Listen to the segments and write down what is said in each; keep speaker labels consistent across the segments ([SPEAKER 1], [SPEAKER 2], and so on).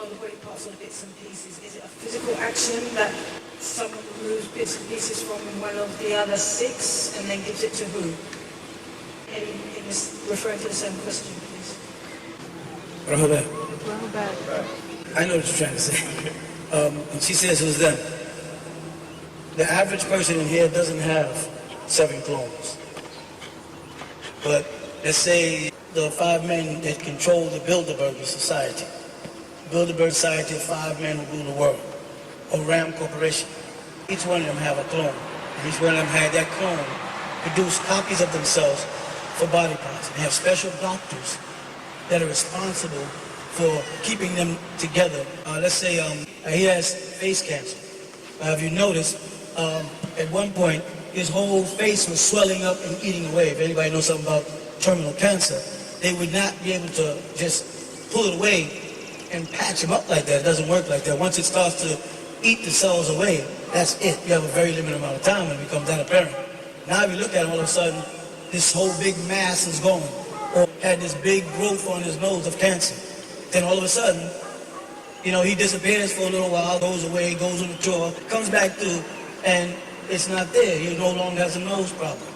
[SPEAKER 1] the body parts or bits and pieces, is it a physical action that someone removes bits and pieces from one of the other 6 and then gives it to who? In this, referring to the same question, please.
[SPEAKER 2] Rahabat. I know what you're trying to say. When she says who's them, the average person in here doesn't have 7 clones. But let's say the 5 men that control the Bilderberg Society. Bilderberg Society of 5 men who rule the world. Or Ram Corporation. Each one of them have a clone. And each one of them had that clone produce copies of themselves for body parts. They have special doctors that are responsible for keeping them together. Let's say he has face cancer. If you notice, at one point, his whole face was swelling up and eating away. If anybody knows something about terminal cancer, they would not be able to just pull it away and patch him up like that. It doesn't work like that. Once it starts to eat the cells away, that's it. You have a very limited amount of time when it becomes that apparent. Now if you look at him, all of a sudden, this whole big mass is gone. Or had this big growth on his nose of cancer. Then all of a sudden, you know, he disappears for a little while, goes away, goes on the tour, comes back through, and it's not there. He no longer has a nose problem.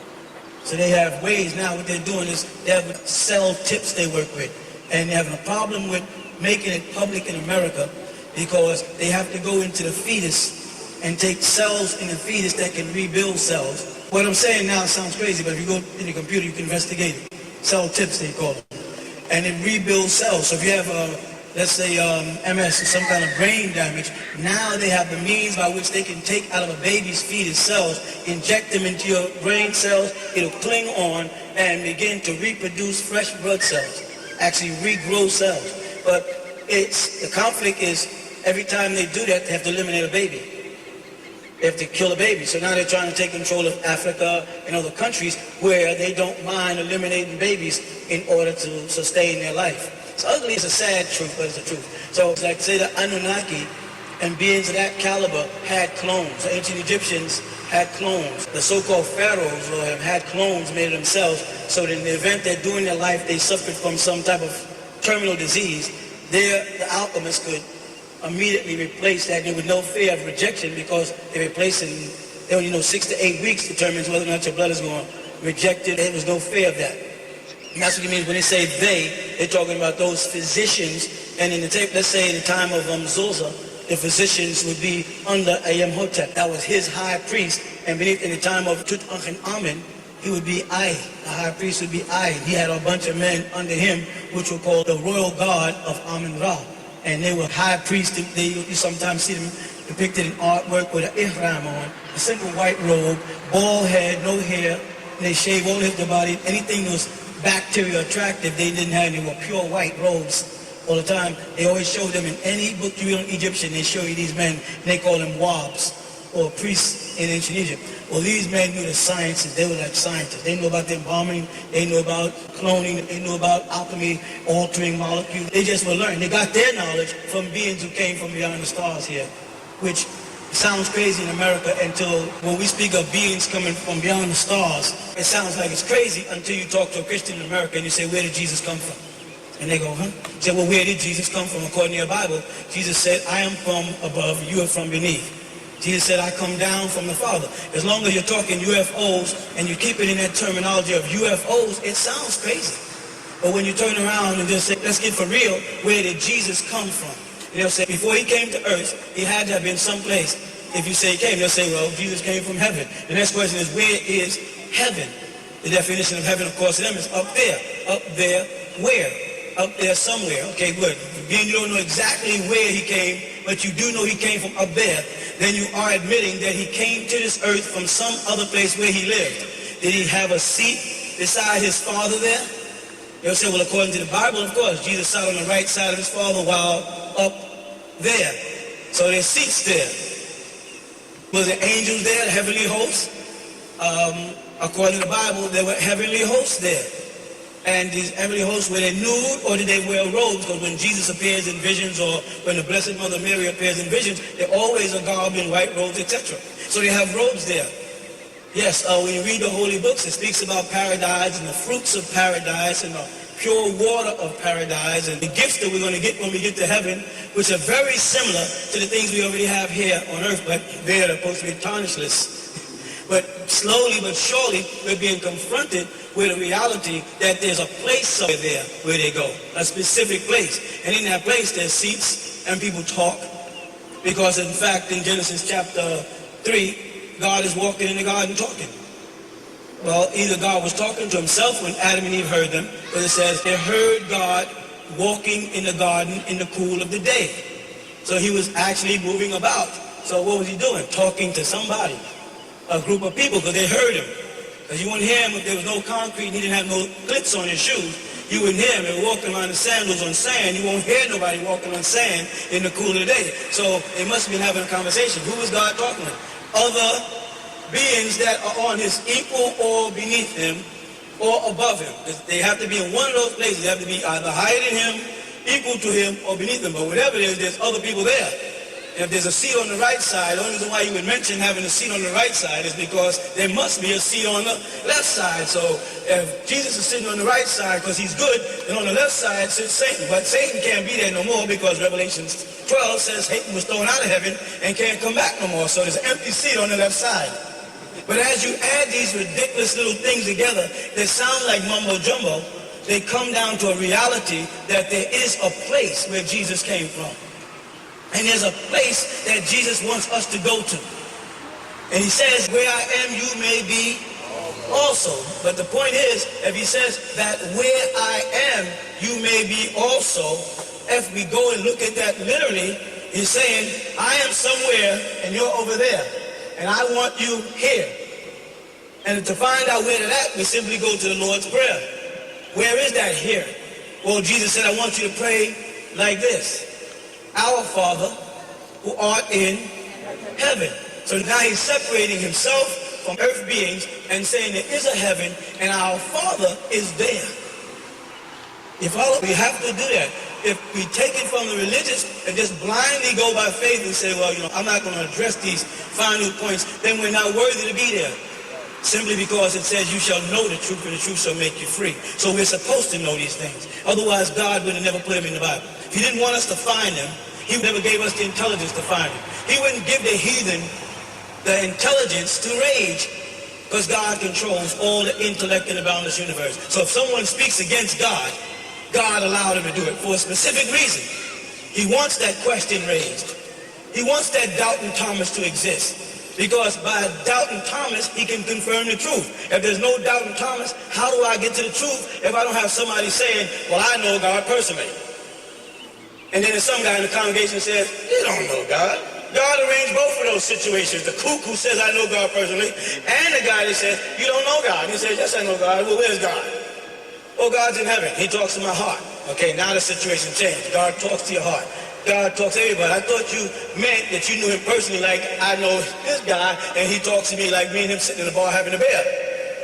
[SPEAKER 2] So they have ways now. What they're doing is they have cell tips they work with. And they're having a problem with making it public in America because they have to go into the fetus and take cells in the fetus that can rebuild cells. What I'm saying now sounds crazy, but if you go in the computer, you can investigate it. Cell tips, they call them. And it rebuilds cells. So if you have, let's say, MS or some kind of brain damage, now they have the means by which they can take out of a baby's fetus cells, inject them into your brain cells, it'll cling on and begin to reproduce fresh blood cells, actually regrow cells. But the conflict is every time they do that, they have to eliminate a baby. They have to kill a baby. So now they're trying to take control of Africa and other countries where they don't mind eliminating babies in order to sustain their life. It's ugly, it's a sad truth, but it's the truth. So it's like say the Anunnaqi and beings of that caliber had clones. The ancient Egyptians had clones. The so-called pharaohs had clones made of themselves, so that in the event that during their life they suffered from some type of terminal disease, the alchemists could immediately replace that with no fear of rejection, because they replace it in 6 to 8 weeks determines whether or not your blood is going to reject it. There was no fear of that. And that's what he means when they say they're talking about those physicians. And in the tape, let's say in the time of Zulza, the physicians would be under Aymhotep. That was his high priest. And beneath, in the time of Tutankhamun, he would be I. The high priest would be I. He had a bunch of men under him, which were called the royal guard of Amun-Ra. And they were high priests. You sometimes see them depicted in artwork with an ihram on, a simple white robe, bald head, no hair. And they shave all of their body. Anything that was bacteria attractive, they didn't have. They were pure white robes all the time. They always show them in any book you read on Egyptian. They show you these men. And they call them wabs, or priests in ancient Egypt. Well, these men knew the sciences. They were like scientists. They knew about the embalming. They knew about cloning. They knew about alchemy, altering molecules. They just were learning. They got their knowledge from beings who came from beyond the stars here, which sounds crazy in America until when we speak of beings coming from beyond the stars, it sounds like it's crazy until you talk to a Christian in America and you say, where did Jesus come from? And they go, huh? You say, well, where did Jesus come from? According to your Bible, Jesus said, I am from above, you are from beneath. Jesus said, I come down from the Father. As long as you're talking UFOs and you keep it in that terminology of UFOs, it sounds crazy. But when you turn around and just say, let's get for real, where did Jesus come from? And they'll say, before he came to earth, he had to have been someplace. If you say he came, they'll say, well, Jesus came from heaven. The next question is, where is heaven? The definition of heaven, of course, to them is up there. Up there, where? Up there somewhere. Okay, good. Again, you don't know exactly where he came, but you do know he came from up there. Then you are admitting that he came to this earth from some other place where he lived. Did he have a seat beside his Father there? They'll say, well, according to the Bible, of course, Jesus sat on the right side of his Father while up there. So there's seats there. Was there angels there, the heavenly hosts? According to the Bible, there were heavenly hosts there. And these heavenly hosts, were they nude or did they wear robes? Because when Jesus appears in visions, or when the Blessed Mother Mary appears in visions, they always are garbed in white robes, etc. So they have robes there. Yes, when you read the holy books, it speaks about paradise and the fruits of paradise and the pure water of paradise and the gifts that we're going to get when we get to heaven, which are very similar to the things we already have here on earth, but they're supposed to be tarnishless. But slowly but surely, we're being confronted with a reality that there's a place somewhere there where they go, a specific place. And in that place, there's seats and people talk. Because in fact, in Genesis chapter 3, God is walking in the garden talking. Well, either God was talking to himself when Adam and Eve heard them, but it says they heard God walking in the garden in the cool of the day. So he was actually moving about. So what was he doing? Talking to somebody, a group of people, because they heard him. Because you wouldn't hear him if there was no concrete and he didn't have no clicks on his shoes. You wouldn't hear him. They were walking around in sandals on sand. You won't hear nobody walking on sand in the cool of the day. So they must have been having a conversation. Who was God talking to? Other beings that are on his equal or beneath him or above him. They have to be in one of those places. They have to be either higher than him, equal to him, or beneath him. But whatever it is, there's other people there. If there's a seat on the right side, the only reason why you would mention having a seat on the right side is because there must be a seat on the left side. So if Jesus is sitting on the right side because he's good, then on the left side sits Satan. But Satan can't be there no more because Revelation 12 says Satan was thrown out of heaven and can't come back no more. So there's an empty seat on the left side. But as you add these ridiculous little things together that sound like mumbo jumbo, they come down to a reality that there is a place where Jesus came from. And there's a place that Jesus wants us to go to. And he says, where I am, you may be also. But the point is, if he says that where I am, you may be also, if we go and look at that literally, he's saying, I am somewhere and you're over there. And I want you here. And to find out where that at, we simply go to the Lord's Prayer. Where is that here? Well, Jesus said, I want you to pray like this. Our Father, who art in heaven. So now he's separating himself from earth beings and saying there is a heaven and our Father is there. If all we have to do that. If we take it from the religious and just blindly go by faith and say, well, I'm not going to address these final points, then we're not worthy to be there. Simply because it says you shall know the truth and the truth shall make you free. So we're supposed to know these things. Otherwise, God would have never put them in the Bible. If he didn't want us to find them, he never gave us the intelligence to find them. He wouldn't give the heathen the intelligence to rage because God controls all the intellect in the boundless universe. So if someone speaks against God, God allowed him to do it for a specific reason. He wants that question raised. He wants that doubting Thomas to exist. Because by doubting Thomas, he can confirm the truth. If there's no doubting Thomas, how do I get to the truth if I don't have somebody saying, well, I know God personally? And then there's some guy in the congregation says, you don't know God. God arranged both of those situations. The kook who says, I know God personally, and the guy that says, you don't know God. He says, yes, I know God. Well, where's God? Oh, God's in heaven. He talks to my heart. Okay, now the situation changed. God talks to your heart. God talks to everybody. I thought you meant that you knew him personally, like I know this guy, and he talks to me like me and him sitting in the bar having a beer.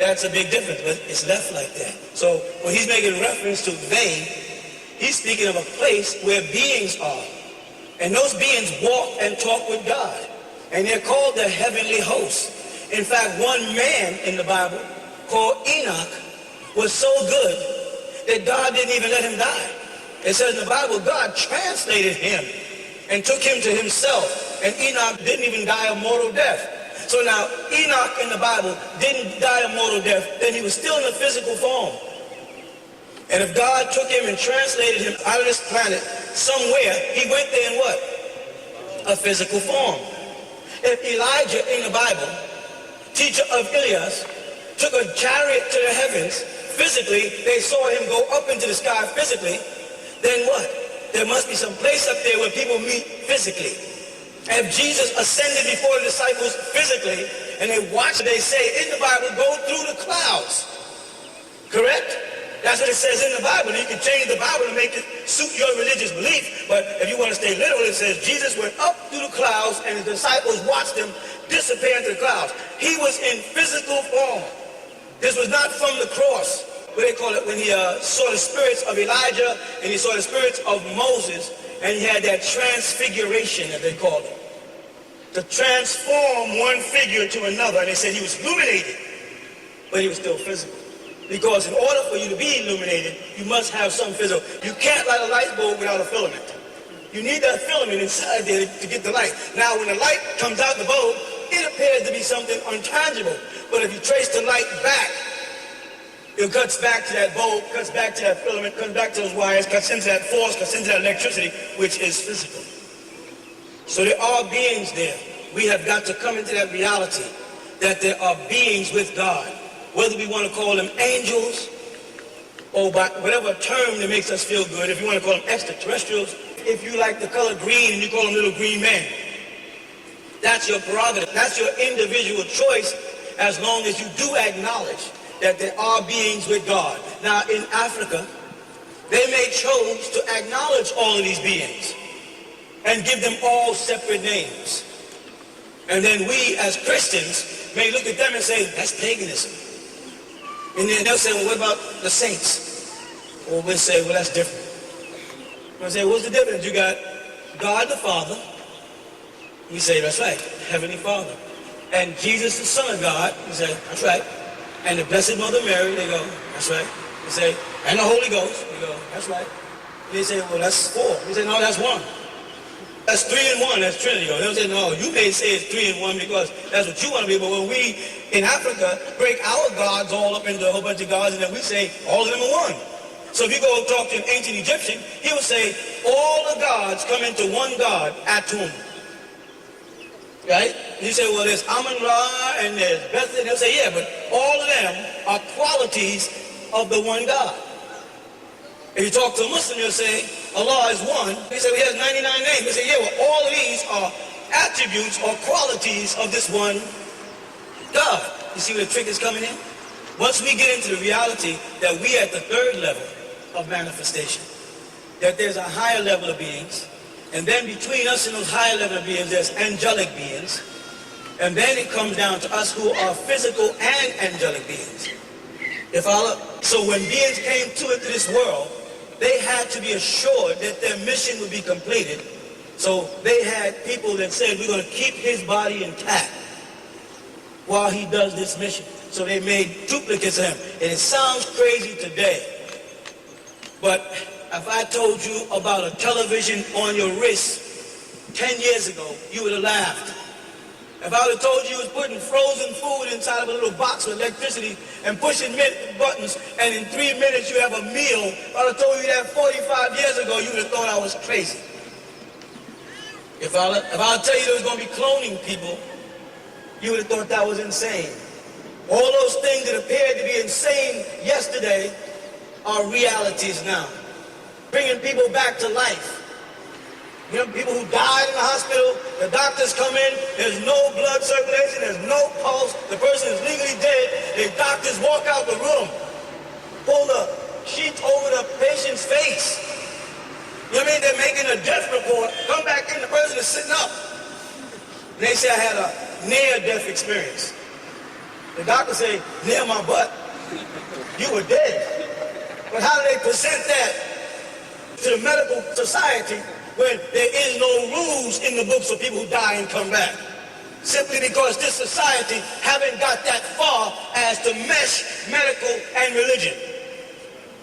[SPEAKER 2] That's a big difference, but it's left like that. So when he's making reference to they, he's speaking of a place where beings are. And those beings walk and talk with God. And they're called the heavenly hosts. In fact, one man in the Bible called Enoch was so good that God didn't even let him die. It says in the Bible, God translated him and took him to himself. And Enoch didn't even die a mortal death. So now, Enoch in the Bible didn't die a mortal death, then he was still in a physical form. And if God took him and translated him out of this planet somewhere, he went there in what? A physical form. If Elijah in the Bible, teacher of Elias, took a chariot to the heavens, physically, they saw him go up into the sky physically, then what? There must be some place up there where people meet physically. And if Jesus ascended before the disciples physically, and they watched, they say in the Bible, go through the clouds. Correct? That's what it says in the Bible. You can change the Bible to make it suit your religious belief. But if you want to stay literal, it says Jesus went up through the clouds and the disciples watched him disappear into the clouds. He was in physical form. This was not from the cross, what they call it, when he saw the spirits of Elijah and he saw the spirits of Moses, and he had that transfiguration, that they called it. To transform one figure to another. And they said he was illuminated, but he was still physical. Because in order for you to be illuminated, you must have some physical. You can't light a light bulb without a filament. You need that filament inside there to get the light. Now, when the light comes out the bulb, it appears to be something untangible. But if you trace the light back, it cuts back to that bulb, cuts back to that filament, cuts back to those wires, cuts into that force, cuts into that electricity, which is physical. So there are beings there. We have got to come into that reality that there are beings with God. Whether we want to call them angels or by whatever term that makes us feel good, if you want to call them extraterrestrials, if you like the color green and you call them little green men, that's your prerogative. That's your individual choice, as long as you do acknowledge that there are beings with God. Now, in Africa, they may choose to acknowledge all of these beings and give them all separate names. And then we, as Christians, may look at them and say, that's paganism. And then they'll say, well, what about the saints? Or we'll say, well, that's different. We'll say, what's the difference? You got God the Father. We say, that's right, Heavenly Father. And Jesus, the Son of God, we say, that's right. And the Blessed Mother Mary, they go, that's right. We say, and the Holy Ghost, we go, that's right. They say, well, that's 4. We say, no, that's 1. That's 3 in 1, that's Trinity. They'll say, no, you may say it's 3 in 1 because that's what you want to be, but when we, in Africa, break our gods all up into a whole bunch of gods, and then we say, all of them are 1. So if you go talk to an ancient Egyptian, he will say, all the gods come into one God, Atum. Right? And you say, well, there's Amun-Ra and there's Beth, and they'll say, yeah, but all of them are qualities of the one God. If you talk to a Muslim, you'll say, Allah is one. He said, he has 99 names. They say, yeah, well, all of these are attributes or qualities of this one God. You see where the trick is coming in? Once we get into the reality that we are at the 3rd level of manifestation, that there's a higher level of beings, and then between us and those higher level of beings, there's angelic beings, and then it comes down to us who are physical and angelic beings. So when beings came into this world, they had to be assured that their mission would be completed. So they had people that said, we're going to keep his body intact while he does this mission. So they made duplicates of him. And it sounds crazy today, but if I told you about a television on your wrist 10 years ago, you would have laughed. If I would have told you was putting frozen food inside of a little box with electricity and pushing buttons, and in 3 minutes you have a meal, if I would have told you that 45 years ago, you would have thought I was crazy. If I would tell you there was going to be cloning people, you would have thought that was insane. All those things that appeared to be insane yesterday are realities now. Bringing people back to life. You know, people who died in the hospital, the doctors come in, there's no blood circulation, there's no pulse, the person is legally dead, the doctors walk out the room, pull the sheets over the patient's face. You know what I mean? They're making a death report, come back in, the person is sitting up. And they say, I had a near-death experience. The doctor say, near my butt, you were dead. But how do they present that to the medical society when there is no rules in the books for people who die and come back? Simply because this society haven't got that far as to mesh medical and religion.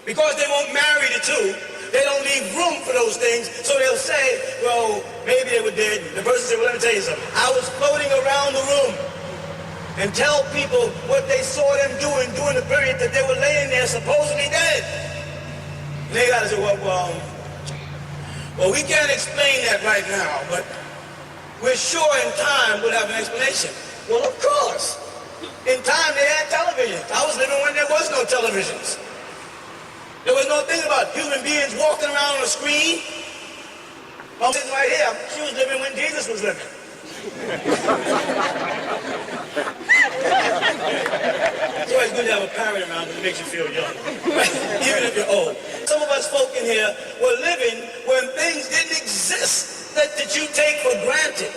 [SPEAKER 2] Because they won't marry the two, they don't leave room for those things, so they'll say, well, maybe they were dead. The person said, well, let me tell you something. I was floating around the room and tell people what they saw them doing during the period that they were laying there supposedly dead. And they gotta say, well, we can't explain that right now, but we're sure in time we'll have an explanation. Well, of course. In time they had televisions. I was living when there was no televisions. There was no thing about human beings walking around on a screen. I'm sitting right here. She was living when Jesus was living. It's always good to have a parent around that makes you feel young, even if you're old. Some of us folk in here were living when things didn't exist that you take for granted.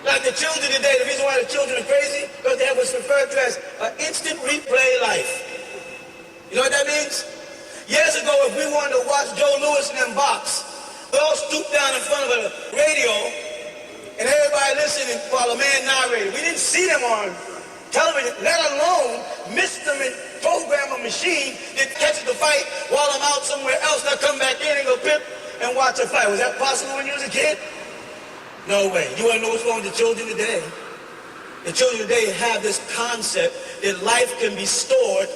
[SPEAKER 2] Like the children today, the reason why the children are crazy, because they have what's referred to as an instant replay life. You know what that means? Years ago, if we wanted to watch Joe Louis and them box, we all stooped down in front of a radio and everybody listening while a man narrated. We didn't see them on television, let alone miss them and program them machine that catches the fight while I'm out somewhere else, and I come back in and go pip and watch a fight. Was that possible when you was a kid? No way. You want to know what's wrong with the children today? The children today have this concept that life can be stored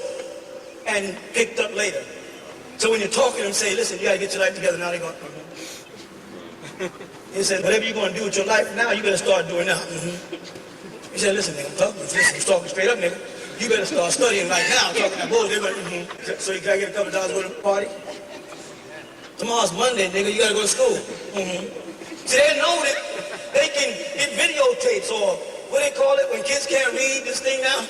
[SPEAKER 2] and picked up later. So when you're talking to them, say, listen, you got to get your life together. Now they're going, He said, whatever you're going to do with your life now, you better start doing now. He said, listen, nigga, I'm talking straight up, nigga. You better start studying right now. I'm talking that bullshit. So you got to get a couple dollars to go to the party? Tomorrow's Monday, nigga. You got to go to school. See, they know that they can get videotapes or what they call it when kids can't read this thing now?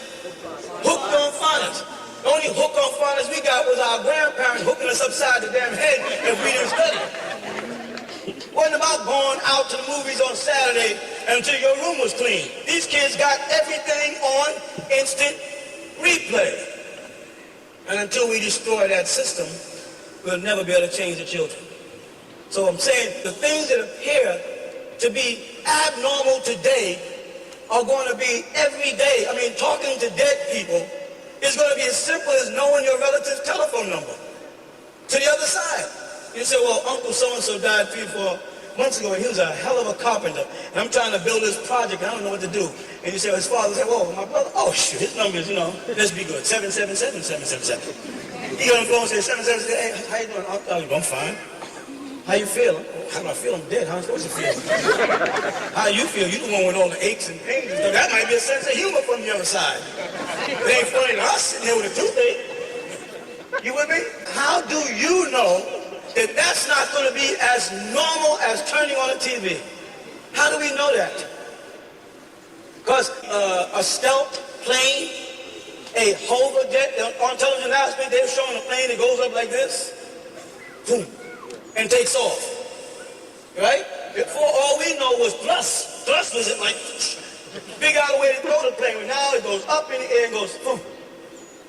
[SPEAKER 2] Hooked on phonics. The only hook on phonics we got was our grandparents hooking us upside the damn head if we didn't study. Wasn't about going out to the movies on Saturday until your room was clean. These kids got everything on instant replay. And until we destroy that system, we'll never be able to change the children. So I'm saying the things that appear to be abnormal today are going to be every day. I mean, talking to dead people is going to be as simple as knowing your relative's telephone number to the other side. You say, well, Uncle so-and-so died 3 or 4 months ago, and he was a hell of a carpenter, and I'm trying to build this project, and I don't know what to do. And you say, well, his father said, whoa, my brother, oh, shoot, his number is, let's be good, 777-777. He got on the phone and said, 777, hey, how you doing? I'm fine. How you feel? How do I feel? I'm dead. How am I supposed to feel? How you feel? You the one with all the aches and pains and stuff. That might be a sense of humor from the other side. It ain't funny to us sitting there with a toothache. You with me? How do you know that that's not going to be as normal as turning on a TV? How do we know that? Because a stealth plane, a hover jet, on television last week, they were showing a plane that goes up like this, boom, and takes off, right? Before, all we know was thrust. Thrust was it like, figure out a way to throw the plane, but now it goes up in the air and goes, boom.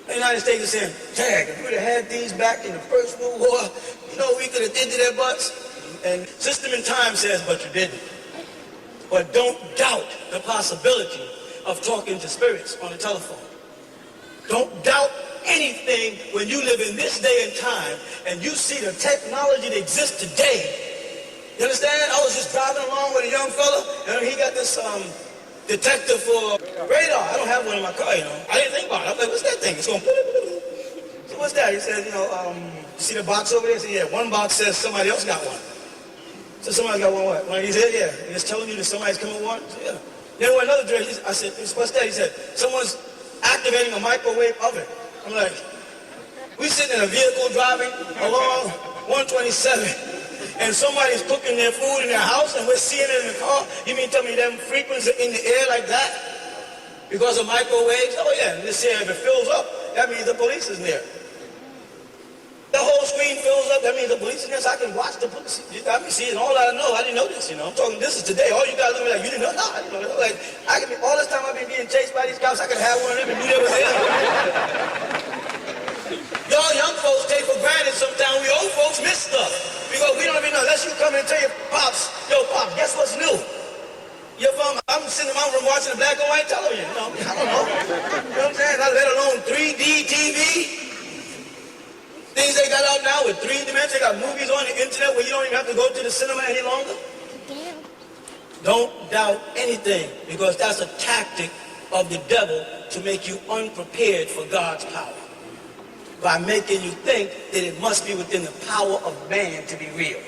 [SPEAKER 2] The United States is saying, dang, if we would have had these back in the First World War, we could have did to their butts. And System in Time says, but you didn't. But don't doubt the possibility of talking to spirits on the telephone. Don't doubt anything when you live in this day and time and you see the technology that exists today. You understand? I was just driving along with a young fella, and he got this detector for radar. I don't have one in my car, I didn't think about it. I'm like, what's that thing? It's going, so what's that? He said, you see the box over there? I said, yeah, one box says somebody else got one. So somebody got one what? He said, yeah. And it's telling you that somebody's coming with one? I said, yeah. Then went another direction. I said, what's that? He said, someone's activating a microwave oven. I'm like, we sitting in a vehicle driving along 127, and somebody's cooking their food in their house, and we're seeing it in the car. You mean tell me them frequencies are in the air like that? Because of microwaves? Oh yeah, this here, if it fills up, that means the police is near. The whole screen fills up, that means the police is near, so I can watch the police. I can see it, all I know, I didn't know this, I'm talking, this is today. All you guys look like, you didn't know? No, I didn't know. Like, I can be, all this time I've been being chased by these cops, I could have one of them and knew they was here. Y'all young folks take for granted sometimes we old folks miss stuff. Because we don't even know, unless you come in and tell your pops, yo pops, guess what's new? I'm sitting in my room watching a black and white television. I don't know. You know what I'm saying? Let alone 3D TV. Things they got out now with 3 dimensions. They got movies on the internet where you don't even have to go to the cinema any longer. Don't doubt anything, because that's a tactic of the devil to make you unprepared for God's power. By making you think that it must be within the power of man to be real.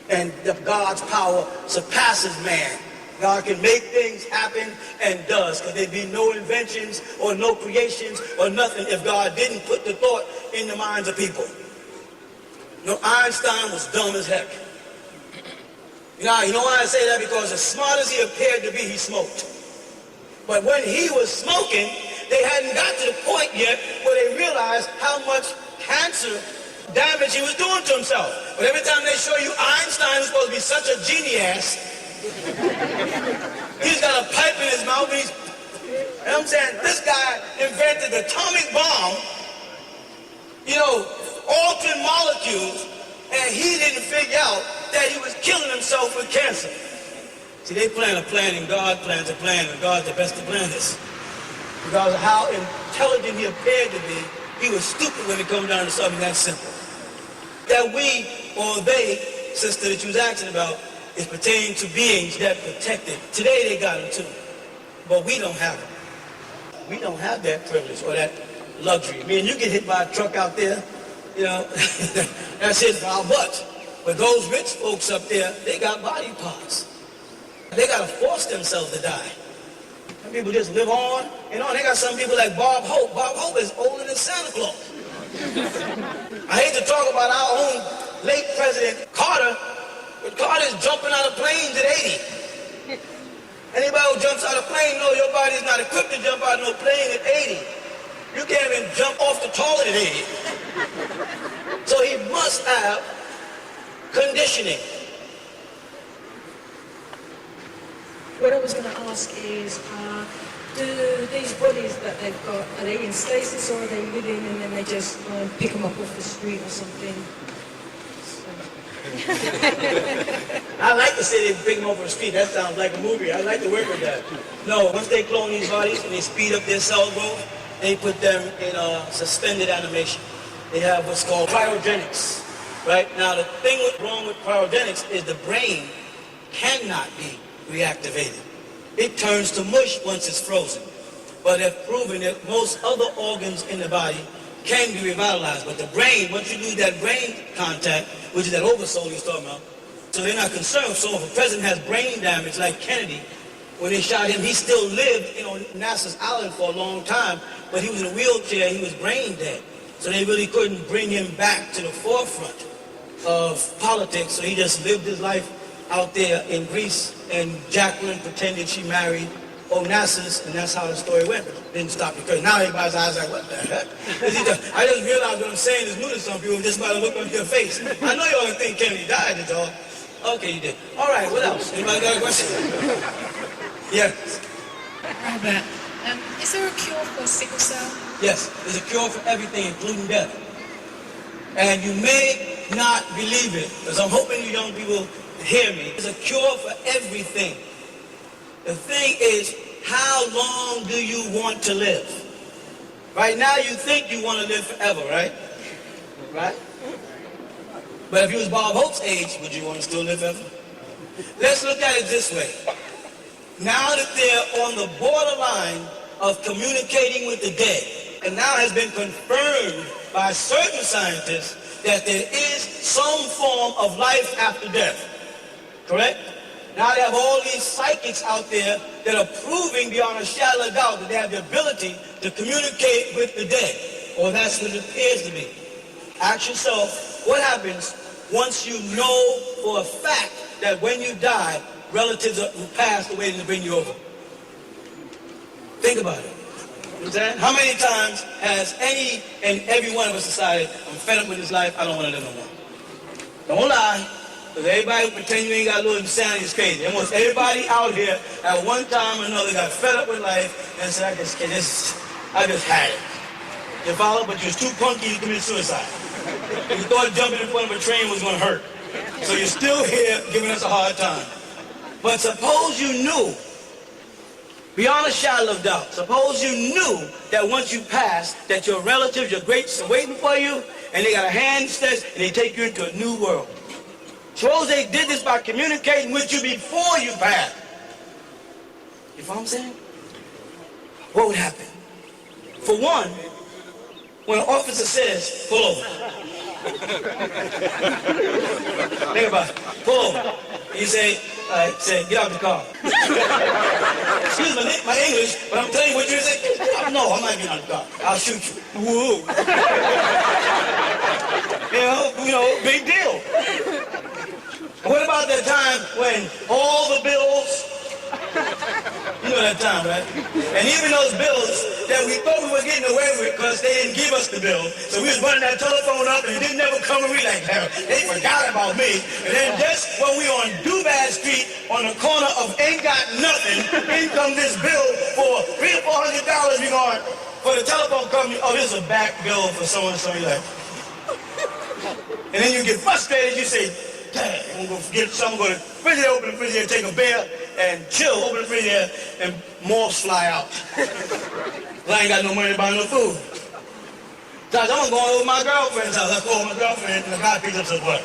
[SPEAKER 2] And God's power surpasses man. God can make things happen and does, because there'd be no inventions or no creations or nothing if God didn't put the thought in the minds of people. Einstein was dumb as heck. You know why I say that? Because as smart as he appeared to be, he smoked. But when he was smoking, they hadn't got to the point yet where they realized how much cancer damage he was doing to himself. But every time they show you Einstein is supposed to be such a genius, he's got a pipe in his mouth, and I'm saying, this guy invented the atomic bomb, altering molecules, and he didn't figure out that he was killing himself with cancer. See, they plan a plan, and God plans a plan, and God's the best of planners. Because of how intelligent he appeared to be, He was stupid when it comes down to something that simple. That we, or they, sister that you was asking about, is pertaining to beings that protected. Today they got them too, but we don't have them. We don't have that privilege or that luxury. I mean, you get hit by a truck out there, you know, that's it for our butts. But those rich folks up there, they got body parts. They got to force themselves to die. Some people just live on and on. They got some people like Bob Hope. Bob Hope is older than Santa Claus. I hate to talk about our own late President Carter, but Carter's jumping out of planes at 80. Anybody who jumps out of a plane knows your body's not equipped to jump out of no plane at 80. You can't even jump off the toilet at 80. So he must have conditioning.
[SPEAKER 1] What I was going to ask is, do these bodies that they've got, are they in stasis or are they living and then they just pick them up off the street or something?
[SPEAKER 2] I like to say they pick them up off the street. That sounds like a movie. I like to work with that. No, once they clone these bodies and they speed up their cell growth, they put them in suspended animation. They have what's called cryogenics. Right? Now, the thing wrong with cryogenics is the brain cannot be reactivated. It turns to mush once it's frozen. But they've proven that most other organs in the body can be revitalized. But the brain, once you lose that brain contact, which is that oversoul he's talking about, so they're not concerned. So if a president has brain damage like Kennedy, when they shot him, he still lived on NASA's island for a long time, but he was in a wheelchair, he was brain dead. So they really couldn't bring him back to the forefront of politics, so he just lived his life out there in Greece, and Jacqueline pretended she married Onassis, and that's how the story went. But it didn't stop because now everybody's eyes like, what the heck? I just realized what I'm saying is new to some people just by the look on your face. I know y'all think Kennedy died, that's all. Okay, you did. All right, what else? Anybody got a question? Yes.
[SPEAKER 3] Robert, is there a cure for sickle cell?
[SPEAKER 2] Yes, there's a cure for everything, including death. And you may not believe it, because I'm hoping you young people hear me. There's a cure for everything. The thing is, how long do you want to live? Right now you think you want to live forever, right? Right? But if you was Bob Hope's age, would you want to still live forever? Let's look at it this way. Now that they're on the borderline of communicating with the dead, and now has been confirmed by certain scientists that there is some form of life after death. Correct? Now they have all these psychics out there that are proving beyond a shadow of doubt that they have the ability to communicate with the dead. Or that's what it appears to be. Ask yourself, what happens once you know for a fact that when you die, relatives who passed are waiting to bring you over? Think about it. Understand? How many times has any and every one of us decided, I'm fed up with this life, I don't want to live no more? Don't lie. Because everybody who pretend you ain't got a little insanity is crazy. Almost everybody out here at one time or another got fed up with life and said, I just had it. You follow? But you was too punky to commit suicide. You thought jumping in front of a train was going to hurt. So you're still here giving us a hard time. But suppose you knew, beyond a shadow of doubt, suppose you knew that once you passed, that your relatives, your greats are waiting for you, and they got a hand stretched, and they take you into a new world. Suppose they did this by communicating with you before you passed. You follow what I'm saying? What would happen? For one, when an officer says, pull over. Think about it. Pull over. You say, get out the car. Excuse my English, but I'm telling you what you say. No, I'm not getting out the car. I'll shoot you. Whoa. You know, big deal. What about that time when all the bills, you know that time, right? And even those bills that we thought we were getting away with because they didn't give us the bill. So we was running that telephone up and it didn't never come and we like, they forgot about me. And then just when we on Dubad Street on the corner of Ain't Got Nothing, in comes this bill for $300 or $400, we going for the telephone company, oh, this is a back bill for so-and-so, you're like. And then you get frustrated, you say, dang, I'm going to get something, go to the refrigerator, open the refrigerator, take a beer, and chill, open the refrigerator, and moths fly out. I ain't got no money to buy no food. So I'm going to go over my girlfriend's house. Let's go over my girlfriend, and the guy picks up some butt.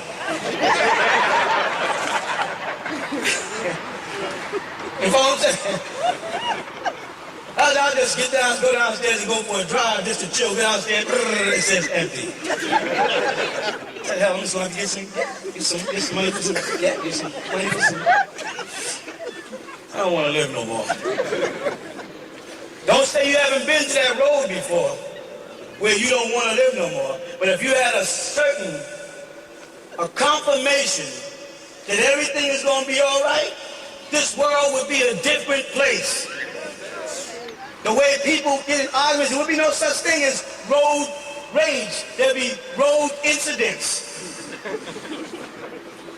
[SPEAKER 2] You follow what I'm saying? I'll just get down, go downstairs and go for a drive just to chill. Get downstairs, it says empty. What the hell, I'm just going to get some money for some, get some money for some. I don't want to live no more. Don't say you haven't been to that road before where you don't want to live no more. But if you had a confirmation that everything is going to be all right, this world would be a different place. The way people get in arguments, there would be no such thing as road rage. There'd be road incidents.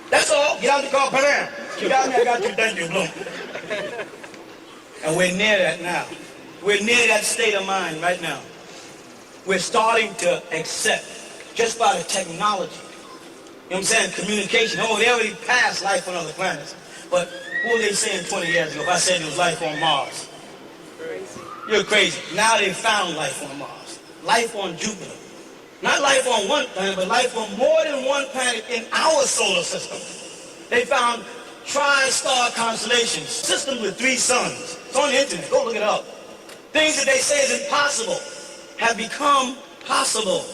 [SPEAKER 2] That's all. Get out the car, bam. You got me, I got you, thank you, boom. And we're near that now. We're near that state of mind right now. We're starting to accept, just by the technology, you know what I'm saying, communication. Oh, they already passed life on other planets. But what were they saying 20 years ago if I said there was life on Mars? Crazy. You're crazy. Now they found life on Mars. Life on Jupiter. Not life on one planet, but life on more than one planet in our solar system. They found tri-star constellations, systems with 3 suns. It's on the internet. Go look it up. Things that they say is impossible have become possible.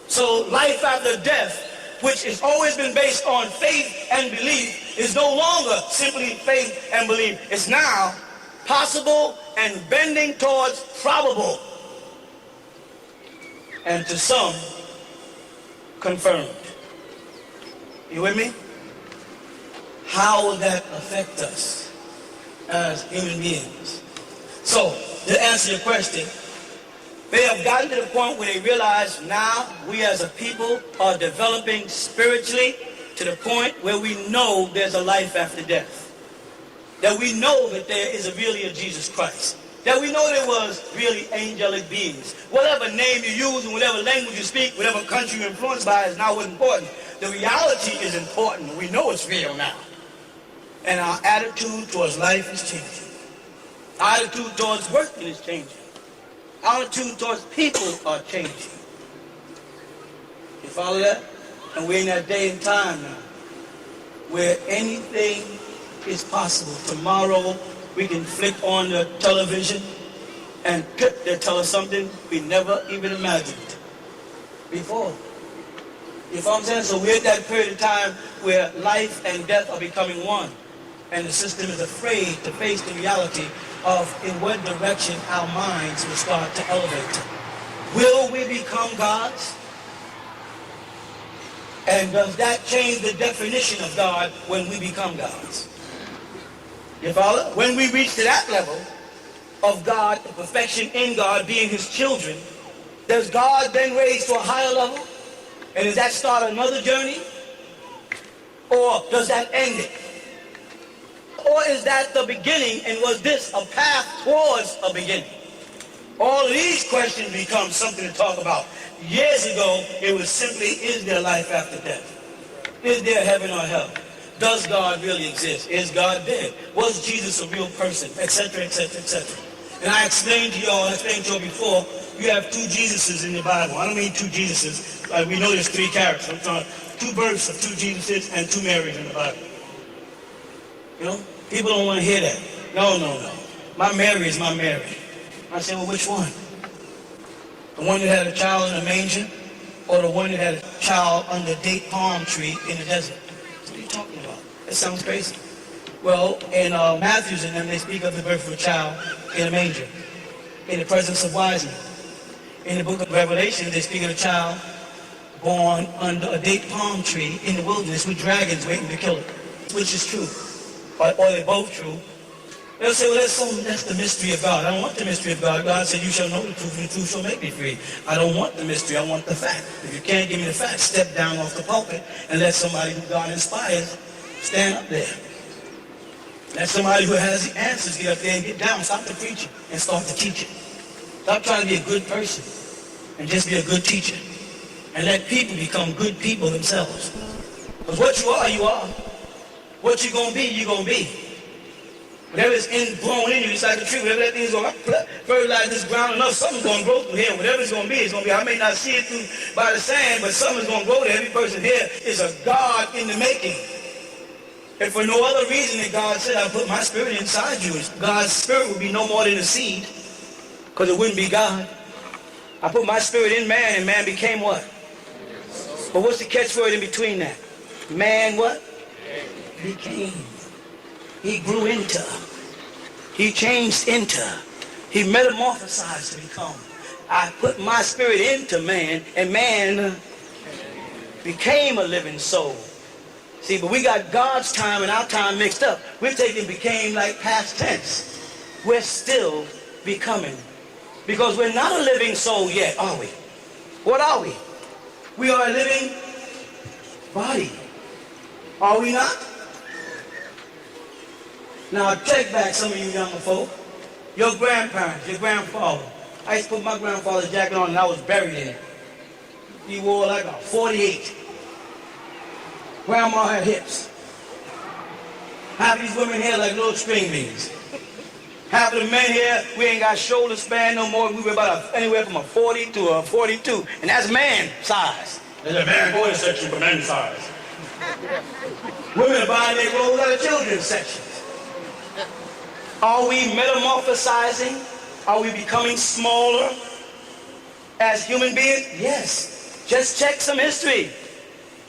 [SPEAKER 2] So life after death, which has always been based on faith and belief, is no longer simply faith and belief. It's now possible and bending towards probable. And to some, confirmed. You with me? How will that affect us as human beings? So, to answer your question, they have gotten to the point where they realize now we as a people are developing spiritually to the point where we know there's a life after death. That we know that there is really a Jesus Christ. That we know there was really angelic beings. Whatever name you use and whatever language you speak, whatever country you're influenced by is not what's important. The reality is important. We know it's real now. And our attitude towards life is changing. Our attitude towards working is changing. Our attitude towards people are changing. You follow that? And we're in that day and time now where anything is possible. Tomorrow we can flick on the television and they'll tell us something we never even imagined before. You follow what I'm saying? So we're at that period of time where life and death are becoming one. And the system is afraid to face the reality of in what direction our minds will start to elevate. Will we become gods? And does that change the definition of God when we become gods? You follow? When we reach to that level of God, the perfection in God, being his children, does God then raise to a higher level? And does that start another journey? Or does that end it? Or is that the beginning, and was this a path towards a beginning? All of these questions become something to talk about. Years ago, it was simply, is there life after death? Is there heaven or hell? Does God really exist? Is God dead? Was Jesus a real person? Etc., etc., etc. And I explained to y'all, I explained to y'all before, you have 2 Jesuses in the Bible. I don't mean 2 Jesuses. We know there's 3 characters. I'm talking 2 births of 2 Jesuses and 2 Marys in the Bible. You know? People don't want to hear that. No. My Mary is my Mary. I say, well, which one? The one that had a child in a manger, or the one that had a child under a date palm tree in the desert? What are you talking about? That sounds crazy. Well, in Matthew's and them, they speak of the birth of a child in a manger, in the presence of wise men. In the book of Revelation, they speak of a child born under a date palm tree in the wilderness with dragons waiting to kill it. Which is true? Or they're both true. They'll say, well, that's the mystery of God. I don't want the mystery of God. God said, you shall know the truth, and the truth shall make me free. I don't want the mystery. I want the fact. If you can't give me the fact, step down off the pulpit and let somebody who God inspires stand up there. Let somebody who has the answers get up there and get down. Stop the preaching and start the teaching. Stop trying to be a good person and just be a good teacher. And let people become good people themselves. Because what you are, you are. What you're going to be, you're going to be. Whatever is ingrown in you, it's like a tree. Whatever that thing is going to fertilize this ground enough, something's going to grow through here. Whatever it's going to be, it's going to be. I may not see it through by the sand, but something's going to grow there. Every person here is a God in the making. And for no other reason than God said, I put my spirit inside you. God's spirit would be no more than a seed, because it wouldn't be God. I put my spirit in man, and man became what? But what's the catchword in between that? Man what? Became. He grew into. He changed into. He metamorphosized to become. I put my spirit into man, and man became a living soul. See, but we got God's time and our time mixed up. We're taking became like past tense. We're still becoming. Because we're not a living soul yet, are we? What are we? We are a living body. Are we not? Now take back some of you younger folk. Your grandparents, your grandfather. I used to put my grandfather's jacket on and I was buried in it. He wore like a 48. Grandma had hips. Half of these women here like little string beans. Half of the men here, we ain't got shoulder span no more. We were about anywhere from a 40 to a 42. And that's man size. There's a man boy section for men size. Women are buying their clothes out of children's sections. Are we metamorphosizing? Are we becoming smaller as human beings? Yes. Just check some history.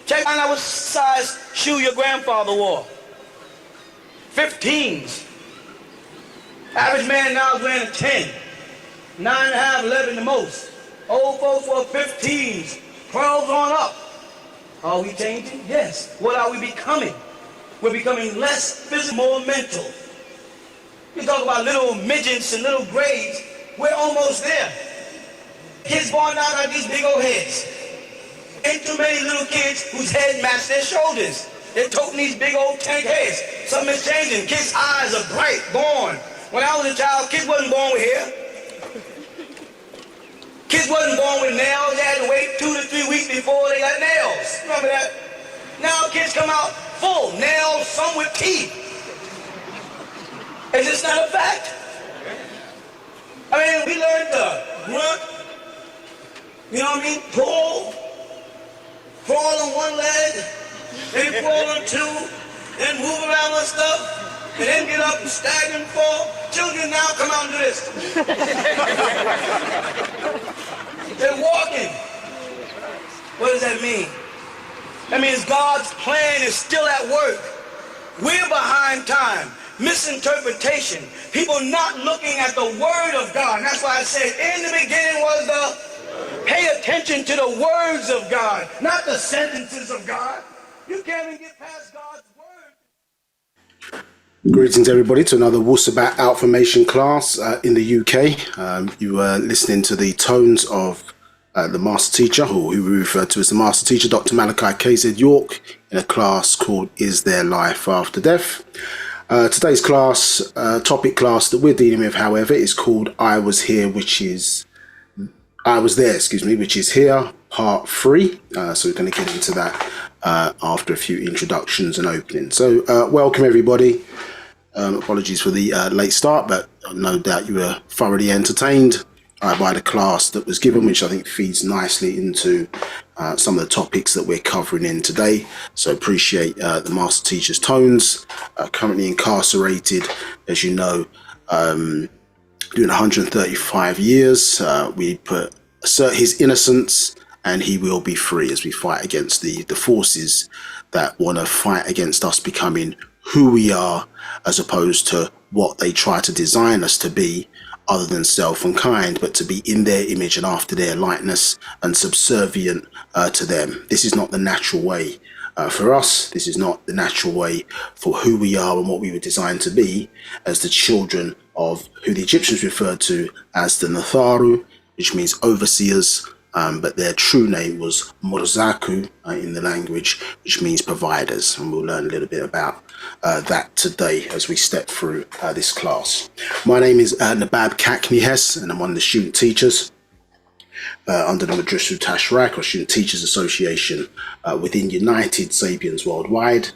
[SPEAKER 2] Check out what size shoe your grandfather wore. 15s. Average man now is wearing a 10. 9.5, 11 the most. Old folks wore 15s. 12 on up. Are we changing? Yes. What are we becoming? We're becoming less physical, more mental. You talk about little midgets and little grays. We're almost there. Kids born out got these big old heads. Ain't too many little kids whose head match their shoulders. They're toting these big old tank heads. Something is changing. Kids' eyes are bright, born. When I was a child, kids wasn't born with hair. Kids wasn't born with nails. They had to wait 2 to 3 weeks before they got nails. Remember that? Now kids come out full, nails, some with teeth. Is this not a fact? I mean, we learned to grunt, you know what I mean? Pull, crawl on one leg, then crawl on two, then move around on stuff, and then get up and stagger and fall. Children now come out and do this. They're walking. What does that mean? That means God's plan is still at work. We're behind time. Misinterpretation. People not looking at the Word of God. And that's why I said, in the beginning was the... Pay attention to the words of God, not the sentences of God. You can't even get past God's Word.
[SPEAKER 4] Greetings everybody to another Wu-Sabat Outformation class in the UK. You were listening to the tones of the Master Teacher, who we refer to as the Master Teacher, Dr. Malachi KZ York, in a class called Is There Life After Death? Today's class, topic class that we're dealing with, however, is called I Was There, which is here, part 3. So we're going to get into that after a few introductions and openings. So welcome everybody. Apologies for the late start, but no doubt you were thoroughly entertained by the class that was given, which I think feeds nicely into some of the topics that we're covering in today. So appreciate the Master Teacher's tones. Currently incarcerated, as you know, doing 135 years. We assert his innocence, and he will be free as we fight against the forces that want to fight against us becoming who we are, as opposed to what they try to design us to be, other than self and kind, but to be in their image and after their likeness and subservient to them. This is not the natural way for us. This is not the natural way for who we are and what we were designed to be as the children of who the Egyptians referred to as the Natharu, which means overseers, but their true name was Murzaku in the language, which means providers. And we'll learn a little bit about that today as we step through this class. My name is Nabab Kakni-Hess, and I'm one of the student teachers under the Madrasa Tashrak, or Student Teachers Association, within United Sabians Worldwide.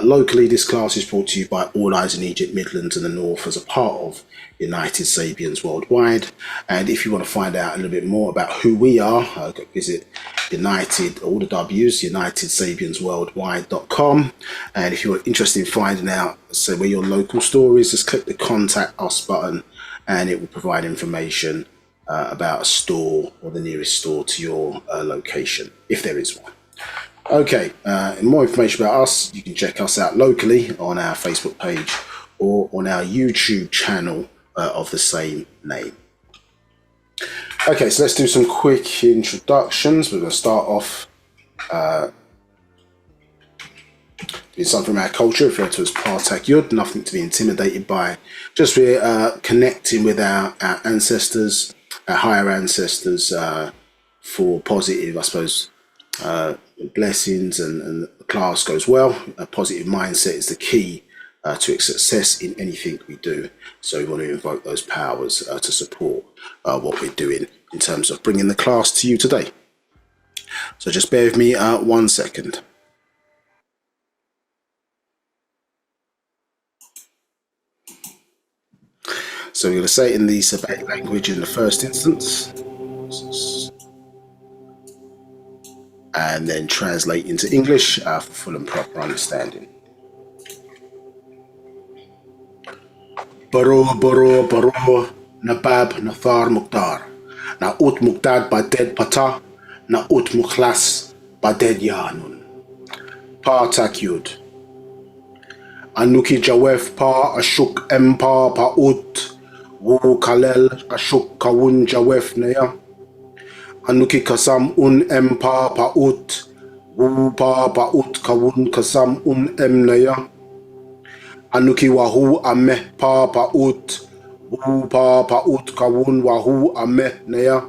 [SPEAKER 4] Locally, this class is brought to you by All Eyes in Egypt, Midlands and the North as a part of United Sapiens Worldwide. And if you want to find out a little bit more about who we are, visit United, all the W's, UnitedSapiensWorldwide.com. And if you're interested in finding out, say, where your local store is, just click the Contact Us button and it will provide information about a store or the nearest store to your location, if there is one. Okay, more information about us, you can check us out locally on our Facebook page or on our YouTube channel of the same name. Okay, so let's do some quick introductions. We're going to start off doing something from our culture, referred to as Partak Yud, nothing to be intimidated by. Just we're connecting with our ancestors, our higher ancestors, for positive, I suppose, blessings, and the class goes well. A positive mindset is the key to success in anything we do. So we want to invoke those powers to support what we're doing in terms of bringing the class to you today. So just bear with me 1 second. So we're going to say it in the Wu-Sabat language in the first instance, and then translate into English for full and proper understanding. Baro, baro, baro, nabab, nathar, muqtar. Na ut muqtad baded pata, na ut mukhlas baded yanun. Partak Yud. Anuki jawef pa ashuk empa pa ut. Wu kalel ashuk kawun jawef naya. Anuki kasam un empa pa ut. Wu pa ut kawun kasam un emnaya. Anuki wahu ameh pa ut. Wu pa ut kawun wahu ameh naya.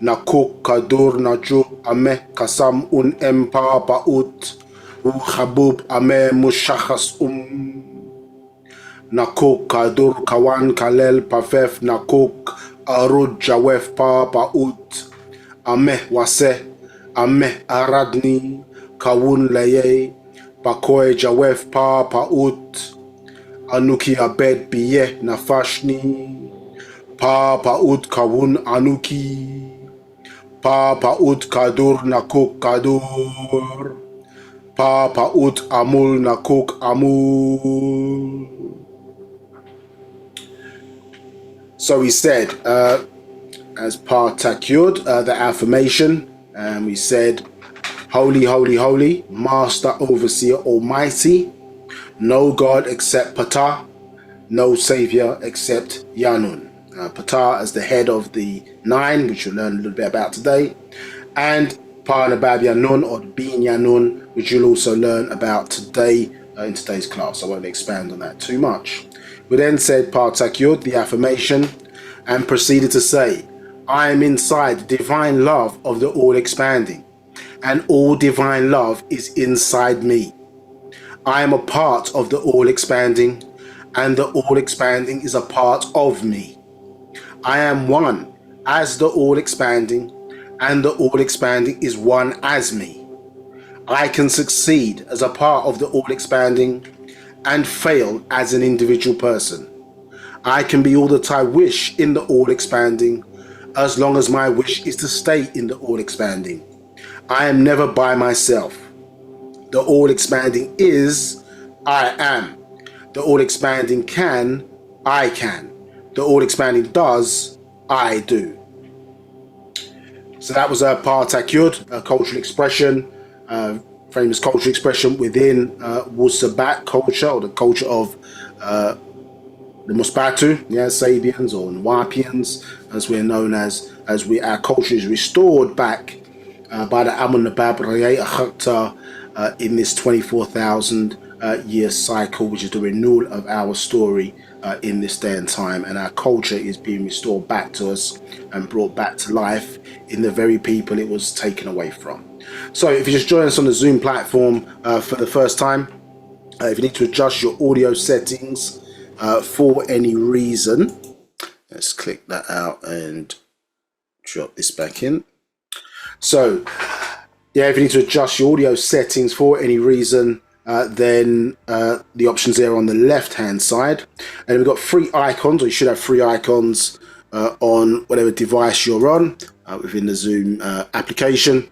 [SPEAKER 4] Nakuk kadur najuk ameh kasam un empa pa ut. Wu khabub ameh mushachas Nakuk kadur kawan kalel pafef nakuk arud jawef pa ut. Ameh wase, ameh aradni, kawun leye, bakoy jawef pa ut. Anuki abed biye nafashni, pa ut kawun anuki, pa ut kadur nakuk kadur, pa ut amul nakuk amul. So we said, as Partak Yud, the affirmation, and we said, holy, holy, holy, master, overseer, almighty, no God except Ptah, no savior except Yanun. Ptah as the head of the 9, which you'll learn a little bit about today, and Parnabab Yanun, or being Yanun, which you'll also learn about today in today's class. I won't expand on that too much. We then said Partak Yud, the affirmation, and proceeded to say, I am inside the divine love of the all-expanding, and all divine love is inside me. I am a part of the all-expanding, and the all-expanding is a part of me. I am one as the all-expanding, and the all-expanding is one as me. I can succeed as a part of the all-expanding and fail as an individual person. I can be all that I wish in the all-expanding, as long as my wish is to stay in the all-expanding. I am never by myself. The all-expanding is, I am. The all-expanding can, I can. The all-expanding does, I do. So that was a Partak Yud, a cultural expression, famous cultural expression within Wu-Sabat culture, or the culture of the Musbatu, yeah, Sabians or Nuwapians, as we're known as our culture is restored back by the Amun-Nabab in this 24,000 year cycle, which is the renewal of our story in this day and time, and our culture is being restored back to us and brought back to life in the very people it was taken away from. So if you just join us on the Zoom platform for the first time, if you need to adjust your audio settings for any reason, let's click that out and drop this back in. So yeah, if you need to adjust your audio settings for any reason, then the options there on the left hand side, and we've got 3 icons, or you should have 3 icons on whatever device you're on within the Zoom application,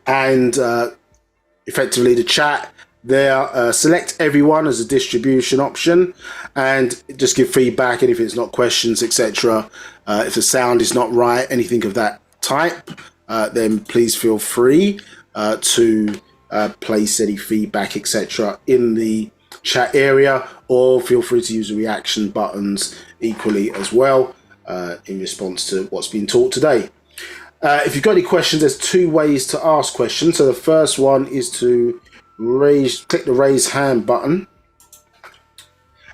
[SPEAKER 4] and effectively the chat there. Select everyone as a distribution option and just give feedback, and if it's not questions, etc. If the sound is not right, anything of that type, then please feel free to place any feedback, etc. in the chat area, or feel free to use the reaction buttons equally as well in response to what's been taught today. If you've got any questions, there's 2 ways to ask questions. So the first one is to click the raise hand button,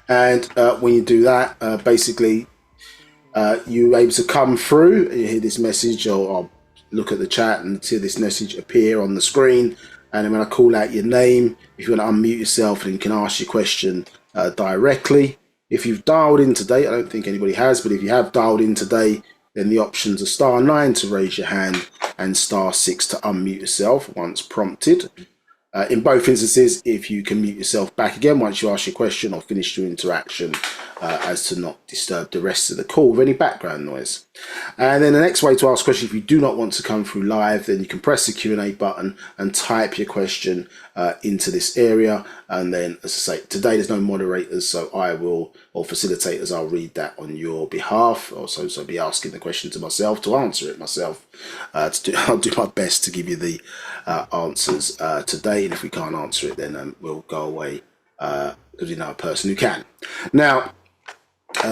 [SPEAKER 4] and when you do that, basically you're able to come through. You hear this message, or I'll look at the chat and see this message appear on the screen, and then when I call out your name, if you want to unmute yourself, then you can ask your question directly. If you've dialed in today, I don't think anybody has, but if you have dialed in today, then the options are *9 to raise your hand and *6 to unmute yourself once prompted. In both instances, if you can mute yourself back again once you ask your question or finish your interaction, as to not disturb the rest of the call with any background noise. And then the next way to ask questions, if you do not want to come through live, then you can press the Q&A button and type your question into this area. And then, as I say, today there's no moderators, so I will, or facilitators, I'll read that on your behalf. Also, so I'll be asking the question to myself to answer it myself. I'll do my best to give you the answers today, and if we can't answer it, then we'll go away because we know a person who can. Now,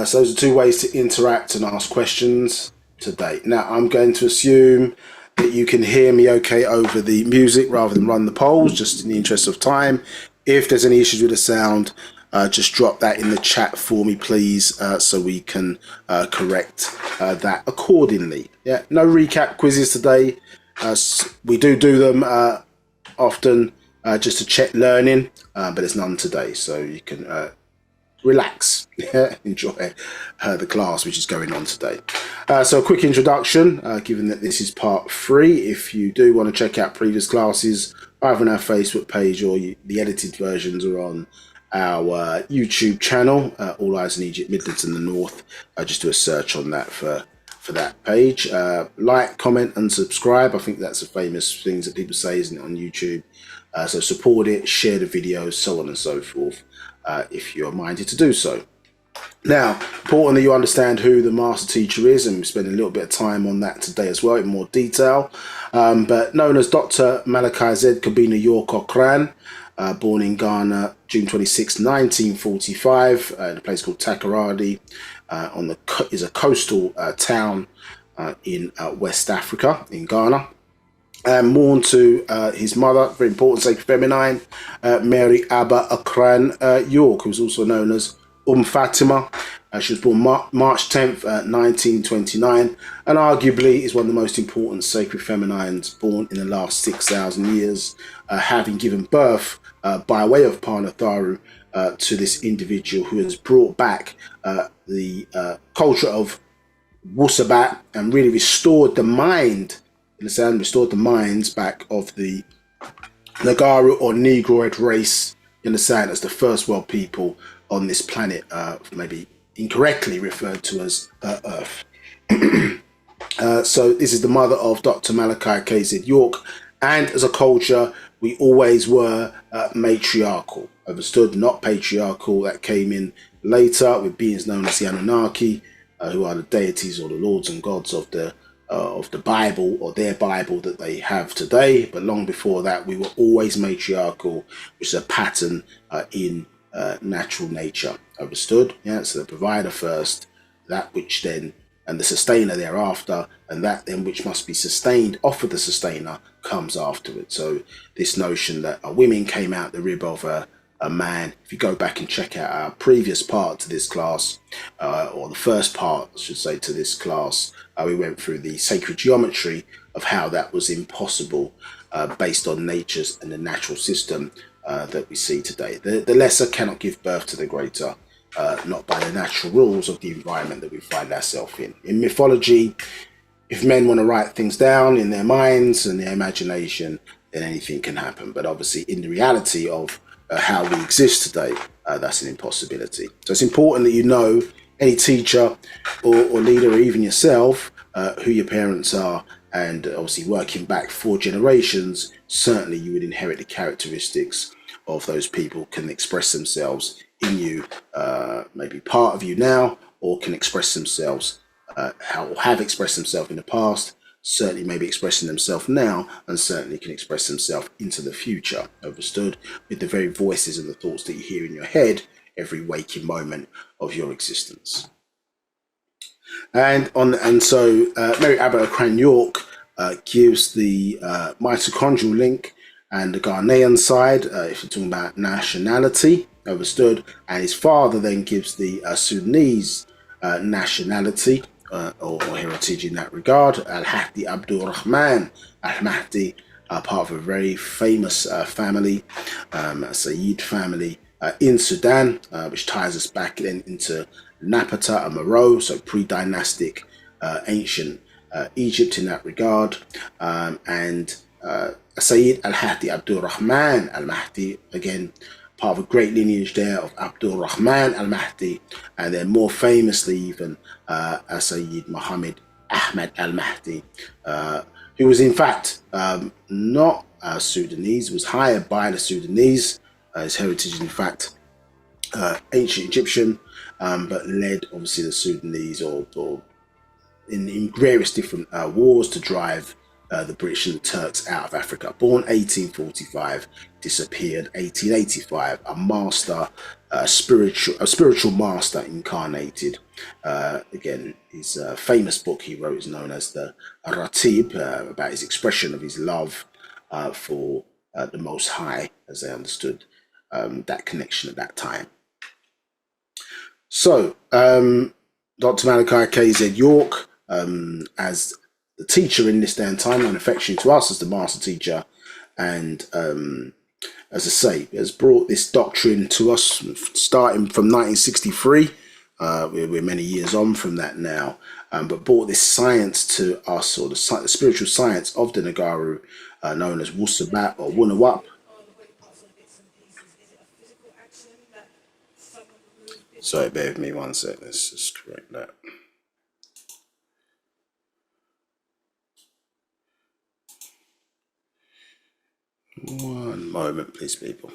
[SPEAKER 4] so those are 2 ways to interact and ask questions today. Now, I'm going to assume that you can hear me okay over the music rather than run the polls, just in the interest of time. If there's any issues with the sound, just drop that in the chat for me, please, so we can correct that accordingly. Yeah, no recap quizzes today. We do them often just to check learning, but there's none today, so you can relax, enjoy the class which is going on today. So a quick introduction, given that this is part 3. If you do want to check out previous classes, either on our Facebook page or the edited versions are on our YouTube channel, All Eyes in Egypt, Midlands and the North. Just do a search on that for that page. Like, comment and subscribe. I think that's the famous things that people say, isn't it, on YouTube? So support it, share the videos, so on and so forth, if you're minded to do so. Now, important that you understand who the master teacher is, and we're spending a little bit of time on that today as well in more detail. But known as Dr. Malachi Z. Kabina York Okran, born in Ghana, June 26, 1945, in a place called Takoradi, is a coastal town in West Africa, in Ghana. Born to his mother, very important sacred feminine, Mary Abba Akran York, who was also known as Fatima. She was born March 10th, 1929, and arguably is one of the most important sacred feminines born in the last 6,000 years, having given birth by way of Panatharu to this individual who has brought back the culture of Wu-Sabat and really restored the mind, restored the minds back of the Negro or Negroid race, as the first world people on this planet, maybe incorrectly referred to as Earth. So this is the mother of Dr. Malachi KZ York, and as a culture, we always were matriarchal, understood, not patriarchal. That came in later with beings known as the Anunnaqi, who are the deities or the lords and gods of the Bible, or their Bible that they have today. But long before that, we were always matriarchal, which is a pattern in natural nature, understood? Yeah, so the provider first, that which then, and the sustainer thereafter, and that then which must be sustained off of the sustainer comes afterwards. So this notion that women came out the rib of a man, if you go back and check out our previous part to this class, or the first part, I should say, to this class, we went through the sacred geometry of how that was impossible based on nature's and the natural system that we see today. The lesser cannot give birth to the greater, not by the natural rules of the environment that we find ourselves in. In mythology, if men want to write things down in their minds and their imagination, then anything can happen. But obviously, in the reality of how we exist today, that's an impossibility. So it's important that you know, any teacher or leader, or even yourself, who your parents are, and obviously working back 4 generations, certainly you would inherit the characteristics of those people, can express themselves in you, maybe part of you now, or can express themselves, have expressed themselves in the past, certainly maybe expressing themselves now, and certainly can express themselves into the future, understood, with the very voices and the thoughts that you hear in your head every waking moment of your existence. And so Mary Abbott Cran York gives the mitochondrial link and the Ghanaian side, if you're talking about nationality, understood, and his father then gives the Sudanese nationality or heritage in that regard. Al-Hadi Abdul Rahman Al-Mahdi, part of a very famous family, Sayyid family in Sudan, which ties us back then into Napata and Meroe, so pre-dynastic ancient Egypt in that regard. And Sayyid Al-Hadi Abdul Rahman Al-Mahdi, again, part of a great lineage there of Abdul Rahman Al-Mahdi, and then more famously even Sayyid Muhammad Ahmad Al-Mahdi, who was in fact not Sudanese, was hired by the Sudanese. His heritage, in fact, ancient Egyptian, but led obviously the Sudanese or in various different wars to drive the British and the Turks out of Africa. Born 1845, disappeared 1885. A master, a spiritual master incarnated. Again, his famous book he wrote is known as the Ratib, about his expression of his love for the Most High, as they understood that connection at that time. So, Dr. Malachi KZ York, as the teacher in this day and time, and affectionate to us as the master teacher, and as I say, has brought this doctrine to us starting from 1963. We're many years on from that now, but brought this science to us, or the spiritual science of the Negaru, known as Wu-Sabat or Wunawap. Sorry, bear with me one sec. Let's just correct that. One moment, please, people.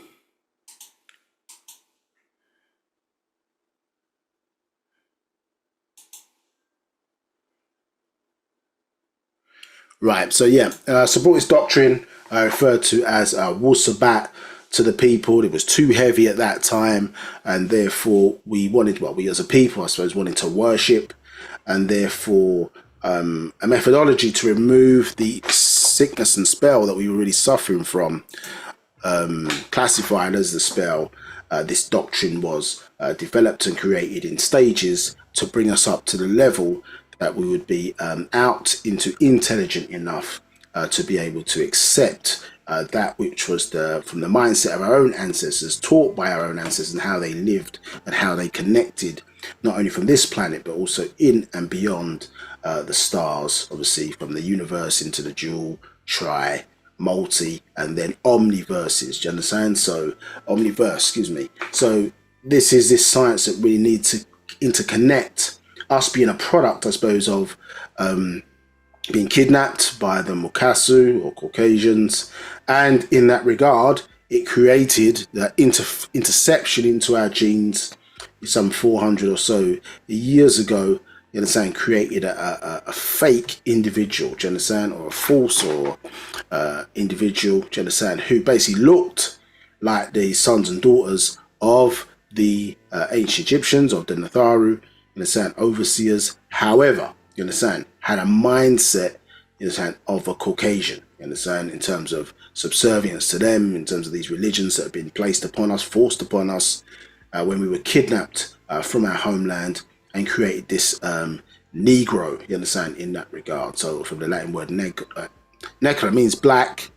[SPEAKER 4] Right, so yeah, so brought this doctrine referred to as Wu-Sabat to the people. It was too heavy at that time, and therefore we wanted, well, we as a people, I suppose, wanted to worship, and therefore a methodology to remove the sickness and spell that we were really suffering from, classified as the spell. This doctrine was developed and created in stages to bring us up to the level that we would be out into intelligent enough to be able to accept that which was from the mindset of our own ancestors, taught by our own ancestors, and how they lived and how they connected, not only from this planet, but also in and beyond the stars, obviously from the universe into the dual, tri, multi, and then omniverses. Do you understand? So omniverse, excuse me. So this is this science that we need to interconnect, us being a product, I suppose, of being kidnapped by the Mukasu or Caucasians, and in that regard it created the interception into our genes some 400 or so years ago, you understand, created a fake individual, do you understand, or a false or individual, do you understand, who basically looked like the sons and daughters of the ancient Egyptians, of the Natharu, you understand, overseers. However, you understand, had a mindset, you understand, of a Caucasian, you understand, in terms of subservience to them, in terms of these religions that have been placed upon us, forced upon us when we were kidnapped from our homeland, and created this Negro, you understand, in that regard. So from the Latin word necro means black,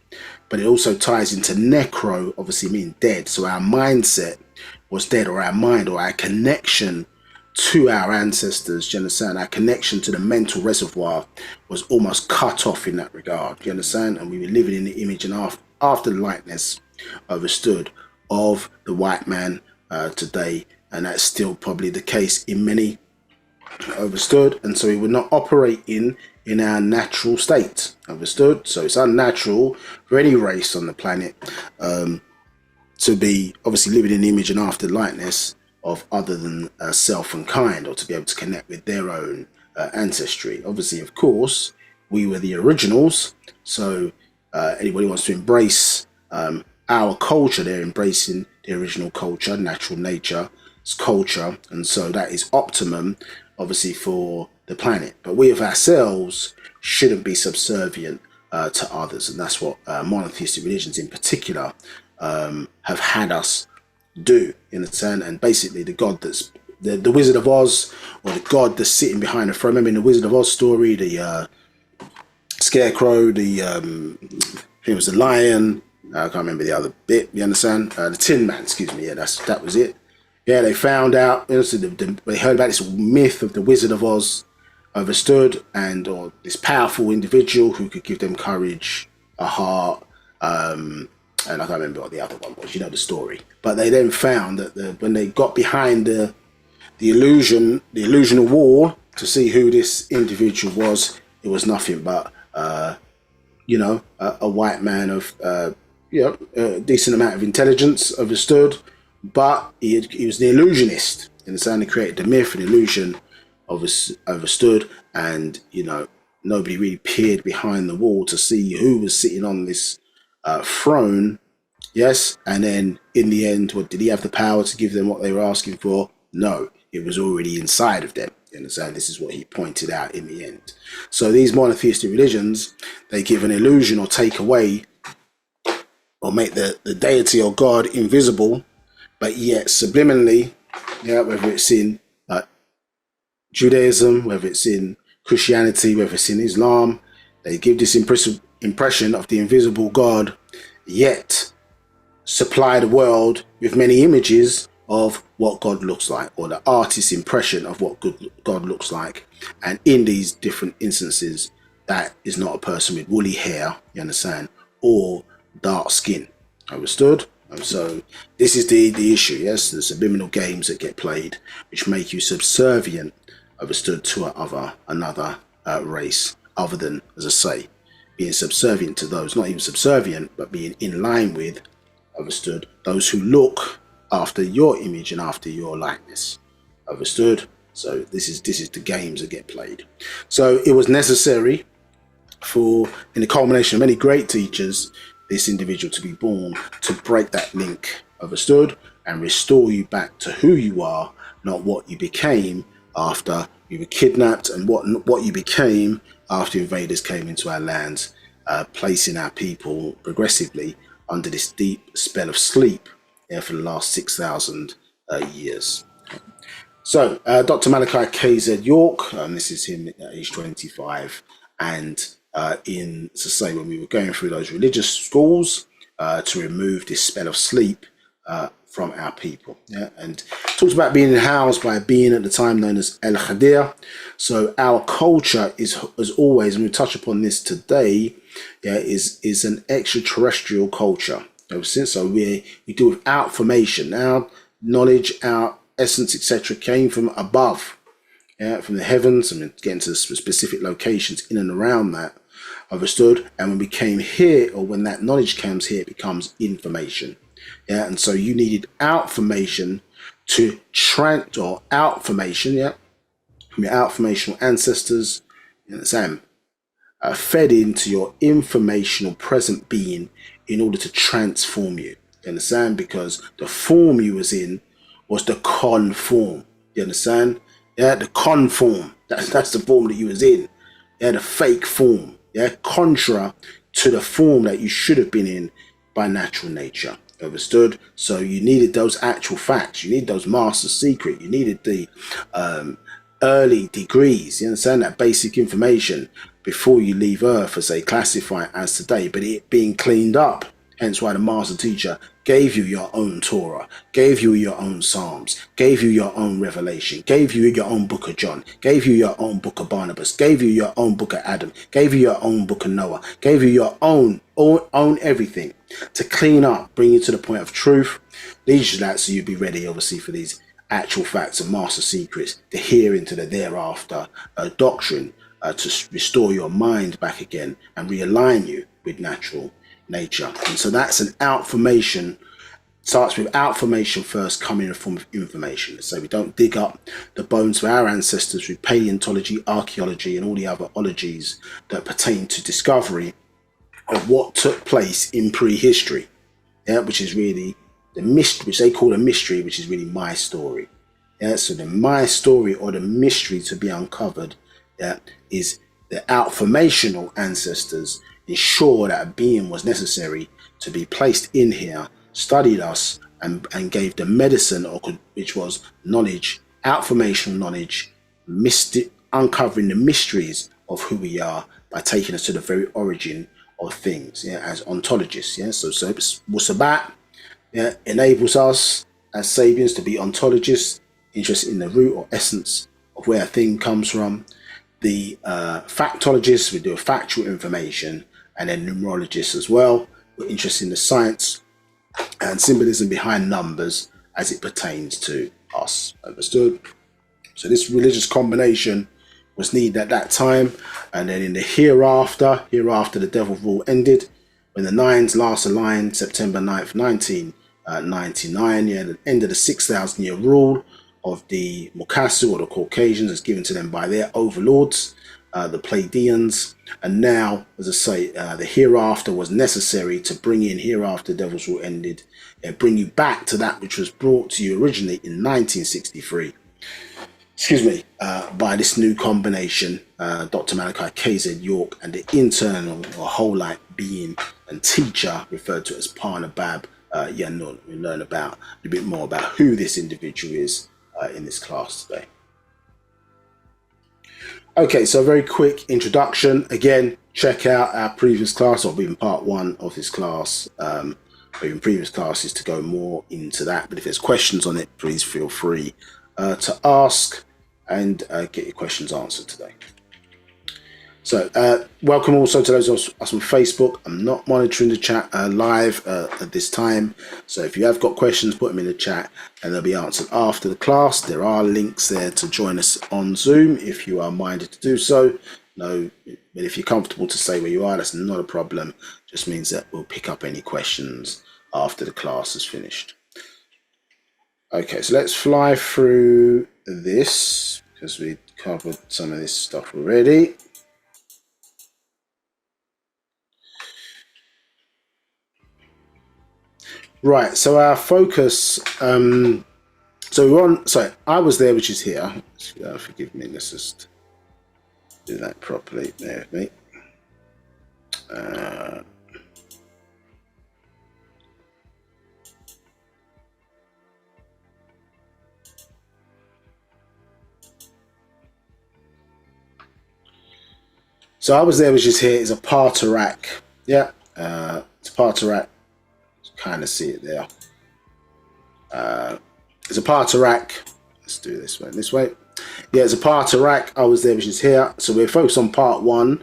[SPEAKER 4] but it also ties into necro, obviously meaning dead. So our mindset was dead, or our mind, or our connection to our ancestors, do you understand, our connection to the mental reservoir was almost cut off in that regard, do you understand, and we were living in the image and after the likeness, understood, of the white man today, and that's still probably the case in many, understood, and so we would not operate in our natural state, understood. So it's unnatural for any race on the planet to be obviously living in the image and after likeness of other than self and kind, or to be able to connect with their own ancestry. Obviously, of course, we were the originals, so anybody wants to embrace our culture, they're embracing the original culture, natural nature's culture, and so that is optimum, obviously, for the planet. But we of ourselves shouldn't be subservient to others, and that's what monotheistic religions in particular have had us do, in a sense. And basically the god that's the Wizard of Oz, or the god that's sitting behind the throne. Remember in the Wizard of Oz story, the scarecrow, it was the lion, I can't remember the other bit, you understand, the Tin Man, excuse me, yeah, that was it. Yeah, they found out, you know, so they heard about this myth of the Wizard of Oz, understood, and or this powerful individual who could give them courage, a heart, and I can't remember what the other one was, you know the story. But they then found that when they got behind the illusional wall to see who this individual was, it was nothing but you know, a white man of you know, a decent amount of intelligence, understood, but he was the illusionist, in the sense he created the myth and illusion, understood, and you know, nobody really peered behind the wall to see who was sitting on this throne. Yes, and then in the end, what did he have the power to give them what they were asking for? No, it was already inside of them. You understand? This is what he pointed out in the end. So these monotheistic religions, they give an illusion or take away or make the deity or God invisible, but yet subliminally, yeah, whether it's in Judaism, whether it's in Christianity, whether it's in Islam, they give this impression of the invisible God, yet supply the world with many images of what God looks like, or the artist's impression of what God looks like. And in these different instances, that is not a person with woolly hair, you understand, or dark skin, understood? And so this is the issue, yes, the subliminal games that get played, which make you subservient, understood, to another race, other than, as I say, being subservient to those, not even subservient, but being in line with, understood, those who look after your image and after your likeness, understood. So this is the games that get played. So it was necessary for, in the culmination of many great teachers, this individual to be born to break that link, understood, and restore you back to who you are, not what you became after you were kidnapped, and what you became after invaders came into our lands, placing our people progressively under this deep spell of sleep, yeah, for the last 6,000 years. So Dr. Malachi KZ York, this is him at age 25, and in, to say, when we were going through those religious schools to remove this spell of sleep from our people, yeah, and talks about being housed by a being at the time known as El Khadir. So our culture is, as always, and we touch upon this today, yeah, is an extraterrestrial culture. So we do with outformation. Our knowledge, our essence, etc., came from above, yeah, from the heavens, and getting to specific locations in and around that, understood. And when we came here, or when that knowledge comes here, it becomes information. Yeah, and so you needed outformation to or outformation, yeah, from your outformational ancestors, you know, Sam, fed into your informational present being in order to transform you. You understand? Because the form you was in was the conform. You understand? Yeah, the conform. That's the form that you was in. Yeah, the fake form. Yeah, contra to the form that you should have been in by natural nature. Understood? So you needed those actual facts. You need those master secret. You needed the early degrees. You understand? That basic information before you leave Earth, as they classify it as today, but it being cleaned up. Hence why the master teacher gave you your own Torah, gave you your own Psalms, gave you your own Revelation, gave you your own book of John, gave you your own book of Barnabas, gave you your own book of Adam, gave you your own book of Noah, gave you your own everything to clean up, bring you to the point of truth. Leads you that so you'd be ready, obviously, for these actual facts and master secrets, to hear into the thereafter doctrine, to restore your mind back again and realign you with natural nature. And so that's an outformation. Starts with outformation first, coming in the form of information. So we don't dig up the bones of our ancestors with paleontology, archaeology, and all the other ologies that pertain to discovery of what took place in prehistory, which is really the mystery, which they call a mystery, which is really my story. So the my story, or the mystery to be uncovered, is the outformational ancestors ensure that a being was necessary to be placed in here, studied us, and gave the medicine, which was knowledge, outformational knowledge, uncovering the mysteries of who we are by taking us to the very origin of things, as ontologists. So Wu-Sabat enables us as Sabians to be ontologists, interested in the root or essence of where a thing comes from. The factologists, we do factual information, and then numerologists as well. We're interested in the science and symbolism behind numbers as it pertains to us. Understood? So this religious combination was needed at that time, and then in the hereafter the devil rule ended, when the nines last aligned September 9th, 1999, the end of the 6,000 year rule of the Mukasu, or the Caucasians, as given to them by their overlords, the Pleiadians. And now, as I say, the hereafter was necessary to bring in, hereafter the devil's rule ended, and bring you back to that which was brought to you originally in 1963, by this new combination, Dr. Malachi KZ York, and the internal or whole light being and teacher referred to as Parnabab Yanun. We learn about a bit more about who this individual is in this class today. Okay, so a very quick introduction. Again, check out our previous class, or even part one of this class, or even previous classes, to go more into that. But if there's questions on it, please feel free to ask and get your questions answered today. So welcome also to those of us on Facebook. I'm not monitoring the chat live at this time. So if you have got questions, put them in the chat and they'll be answered after the class. There are links there to join us on Zoom if you are minded to do so. No, but if you're comfortable to say where you are, that's not a problem. Just means that we'll pick up any questions after the class is finished. Okay, so let's fly through this because we covered some of this stuff already. Right, so our focus, so we're on, so I was there, which is here. Forgive me, let's just do that properly. There with me. So I was there, which is here, is a patriarch. Yeah, it's a patriarch. Kind of see it there. It's a patriarch. Let's do this way. This way. Yeah, it's a patriarch. I was there, which is here. So we're focused on part one,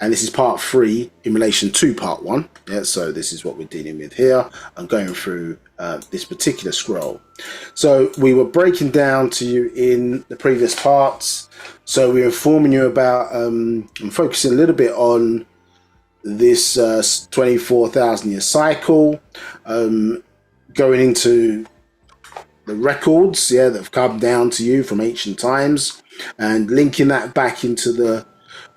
[SPEAKER 4] and this is part three in relation to part one. Yeah, so this is what we're dealing with here. I'm going through this particular scroll. So we were breaking down to you in the previous parts. So we're informing you about. I'm focusing a little bit on this 24,000 year cycle, going into the records, that have come down to you from ancient times, and linking that back into the,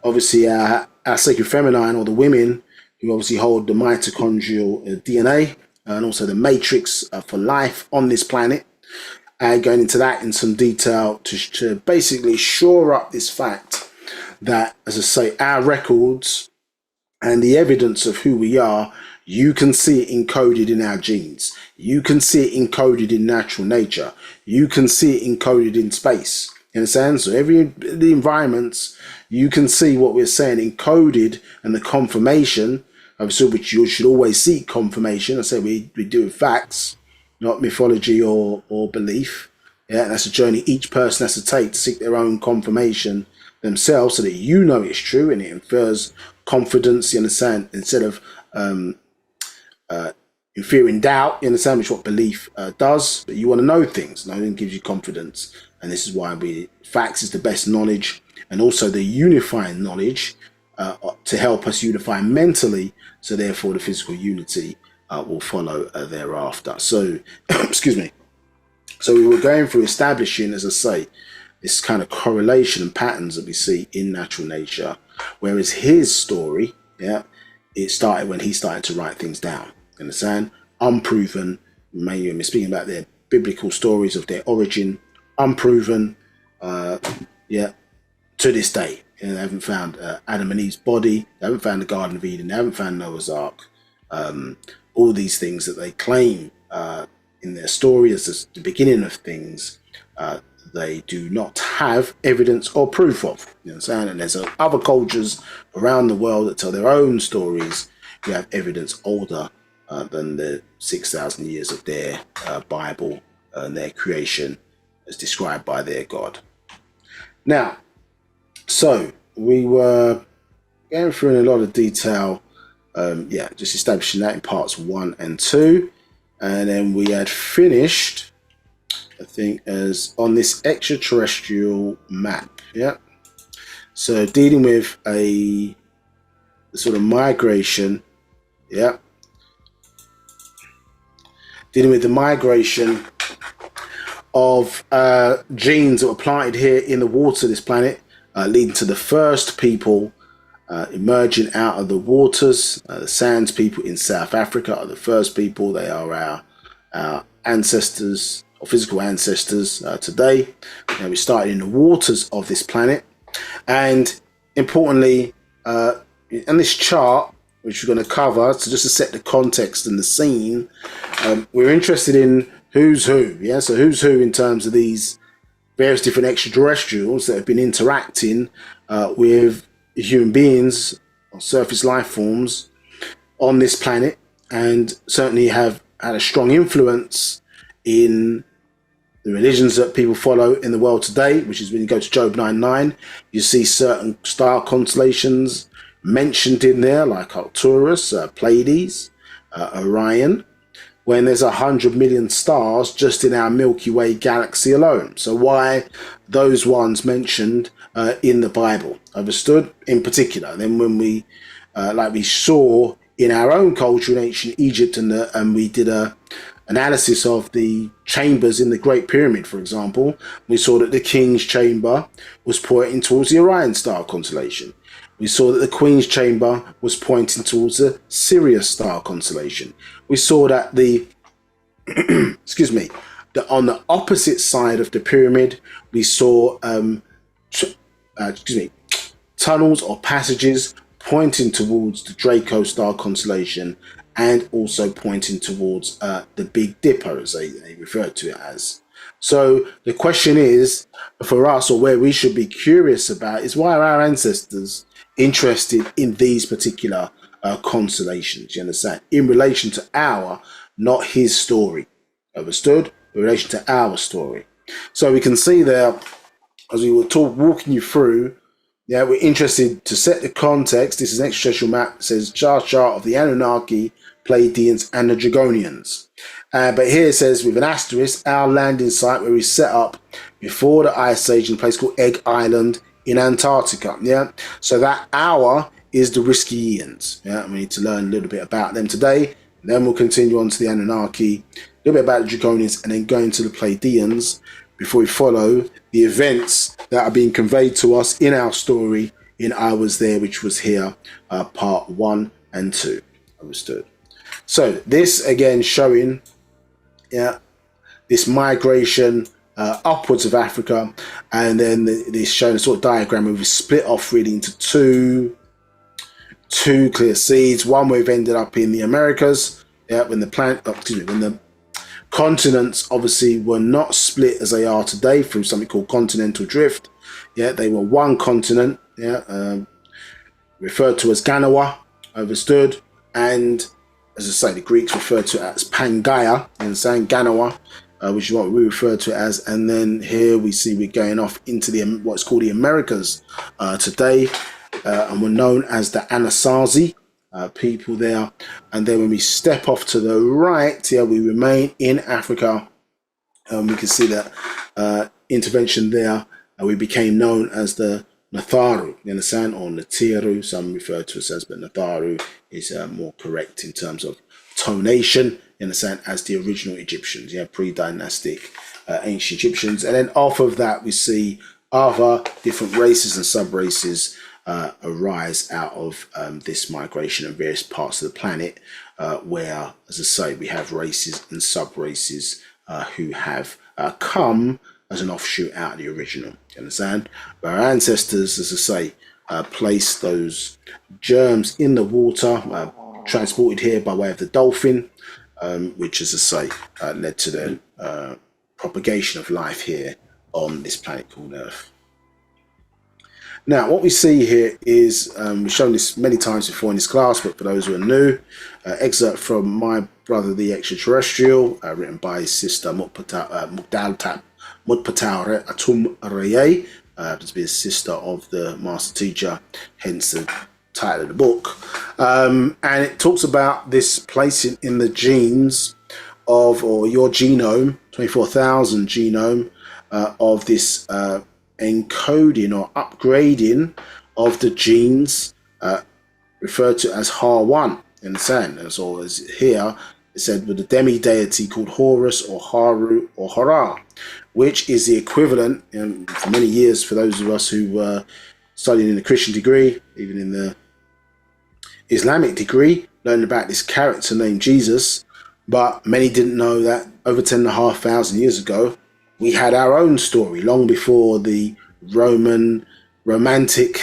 [SPEAKER 4] obviously, our sacred feminine, or the women who obviously hold the mitochondrial DNA and also the matrix for life on this planet, and going into that in some detail to basically shore up this fact that, as I say, our records and the evidence of who we are, you can see it encoded in our genes. You can see it encoded in natural nature. You can see it encoded in space. You understand? So the environments, you can see what we're saying encoded, and the confirmation so which you should always seek confirmation. I say we do with facts, not mythology or belief. Yeah, and that's a journey each person has to take to seek their own confirmation themselves, so that you know it's true, and it infers confidence. You understand, instead of inferring doubt. You understand, which what belief does. But you want to know things. Knowing gives you confidence, and this is why facts is the best knowledge, and also the unifying knowledge to help us unify mentally. So therefore, the physical unity will follow thereafter. So, excuse me. So we were going through establishing, as I say, this kind of correlation and patterns that we see in natural nature. Whereas his story, yeah, it started when he started to write things down. Understand? Unproven. Mainly we're speaking about their biblical stories of their origin. Unproven. Yeah. To this day, they haven't found Adam and Eve's body. They haven't found the Garden of Eden. They haven't found Noah's Ark. All these things that they claim in their story as the beginning of things, they do not have evidence or proof of. You understand? And there's other cultures around the world that tell their own stories who have evidence older than the 6,000 years of their Bible and their creation as described by their God. Now, so we were going through in a lot of detail, just establishing that in parts 1 and 2. And then we had finished, I think, as on this extraterrestrial map. Yeah. So dealing with a sort of migration. Yeah. Dealing with the migration of genes that were planted here in the water of this planet, leading to the first people emerging out of the waters. The Sands people in South Africa are the first people. They are our ancestors, or physical ancestors today. We started in the waters of this planet. And importantly, in this chart, which we're going to cover, so just to set the context and the scene, we're interested in who's who. Yeah, so who's who in terms of these various different extraterrestrials that have been interacting with human beings or surface life forms on this planet, and certainly have had a strong influence in the religions that people follow in the world today, which is when you go to Job 9:9, you see certain star constellations mentioned in there, like Taurus, Pleiades, Orion, when there's 100 million stars just in our Milky Way galaxy alone. So why those ones mentioned in the Bible? Understood? In particular, then when we, like we saw in our own culture in ancient Egypt, and we did a analysis of the chambers in the Great Pyramid, for example, we saw that the King's Chamber was pointing towards the Orion star constellation. We saw that the Queen's Chamber was pointing towards the Sirius star constellation. We saw that excuse me, that on the opposite side of the pyramid, we saw tunnels or passages pointing towards the Draco star constellation, and also pointing towards the Big Dipper, as they refer to it as. So the question is, for us, or where we should be curious about, is why are our ancestors interested in these particular constellations? You understand? In relation to our, not his story. Understood? In relation to our story. So we can see there, as we were walking you through, yeah, we're interested to set the context. This is an extraterrestrial map. It says chart of the Anunnaqi, Pleiadians, and the Dragonians. But here it says, with an asterisk, our landing site where we set up before the Ice Age in a place called Egg Island in Antarctica. Yeah, so that hour is the Rizqiyians. Yeah, we need to learn a little bit about them today. And then we'll continue on to the Anunnaqi, a little bit about the Dragonians, and then go into the Pleiadians before we follow the events that are being conveyed to us in our story in I Was There, which was here, part 1 and 2. Understood? So this again showing, yeah, this migration upwards of Africa, and then this showing a sort of diagram where we split off really into two clear seeds. One where we've ended up in the Americas, yeah, when the continents obviously were not split as they are today through something called continental drift. Yeah, they were one continent, yeah, referred to as Ganawa, understood, And as I say, the Greeks referred to it as Pangaea, and Ganawa, which is what we refer to it as. And then here we see we're going off into the what's called the Americas today, and we're known as the Anasazi people there. And then when we step off to the right, here we remain in Africa. We can see that intervention there, and we became known as the Natharu, you understand, or Natiru, some refer to us as, but Natharu is more correct in terms of tonation, you understand, as the original Egyptians, pre-dynastic ancient Egyptians. And then off of that, we see other different races and sub-races arise out of this migration in various parts of the planet, where, as I say, we have races and sub-races who have come as an offshoot out of the original. You understand? But our ancestors, as I say, placed those germs in the water, transported here by way of the dolphin, which, as I say, led to the propagation of life here on this planet called Earth. Now, what we see here is, we've shown this many times before in this class, but for those who are new, excerpt from My Brother the Extra-terrestrial, written by his sister Mutpatau Atum Reye, to be a sister of the master teacher, hence the title of the book. And it talks about this placing in the genes of, or your genome, 24,000 genome, of this encoding or upgrading of the genes referred to as Ha-1 in the sand. And so as here, it said with a demi-deity called Horus or Haru or Hara, which is the equivalent, for many years, for those of us who were studying in the Christian degree, even in the Islamic degree, learned about this character named Jesus, but many didn't know that over 10,500 years ago, we had our own story long before the Romantic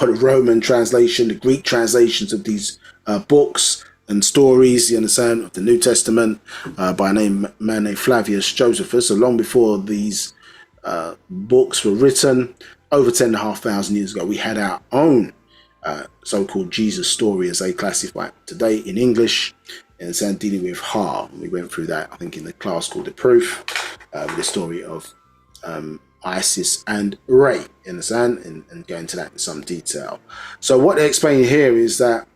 [SPEAKER 4] or the Roman translation, the Greek translations of these books and stories, you understand, of the New Testament by a man named Flavius Josephus. So long before these books were written, over 10,500 years ago, we had our own so-called Jesus story, as they classify it today in English, and dealing with Ha. We went through that, I think, in the class called The Proof, with the story of Isis and Ray, you understand, and go into that in some detail. So what they're explaining here is that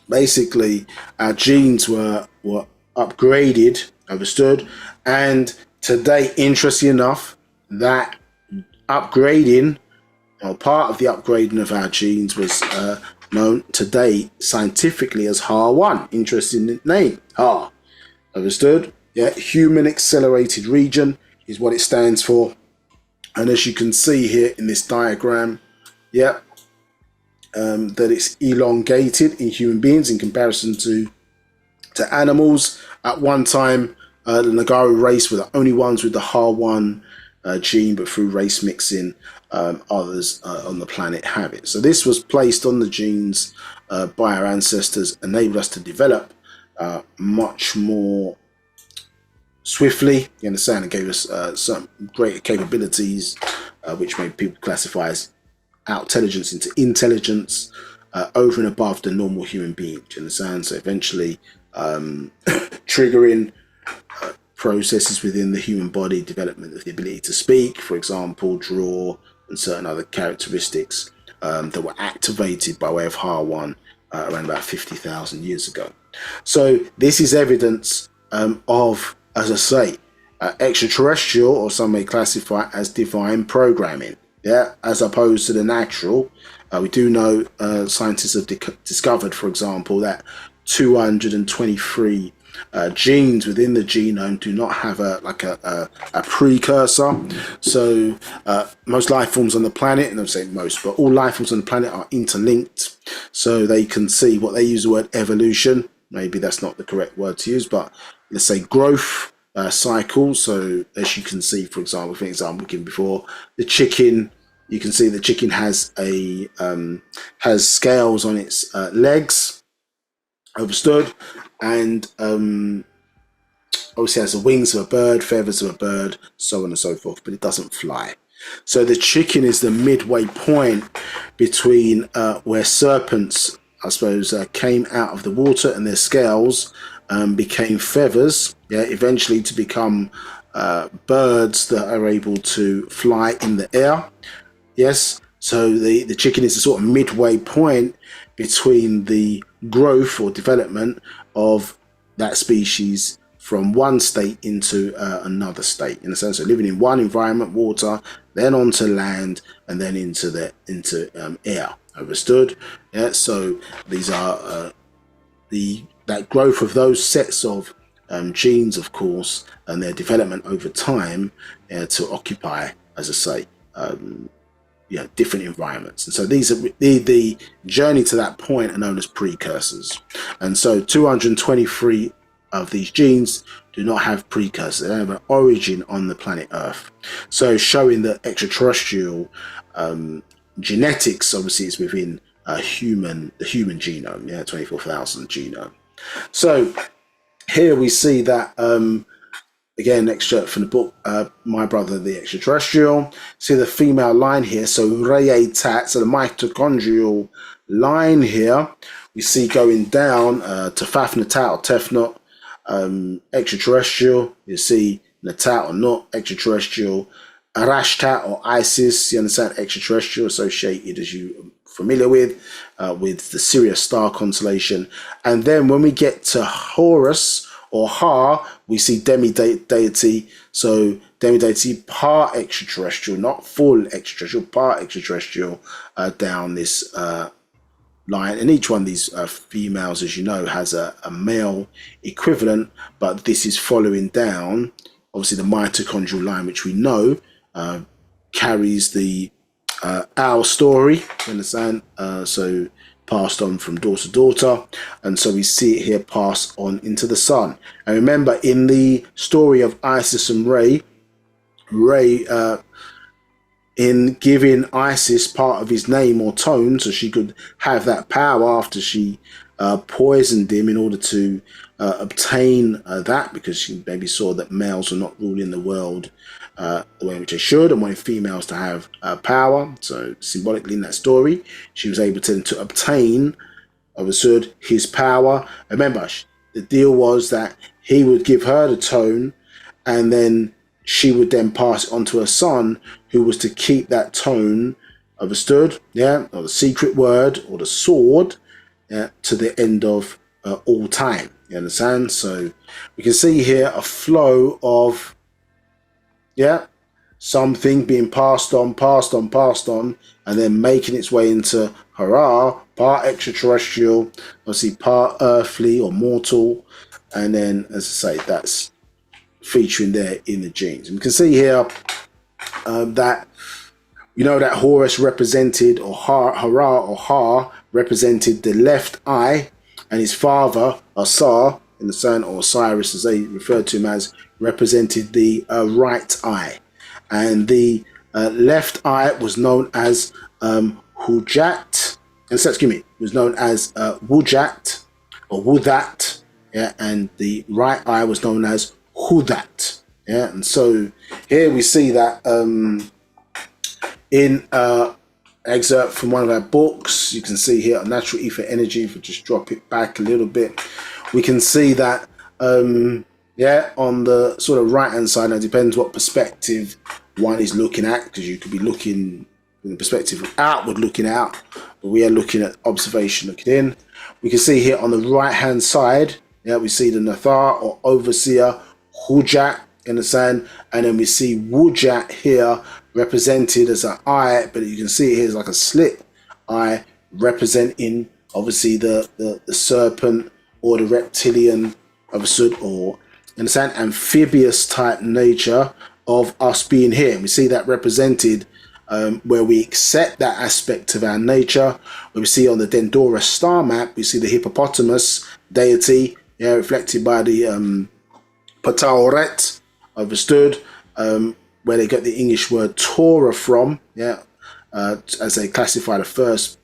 [SPEAKER 4] basically our genes were upgraded, understood, and today, interesting enough, that upgrading, or part of the upgrading of our genes, was known today scientifically as Ha-1. Interesting name, Ha. Understood? Yeah, human accelerated region is what it stands for. And as you can see here in this diagram, yeah, that it's elongated in human beings in comparison to animals. At one time, the Negro race were the only ones with the Ha-1 gene, but through race mixing, others on the planet have it. So this was placed on the genes by our ancestors, enabled us to develop much more swiftly, you understand, and gave us some greater capabilities, which made people classify as out-intelligence into intelligence over and above the normal human being, do you understand? So eventually triggering processes within the human body, development of the ability to speak, for example, draw, and certain other characteristics that were activated by way of Ha-1 around about 50,000 years ago. So this is evidence of, as I say, extraterrestrial, or some may classify as divine programming, yeah, as opposed to the natural. We do know scientists have discovered, for example, that 223 genes within the genome do not have a precursor. So most life forms on the planet, and I'm saying most, but all life forms on the planet are interlinked. So they can see, what they use the word evolution, maybe that's not the correct word to use, but let's say growth cycle. So as you can see, for example, given before, the chicken, you can see the chicken has scales on its legs, understood, and obviously has the wings of a bird, feathers of a bird, so on and so forth, but it doesn't fly. So the chicken is the midway point between where serpents I suppose, came out of the water, and their scales became feathers, yeah, eventually to become birds that are able to fly in the air. Yes, so the chicken is a sort of midway point between the growth or development of that species from one state into another state, in a sense of living in one environment, water, then onto land, and then into air. Understood? Yeah. So these are that growth of those sets of genes, of course, and their development over time to occupy, as I say, different environments. And so these are the journey to that point are known as precursors. And so 223 of these genes do not have precursors. They have an origin on the planet Earth. So showing that extraterrestrial genetics obviously is within the human genome, 24,000 genome. So here we see that again, extract from the book, My Brother the Extra-terrestrial. See the female line here, so Reye Tat, so the mitochondrial line here, we see going down to Faf Natat or Tefnut, extra-terrestrial. You see Natat or not, extra-terrestrial. Arashtat or Isis, you understand, extra-terrestrial, associated, as you are familiar with the Sirius star constellation. And then when we get to Horus, or Ha, we see demi-deity. So demi-deity, part extraterrestrial, not full extraterrestrial, part extraterrestrial down this line. And each one of these females, as you know, has a male equivalent, but this is following down, obviously, the mitochondrial line, which we know carries the owl story, you understand? So passed on from daughter to daughter, and so we see it here passed on into the sun. And remember, in the story of Isis and Ray, in giving Isis part of his name or tone so she could have that power after she poisoned him in order to obtain that, because she maybe saw that males were not ruling the world the way in which they should, and wanted females to have power. So symbolically in that story, she was able to obtain, understood, his power. Remember, the deal was that he would give her the tone, and then she would then pass it on to her son, who was to keep that tone, understood, yeah, or the secret word or the sword, yeah, to the end of all time. You understand? So we can see here a flow of, yeah, something being passed on, and then making its way into Hara, part extraterrestrial, obviously part earthly or mortal, and then, as I say, that's featuring there in the genes. And we can see here that, you know, that Horus represented, or Hara or Ha represented the left eye, and his father, Asar, in the sun, or Osiris as they referred to him as, represented the right eye. And the left eye was known as Hujat, and so, excuse me, was known as Wujat or Wudat, yeah, and the right eye was known as Hudat, yeah. And so here we see that in excerpt from one of our books, you can see here natural ether energy. If we just drop it back a little bit, we can see that yeah, on the sort of right hand side, now it depends what perspective one is looking at, because you could be looking from the perspective of outward looking out, but we are looking at observation looking in. We can see here on the right hand side, yeah, we see the Nathar or overseer Hujat in the sand, and then we see Wujat here represented as an eye, but you can see it here is like a slit eye, representing obviously the serpent or the reptilian understood, or understand, amphibious type nature of us being here. And we see that represented where we accept that aspect of our nature. Where we see on the Dendora star map, we see the hippopotamus deity, yeah, reflected by the Pataoret, understood, where they get the English word Torah from, yeah, as they classify the first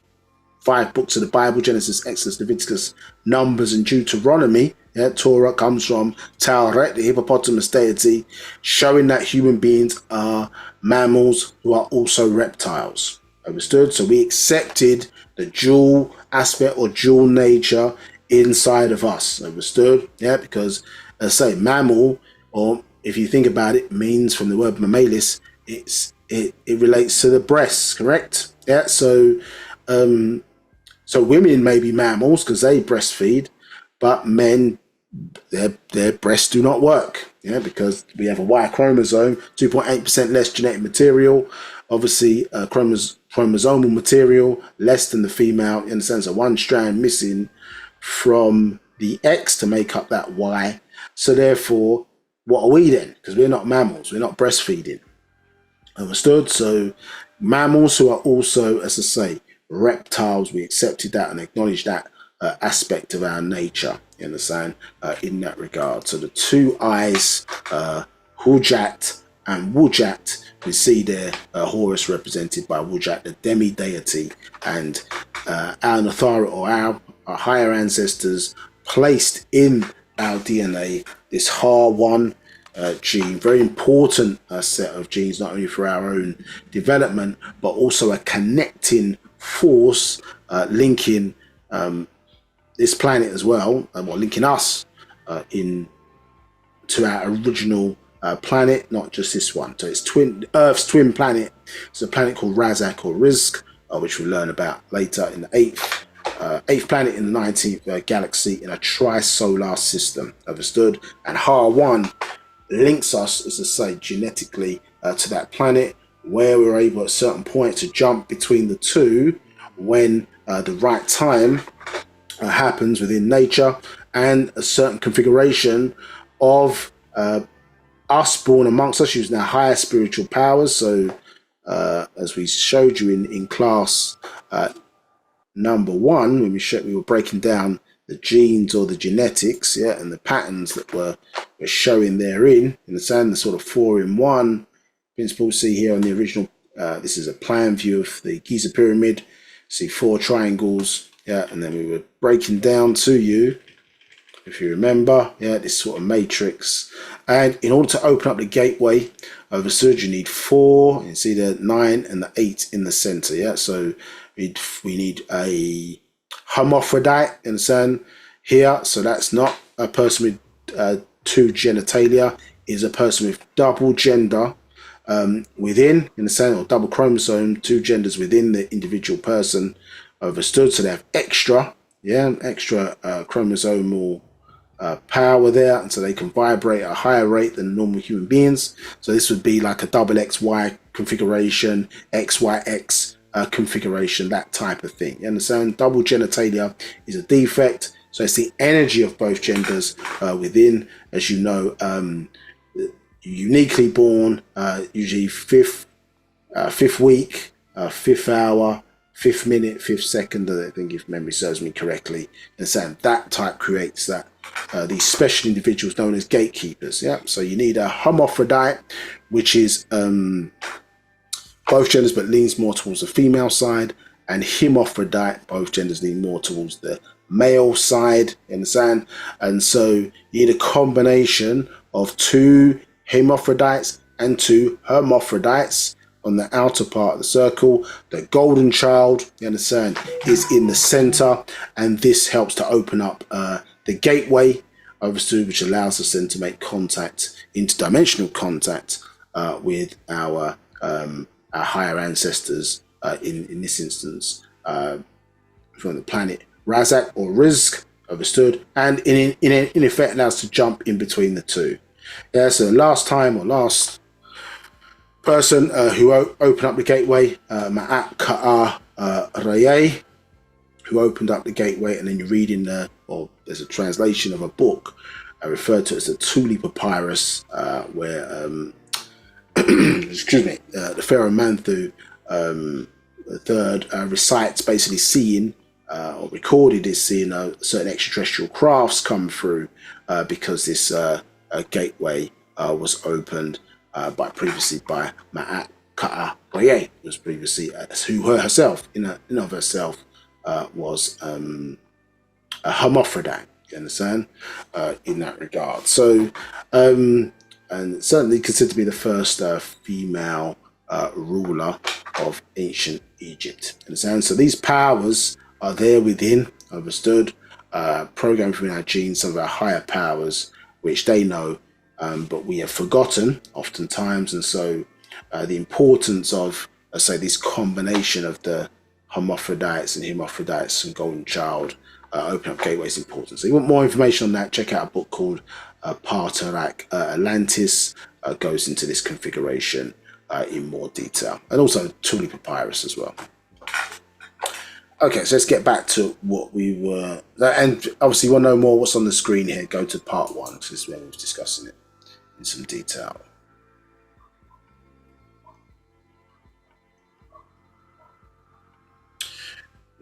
[SPEAKER 4] 5 books of the Bible: Genesis, Exodus, Leviticus, Numbers, and Deuteronomy. Yeah, Torah comes from Taoret, the hippopotamus deity, showing that human beings are mammals who are also reptiles. Understood? So we accepted the dual aspect or dual nature inside of us. Understood? Yeah, because as I say, mammal, or if you think about it, means from the word mammalis, it relates to the breasts, correct? Yeah, so so women may be mammals because they breastfeed, but men, their breasts do not work. Yeah, because we have a Y chromosome, 2.8% less genetic material, obviously chromosomal material less than the female, in the sense of one strand missing from the X to make up that Y. So therefore, what are we then? Because we're not mammals, we're not breastfeeding. Understood? So mammals who are also, as I say, reptiles, we accepted that and acknowledged that aspect of our nature, you understand, in that regard. So the two eyes, Hujat and Wujat, we see there Horus represented by Wujat, the demi-deity, and our Nathara, or our higher ancestors, placed in our DNA this HAR1 gene, very important set of genes, not only for our own development, but also a connecting force linking this planet as well, linking us in to our original planet, not just this one. So it's Earth's twin planet. It's a planet called Razak or Rizq, which we'll learn about later, in the eighth planet in the 19th galaxy in a tri-solar system. Understood? And HAR1 links us, as I say, genetically to that planet, where we're able at a certain point to jump between the two when the right time happens within nature, and a certain configuration of us born amongst us using our higher spiritual powers. So as we showed you in class number 1, when we were breaking down the genes or the genetics, yeah, and the patterns that were showing therein, in the sort of 4-in-1 principle. See here on the original, this is a plan view of the Giza pyramid. See 4 triangles, yeah, and then we were breaking down to you, if you remember, yeah, this sort of matrix. And in order to open up the gateway of a surge, you need 4. You see the 9 and the 8 in the center, yeah. So we need a hermaphrodite, understand, here. So that's not a person with 2 genitalia, is a person with double gender within, in the sense, or double chromosome, 2 genders within the individual person. Understood? So they have extra chromosomal power there, and so they can vibrate at a higher rate than normal human beings. So this would be like a double XY configuration, XYX configuration, that type of thing. You understand? Double genitalia is a defect. So it's the energy of both genders within, as you know, uniquely born, usually fifth week, 5th hour, 5th minute, 5th second, I think, if memory serves me correctly. And so that type creates that these special individuals known as gatekeepers. Yeah, so you need a hermaphrodite, which is both genders but leans more towards the female side, and hermaphrodite, both genders lean more towards the male side, you understand? And so you need a combination of 2 hermaphrodites and 2 hermaphrodites on the outer part of the circle. The golden child, you understand, is in the center, and this helps to open up the gateway, overstood, which allows us then to make contact, interdimensional contact with our higher ancestors, in this instance, from the planet Razak or Rizq, understood, and in effect allows us to jump in between the two. Yeah, so last person who opened up the gateway, Ma'at Ka'a Raye, who opened up the gateway, and then you read in there's a translation of a book referred to as the Thule Papyrus, where excuse me, the Pharaoh Manthu III recites basically seeing or recorded is seeing certain extraterrestrial crafts come through because this gateway was opened previously by Ma'at Ka'a Raye, was previously who herself in of herself was a hermaphrodite. You understand? In that regard, so and certainly considered to be the first female ruler of ancient Egypt. Understand? So these powers are there within, understood, programmed within our genes, some of our higher powers, which they know, but we have forgotten oftentimes. And so the importance of, let's say, this combination of the hermaphrodites and golden child open up gateways important. So you want more information on that, check out a book called Patriarchal Atlantis, goes into this configuration in more detail, and also Thule Papyrus as well. Okay, so let's get back to what we were, and obviously you want to know more what's on the screen here, go to part 1, because this is where we were discussing it in some detail.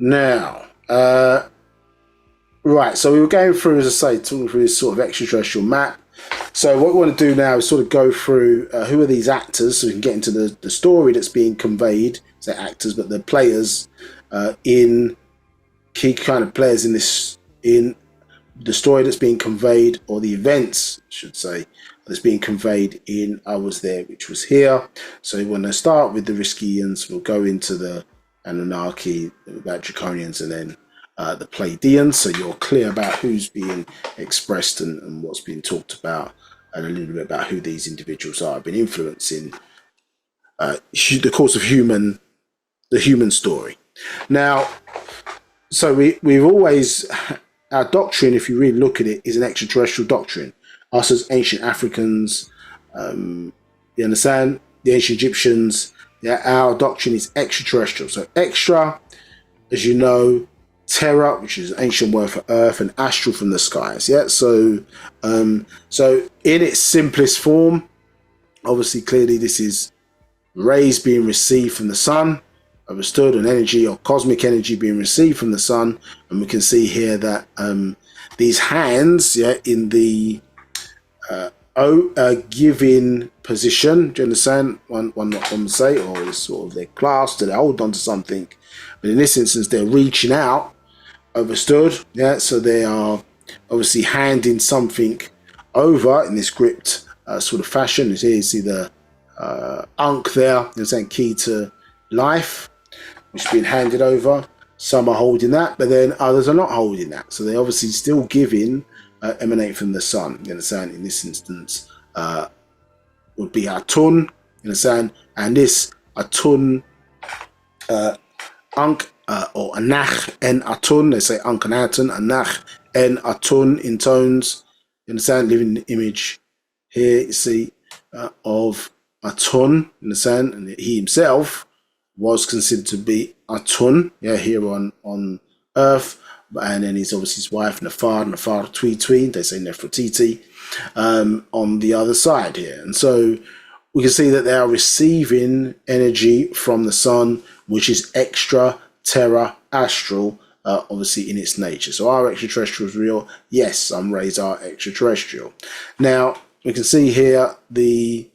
[SPEAKER 4] Now, right, so we were going through, as I say, talking through this sort of extraterrestrial map. So what we want to do now is sort of go through who are these actors, so we can get into the story that's being conveyed, say actors, but the players in key kind of players in this, in the story that's being conveyed, or the events, I should say, that's being conveyed in I Was There, which was here. So we want to start with the Rizqiyians, we'll go into the Anunnaqi, the Draconians, and then the Pleiadians, so you're clear about who's being expressed and what's being talked about, and a little bit about who these individuals are, been influencing the course of the human story. Now, so we've always, our doctrine, if you really look at it, is an extraterrestrial doctrine. Us as ancient Africans, you understand, the ancient Egyptians, yeah, our doctrine is extraterrestrial. So extra, as you know, terra, which is an ancient word for earth, and astral from the skies. Yeah, so so in its simplest form, obviously clearly this is rays being received from the sun, understood, an energy or cosmic energy being received from the sun, and we can see here that these hands, yeah, in the giving position, do you understand? One would say, or is sort of they're clasped, they hold on to something, but in this instance they're reaching out, understood, yeah, so they are obviously handing something over in this gripped sort of fashion. Here you see the Ankh there, you're saying key to life, which is being handed over. Some are holding that, but then others are not holding that, so they're obviously still giving, emanate from the sun, you understand. In this instance would be Atun, you understand, and this Atun Ankh or Anach en Atun, they say Ankh and Atun, Anach en Atun in tones, you understand, living image here, you see, of Atun, you understand, and he himself was considered to be Atun, yeah, here on Earth, and then he's obviously his wife Nefar Tweet, they say Nefertiti, on the other side here. And so we can see that they are receiving energy from the sun, which is extra-terrestrial, obviously in its nature. So are extraterrestrials real? Yes, some rays are extraterrestrial. Now, we can see here the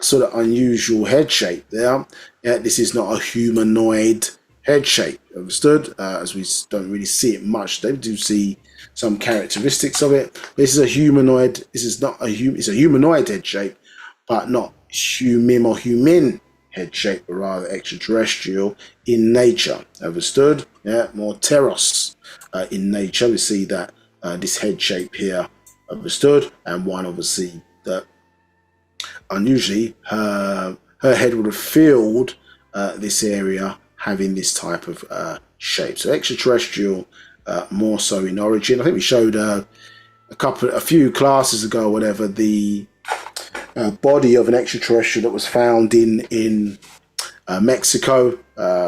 [SPEAKER 4] sort of unusual head shape there. Yeah, this is not a humanoid head shape, understood, as we don't really see it much. They do see some characteristics of it. This is a humanoid, this is not a it's a humanoid head shape, but not humim or human head shape, but rather extraterrestrial in nature, understood, yeah, more teros in nature. We see that this head shape here, understood, and one obviously that unusually her head would have filled this area, having this type of shape. So extraterrestrial, more so in origin. I think we showed a few classes ago, or whatever, the body of an extraterrestrial that was found in Mexico,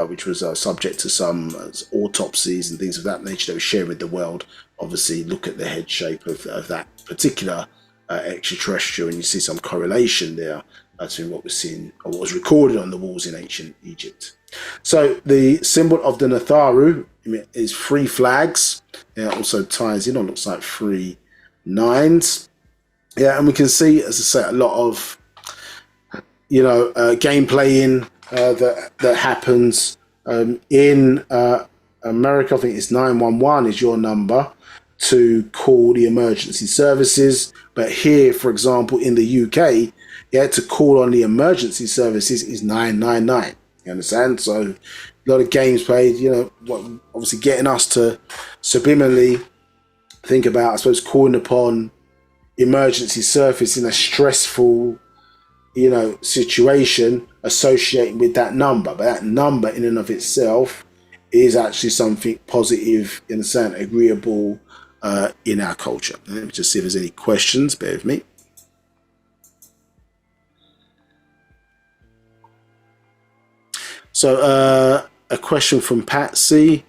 [SPEAKER 4] which was subject to some autopsies and things of that nature that was shared with the world. Obviously, look at the head shape of that particular extraterrestrial, and you see some correlation there between what was seen or what was recorded on the walls in ancient Egypt. So the symbol of the Natharu is 3 flags. Yeah, also ties in, or looks like 3 nines. Yeah, and we can see, as I say, a lot of game playing that happens in America. I think it's 911 is your number to call the emergency services, but here, for example, in the UK, yeah, to call on the emergency services is 999. You understand? So a lot of games played, you know, obviously getting us to subliminally think about, I suppose, calling upon emergency surface in a stressful, you know, situation associated with that number. But that number in and of itself is actually something positive, in a sense, agreeable in our culture. Let me just see if there's any questions. Bear with me. So a question from Patsy.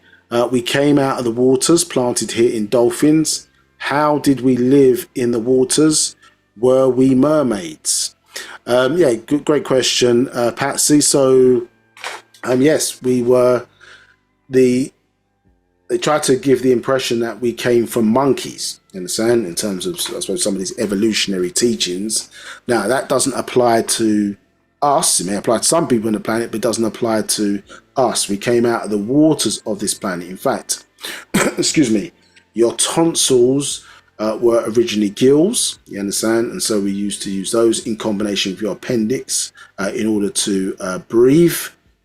[SPEAKER 4] We came out of the waters, planted here in dolphins. How did we live in the waters? Were we mermaids? Yeah, great question, Patsy. So, yes, we were they tried to give the impression that we came from monkeys, you understand, in terms of, I suppose, some of these evolutionary teachings. Now, that doesn't apply to us. It may apply to some people on the planet, but it doesn't apply to us. We came out of the waters of this planet. In fact, excuse me, your tonsils were originally gills, you understand, and so we used to use those in combination with your appendix in order to breathe.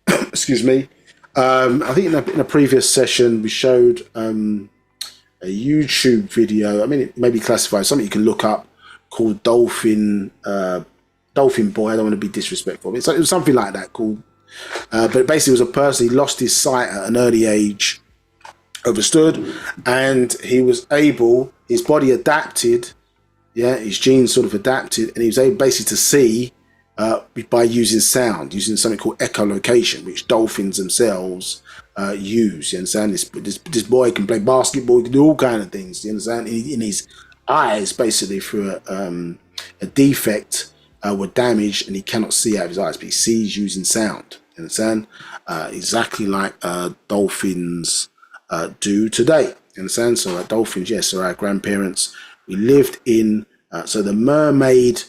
[SPEAKER 4] Excuse me. I think in a previous session we showed a YouTube video. I mean, it may be classified something you can look up, called Dolphin Boy. I don't want to be disrespectful. It was something like that called. But basically, it was a person. He lost his sight at an early age, overstood, and he was able. His body adapted. Yeah, his genes sort of adapted, and he was able basically to see by using sound, using something called echolocation, which dolphins themselves use. You understand? This boy can play basketball, he can do all kind of things. You understand? In his eyes, basically, through a defect, were damaged, and he cannot see out of his eyes, but he sees using sound. You understand? Exactly like dolphins do today. You understand? So our dolphins, yes, are our grandparents. We lived in, so the mermaid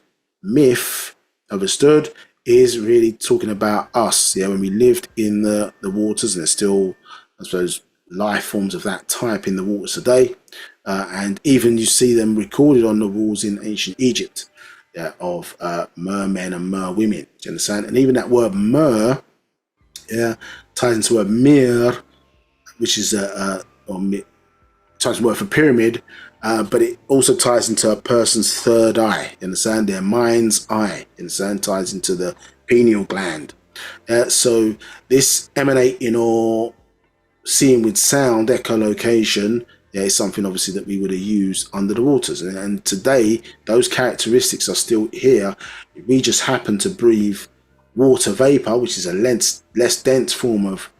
[SPEAKER 4] myth, understood, is really talking about us. Yeah, when we lived in the waters, and there's still, I suppose, life forms of that type in the waters today. And even you see them recorded on the walls in ancient Egypt, yeah, of mermen and merwomen. Do you understand? And even that word mer, yeah, ties into a mir, which is ties into the word for pyramid, but it also ties into a person's third eye. You understand? Their mind's eye. You understand? Ties into the pineal gland. So this emanating or seeing with sound, echolocation, yeah, is something obviously that we would have used under the waters. And today, those characteristics are still here. We just happen to breathe water vapor, which is a less dense form of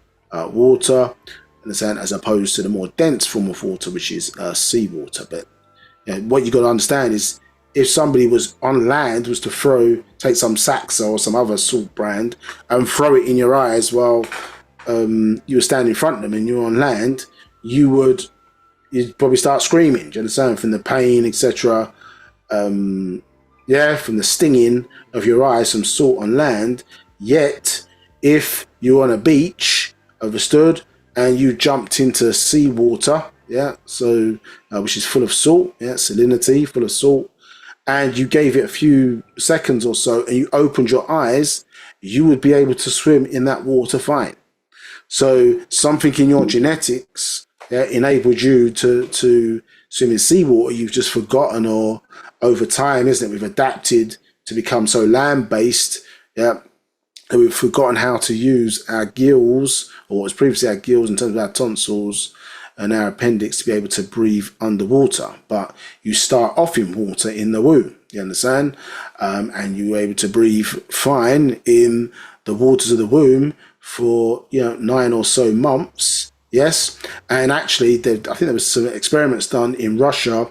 [SPEAKER 4] water, understand, as opposed to the more dense form of water, which is seawater. But what you got to understand is, if somebody was on land, was to take some Saxa or some other salt brand and throw it in your eyes while you were standing in front of them and you're on land, you'd probably start screaming. Do you understand? From the pain, etc. From the stinging of your eyes, some salt on land. Yet, if you're on a beach, understood, and you jumped into seawater, yeah, so which is full of salt, yeah, salinity, full of salt, and you gave it a few seconds or so, and you opened your eyes, you would be able to swim in that water fine. So something in your genetics, yeah, enabled you to swim in seawater. You've just forgotten, or over time, isn't it? We've adapted to become so land-based, yeah, that we've forgotten how to use our gills, or what was previously our gills in terms of our tonsils and our appendix, to be able to breathe underwater. But you start off in water in the womb, you understand? And you were able to breathe fine in the waters of the womb for 9 or so months. Yes, and actually, I think there was some experiments done in Russia,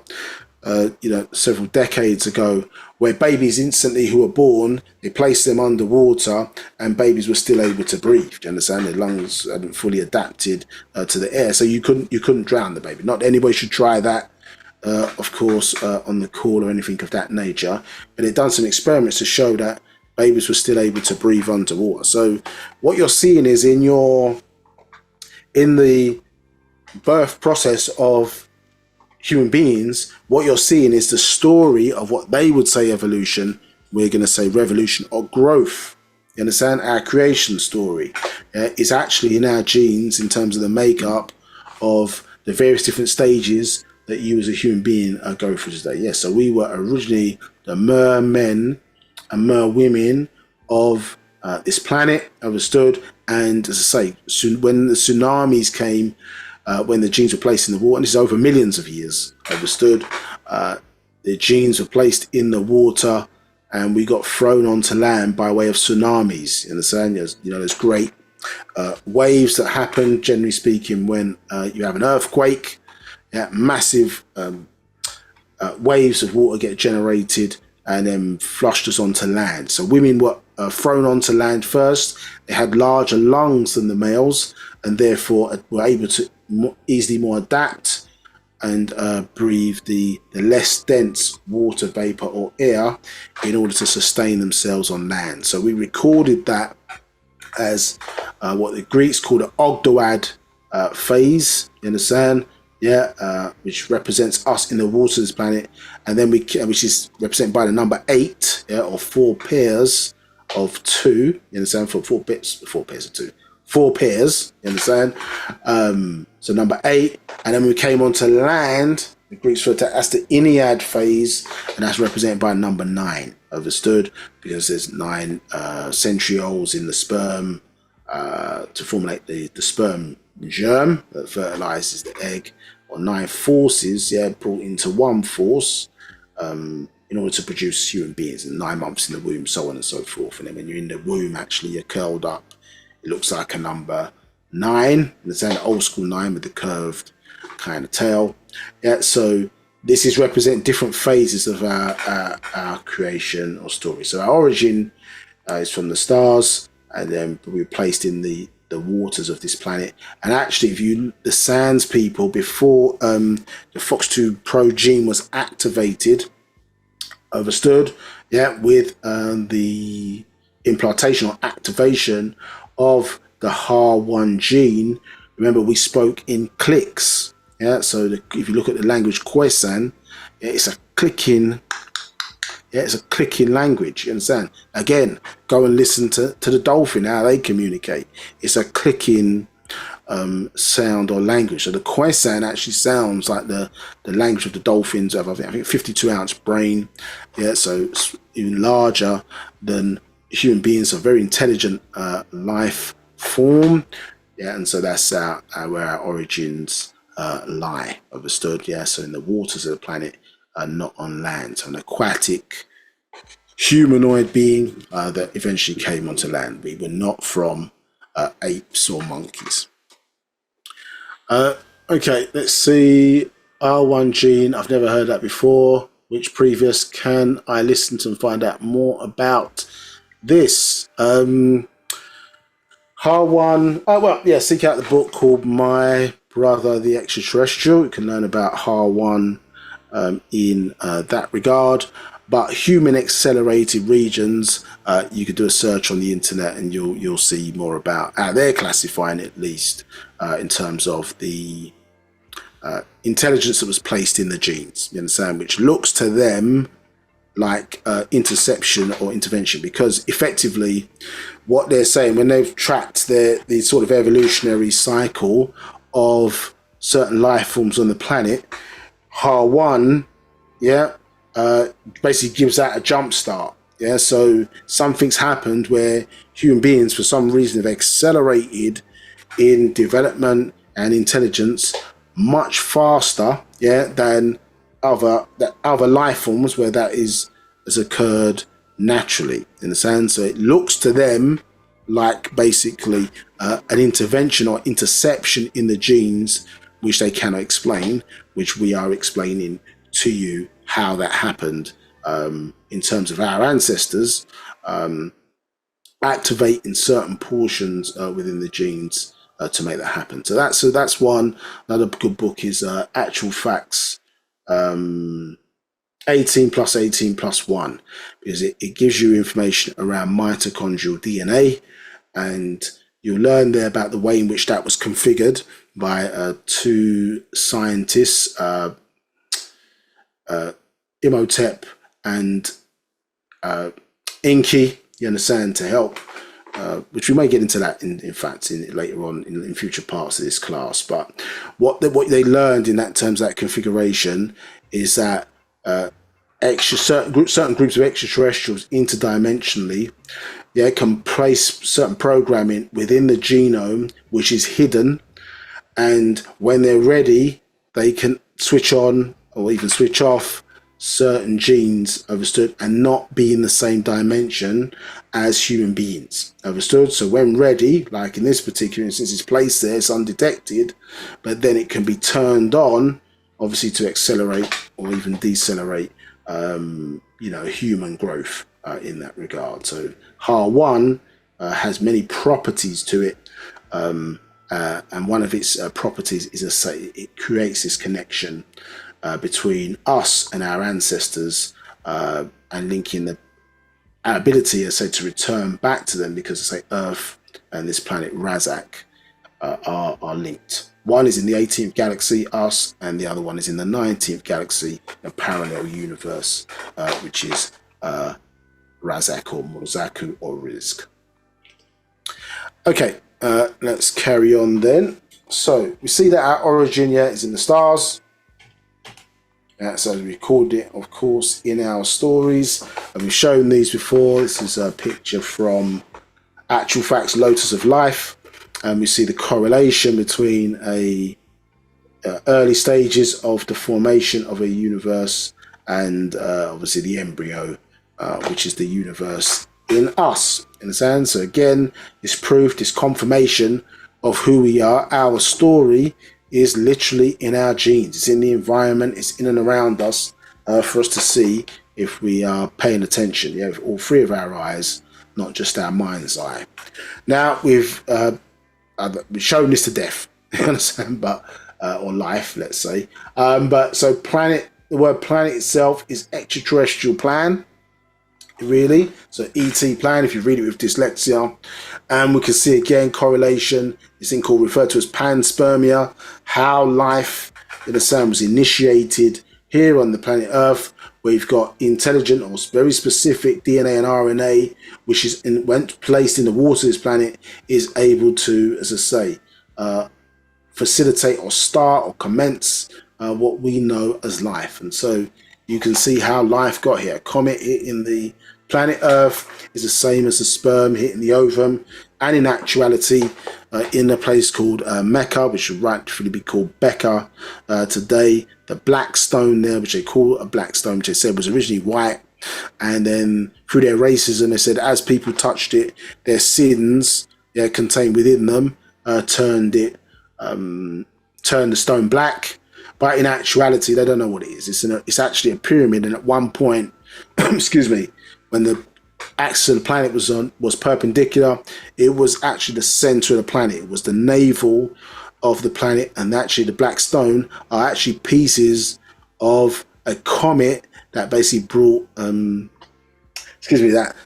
[SPEAKER 4] several decades ago, where babies instantly who were born, they placed them underwater, and babies were still able to breathe. Do you understand? Their lungs hadn't fully adapted to the air, so you couldn't drown the baby. Not that anybody should try that, of course, on the call or anything of that nature. But they've done some experiments to show that babies were still able to breathe underwater. So what you're seeing is in the birth process of human beings, what you're seeing is the story of what they would say evolution, we're going to say revolution or growth. You understand? Our creation story is actually in our genes in terms of the makeup of the various different stages that you as a human being go through today. Yes, so we were originally the mermen and merwomen of this planet, understood. And as I say, when the tsunamis came, when the genes were placed in the water, and this is over millions of years, understood, the genes were placed in the water and we got thrown onto land by way of tsunamis. You understand? There's great waves that happen, generally speaking, when you have an earthquake. Massive waves of water get generated and then flushed us onto land. So women were thrown onto land first. They had larger lungs than the males and therefore were able to easily more adapt and breathe the less dense water vapor or air in order to sustain themselves on land. So we recorded that as what the Greeks called an Ogdoad phase, you understand? Which represents us in the waters of this planet, and then which is represented by the number 8, or 4 pairs of 2. You understand? For 4 pairs of 2, 4 pairs. You understand? So number 8, and then we came onto land. The Greeks refer to that as the Ennead phase, and that's represented by number 9. Understood? Because there's 9 centrioles in the sperm to formulate the sperm germ that fertilizes the egg, or 9 forces brought into one force in order to produce human beings, and 9 months in the womb, so on and so forth. And then when you're in the womb, actually you're curled up, it looks like a number 9. It's an old school 9 with the curved kind of tail. So this is represent different phases of our creation or story. So our origin is from the stars, and then we were placed in the waters of this planet. And actually, the Sands people, before the FOX2 Pro gene was activated, understood, with the implantation or activation of the HAR1 gene. Remember, we spoke in clicks. So if you look at the language Khoisan, it's a clicking. It's a clicking language, you understand? Again, go and listen to the dolphin, how they communicate. It's a clicking sound or language. So the Khoisan actually sounds like the language of the dolphins have, I think 52-ounce brain. So it's even larger than human beings, a very intelligent life form. And so that's where our origins lie, understood? So in the waters of the planet, not on land. So an aquatic humanoid being that eventually came onto land. We were not from apes or monkeys. Okay, let's see. R1 gene, I've never heard that before. Which previous can I listen to and find out more about this? R1, seek out the book called My Brother the Extra-terrestrial. You can learn about R1 in that regard. But human accelerated regions, you could do a search on the internet and you'll see more about how they're classifying it, at least in terms of the intelligence that was placed in the genes, you understand, which looks to them like interception or intervention, because effectively what they're saying, when they've tracked the sort of evolutionary cycle of certain life forms on the planet, HAR1 basically gives that a jump start. So something's happened where human beings for some reason have accelerated in development and intelligence much faster than other life forms where that has occurred naturally, in the sense. So it looks to them like basically an intervention or interception in the genes, which they cannot explain, which we are explaining to you how that happened in terms of our ancestors activating certain portions within the genes to make that happen. So that's one. Another good book is Actual Facts 18 plus 18 plus 1, because it gives you information around mitochondrial DNA, and you'll learn there about the way in which that was configured by 2 scientists, Imhotep and Enki, you understand, to help which we may get into that in fact later on in future parts of this class. But what they learned in that terms of that configuration is that certain groups of extraterrestrials interdimensionally, can place certain programming within the genome which is hidden, and when they're ready, they can switch on or even switch off certain genes, understood, and not be in the same dimension as human beings, understood. So when ready, like in this particular instance, it's placed there, it's undetected, but then it can be turned on, obviously, to accelerate or even decelerate, human growth in that regard. So HAR1 has many properties to it, and one of its properties is it creates this connection between us and our ancestors, and linking our ability, as I say, to return back to them, because I say Earth and this planet Rizq are linked. One is in the 18th galaxy, us, and the other one is in the 19th galaxy, a parallel universe, which is Rizq or Mozaku or Rizq. Okay, let's carry on then. So we see that our origin is in the stars. So we record it, of course, in our stories, and we've shown these before. This is a picture from Actual Facts Lotus of Life, and we see the correlation between early stages of the formation of a universe and obviously the embryo, which is the universe in us. Understand? So again, this proof, this confirmation of who we are. Our story is literally in our genes. It's in the environment. It's in and around us, for us to see if we are paying attention. With all three of our eyes, not just our mind's eye. Now we've shown this to death, you understand? But or life, let's say. But so planet. The word planet itself is extraterrestrial plan. Really, so ET plan, if you read it with dyslexia. And we can see again correlation, this thing called referred to as panspermia, how life in the sun was initiated here on the planet Earth, where you've got intelligent or very specific DNA and RNA, which is when placed in the water of this planet, is able to, as I say, facilitate or start or commence what we know as life. And so you can see how life got here. A comet hitting the planet Earth is the same as a sperm hitting the ovum, and in actuality, in a place called Mecca, which would rightfully be called Becca today, the black stone there, which they call a black stone, which they said was originally white, and then through their racism, they said as people touched it, their sins contained within them turned the stone black. But in actuality, they don't know what it is. It's actually a pyramid, and at one point, excuse me, when the axis of the planet was perpendicular, it was actually the center of the planet. It was the navel of the planet, and actually the black stone are actually pieces of a comet that basically brought, that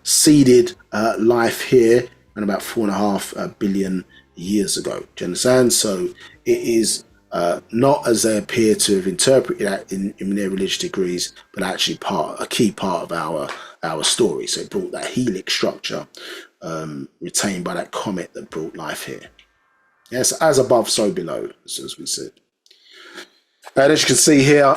[SPEAKER 4] seeded life here and about 4.5 billion years ago. Do you understand? So it is not as they appear to have interpreted that in their religious degrees, but actually a key part of our story. So it brought that helix structure retained by that comet that brought life here. Yes, as above, so below, as we said. And as you can see here,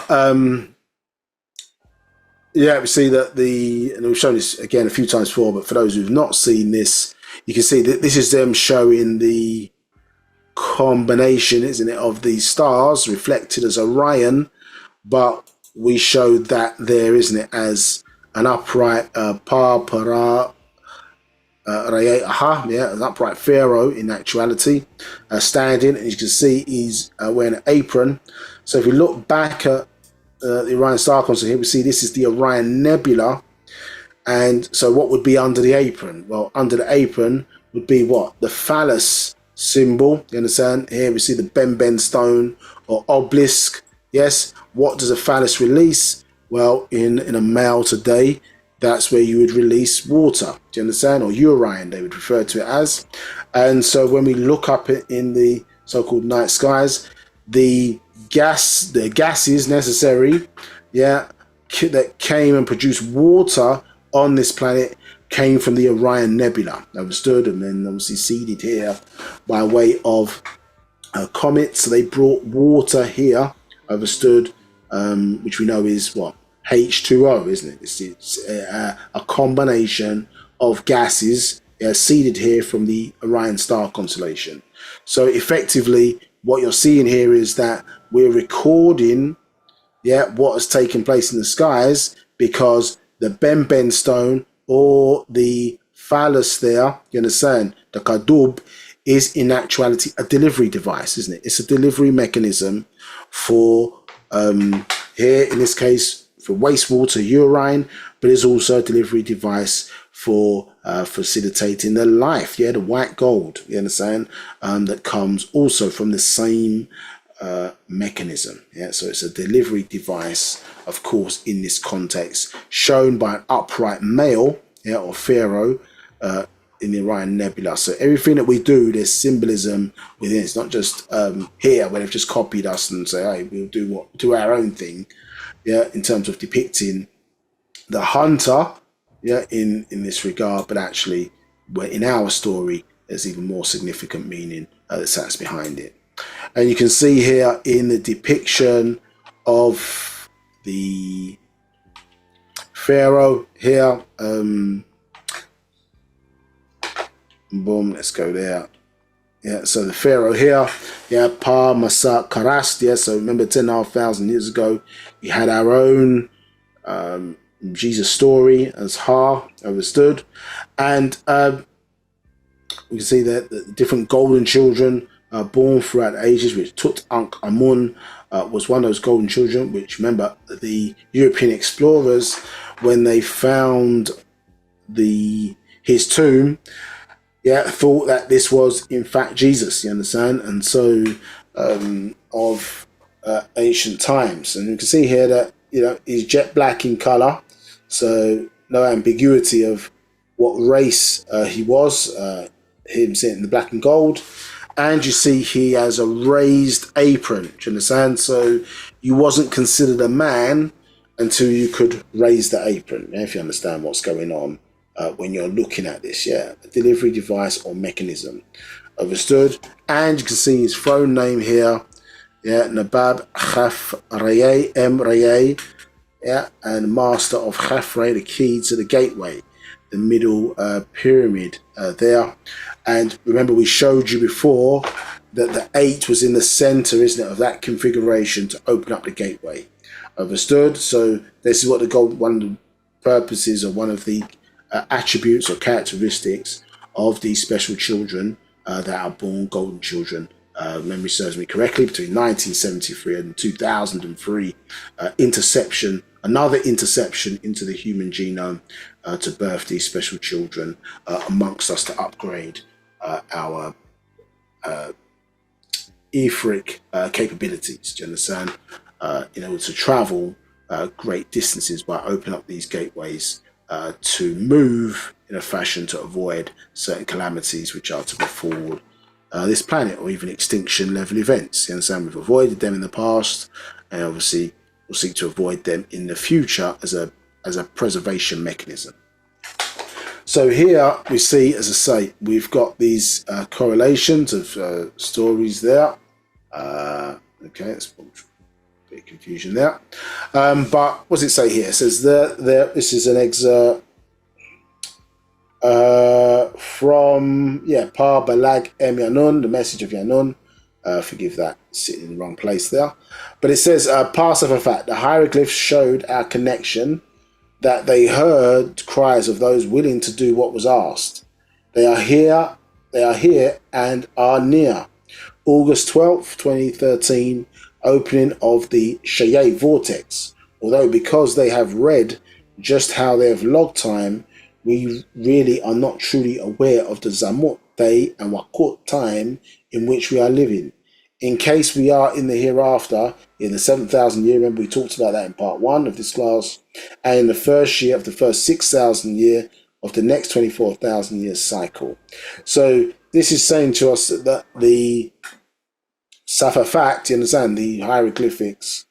[SPEAKER 4] we see that and we've shown this again a few times before, but for those who've not seen this, you can see that this is them showing the combination, isn't it, of these stars reflected as Orion, but we showed that there, isn't it, as an upright an upright pharaoh in actuality, standing, and you can see he's wearing an apron. So if we look back at the Orion star constant here, we see this is the Orion Nebula. And so what would be under the apron? Well, under the apron would be what? The phallus symbol. You understand? Here we see the Ben stone or obelisk. Yes. What does a phallus release? Well, in a male today, that's where you would release water. Do you understand? Or urine, they would refer to it as. And so when we look up in the so-called night skies, the gases necessary, that came and produced water on this planet came from the Orion Nebula, understood, and then obviously seeded here by way of comets. So they brought water here, understood, which we know is what? H2O, isn't it? It's a combination of gases seeded here from the Orion star constellation. So effectively, what you're seeing here is that we're recording what has taken place in the skies, because the Ben stone or the phallus there, you understand, the kadub, is in actuality a delivery device, isn't it? It's a delivery mechanism for, here in this case, for wastewater, urine, but it's also a delivery device for facilitating the life, the white gold, you understand, that comes also from the same mechanism. So it's a delivery device, of course, in this context, shown by an upright male, or pharaoh, in the Orion Nebula. So everything that we do, there's symbolism within. It's not just here where they've just copied us and say, hey, we'll do our own thing, in terms of depicting the hunter, in this regard, but actually, in our story, there's even more significant meaning that sits behind it. And you can see here in the depiction of the pharaoh here, boom, let's go there. So the pharaoh here, Pa Masa Karast, so remember 10,500 years ago, we had our own Jesus story as Ha, understood. And we can see that the different golden children are born throughout the ages, which Tutankhamun was one of those golden children, which, remember, the European explorers, when they found his tomb, thought that this was in fact Jesus, you understand, and so of ancient times. And you can see here that he's jet black in color, so no ambiguity of what race he was, him sitting in the black and gold. And you see he has a raised apron, do you understand? So you wasn't considered a man until you could raise the apron, if you understand what's going on. When you're looking at this, a delivery device or mechanism, understood. And you can see his throne name here, Nabab Khafraya Raya, and master of Khafre, the key to the gateway, the middle pyramid there. And remember, we showed you before that the 8 was in the center, isn't it, of that configuration to open up the gateway, understood. So this is what one of the purposes, or one of the attributes or characteristics of these special children that are born golden children, memory serves me correctly, between 1973 and 2003, another interception into the human genome to birth these special children amongst us, to upgrade our etheric capabilities, do you understand, in order to travel great distances by opening up these gateways, to move in a fashion to avoid certain calamities which are to befall this planet, or even extinction level events. You understand? We've avoided them in the past, and obviously we'll seek to avoid them in the future as a preservation mechanism. So here we see, as I say, we've got these correlations of stories there. Okay, that's a bit of confusion there. But what does it say here? It says this is an excerpt from Pa Balag Em Yanun, the message of Yanun. Forgive that, sitting in the wrong place there. But it says, pass of a fact, the hieroglyphs showed our connection, that they heard cries of those willing to do what was asked. They are here and are near. August 12th, 2013, opening of the Shaye vortex. Although because they have read just how they have logged time, we really are not truly aware of the Zamut day and Wakut time in which we are living. In case we are in the hereafter, in the 7,000 year, remember we talked about that in part 1 of this class, and in the first year of the first 6,000 year of the next 24,000 year cycle. So this is saying to us that the Safa fact, you understand, the hieroglyphics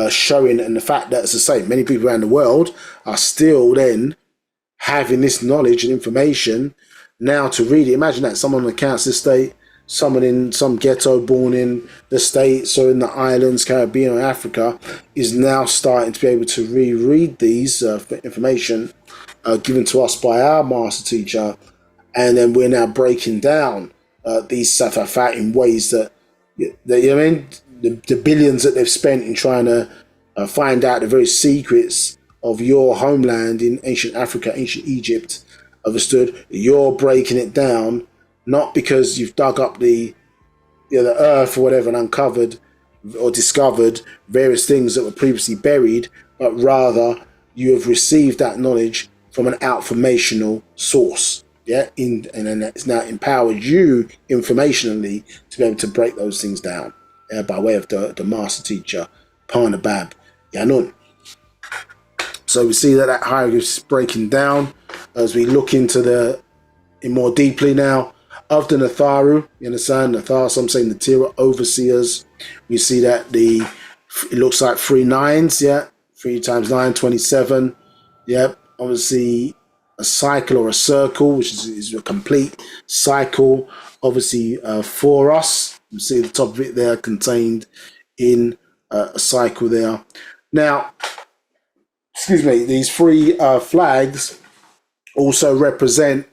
[SPEAKER 4] showing, and the fact that, as I say, many people around the world are still then having this knowledge and information now to read it. Imagine that someone on the council estate, someone in some ghetto born in the States or in the islands, Caribbean or Africa, is now starting to be able to reread these information given to us by our master teacher, and then we're now breaking down these safafat in ways that you know what I mean, the billions that they've spent in trying to find out the very secrets of your homeland in ancient Africa, ancient Egypt, understood. You're breaking it down, not because you've dug up the earth or whatever and uncovered or discovered various things that were previously buried, but rather you have received that knowledge from an outformational source. Yeah, and then it's now empowered you informationally to be able to break those things down by way of the master teacher, Parnabab Yanun. So we see that hierarchy is breaking down as we look into in more deeply now of the Natharu. You understand? Nathar, some say Natira, overseers. We see that it looks like 3 9s, yeah. 3 times 9, 27. Yep. Obviously a cycle or a circle, which is a complete cycle, obviously for us. You see the top of it there contained in a cycle there. Now, excuse me, these 3 flags also represent,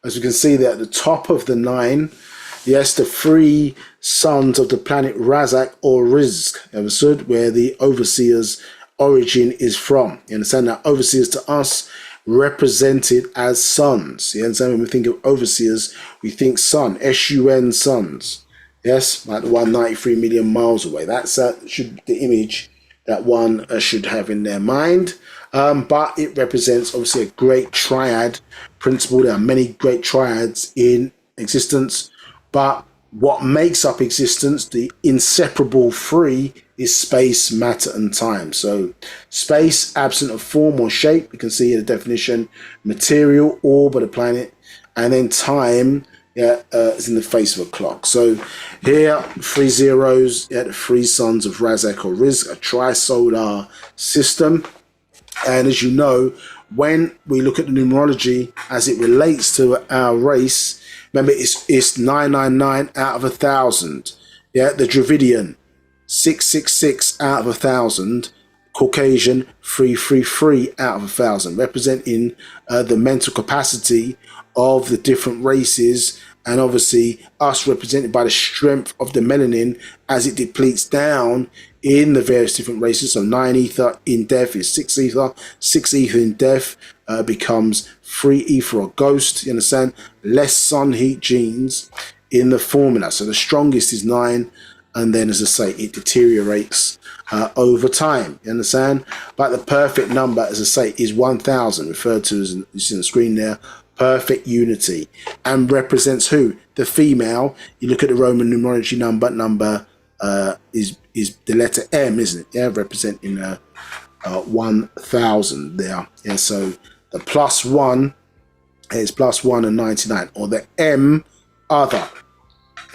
[SPEAKER 4] as you can see there at the top of the 9, yes, the 3 sons of the planet Razak or Rizq, understood, where the overseer's origin is from. You understand that overseers to us represented as sons. You understand, when we think of overseers, we think sun, S-U-N, sons. Yes, like the 193 million miles away. That's should the image that one should have in their mind. But it represents obviously a great triad principle. There are many great triads in existence, but what makes up existence, the inseparable 3, is space, matter, and time. So space, absent of form or shape, you can see here the definition, material, orb of the planet, and then time, is in the face of a clock. So here, 3 zeros, the 3 sons of Razak or Rizq, a trisolar system. And as you know, when we look at the numerology as it relates to our race, remember it's 999 out of 1,000. Yeah, the Dravidian, 666 out of 1,000. Caucasian, 333 out of 1,000, representing the mental capacity of the different races, and obviously us represented by the strength of the melanin as it depletes down in the various different races. So 9 ether in death is 6 ether. 6 ether in death becomes 3 ether or ghost. You understand? Less sun heat genes in the formula. So the strongest is 9, and then, as I say, it deteriorates over time. You understand? But the perfect number, as I say, is 1,000, referred to as, you see on the screen there, perfect unity, and represents who? The female. You look at the Roman numerology number is the letter M, isn't it? Yeah, representing 1,000 there. Yeah, so the +1 is +1 and 99, or the M other.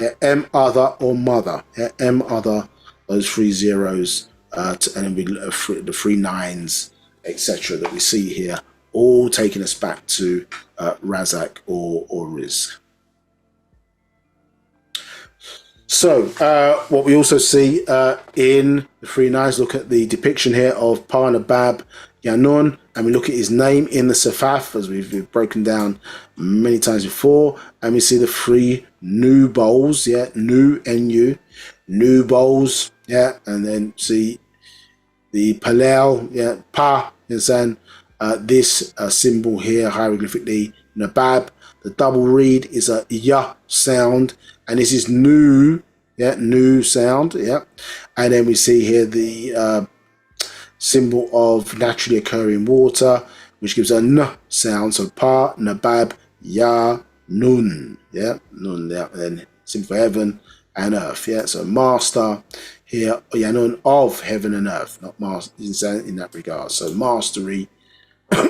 [SPEAKER 4] Yeah, M other or mother. Yeah, M other, those 3 zeros, and then the 3 9s, etc. that we see here, all taking us back to Razak or Rizq. So what we also see in the 3 9s, look at the depiction here of Parnabab Yanun, and we look at his name in the Safaf, as we've broken down many times before, and we see the 3 Nu bowls, yeah, Nu, N-U, Nu bowls, yeah, and then see the Palel, yeah, Pa, you understand, this symbol here, hieroglyphically, Nabab. The double read is a Ya sound, and this is Nu, yeah, Nu sound, yeah, and then we see here the symbol of naturally occurring water, which gives a N sound, so Pa, Nabab, Ya, Nun, yeah, Nun, yeah, and then symbol for heaven and earth, yeah, so master here, Yanun, of heaven and earth, not master in that regard, so mastery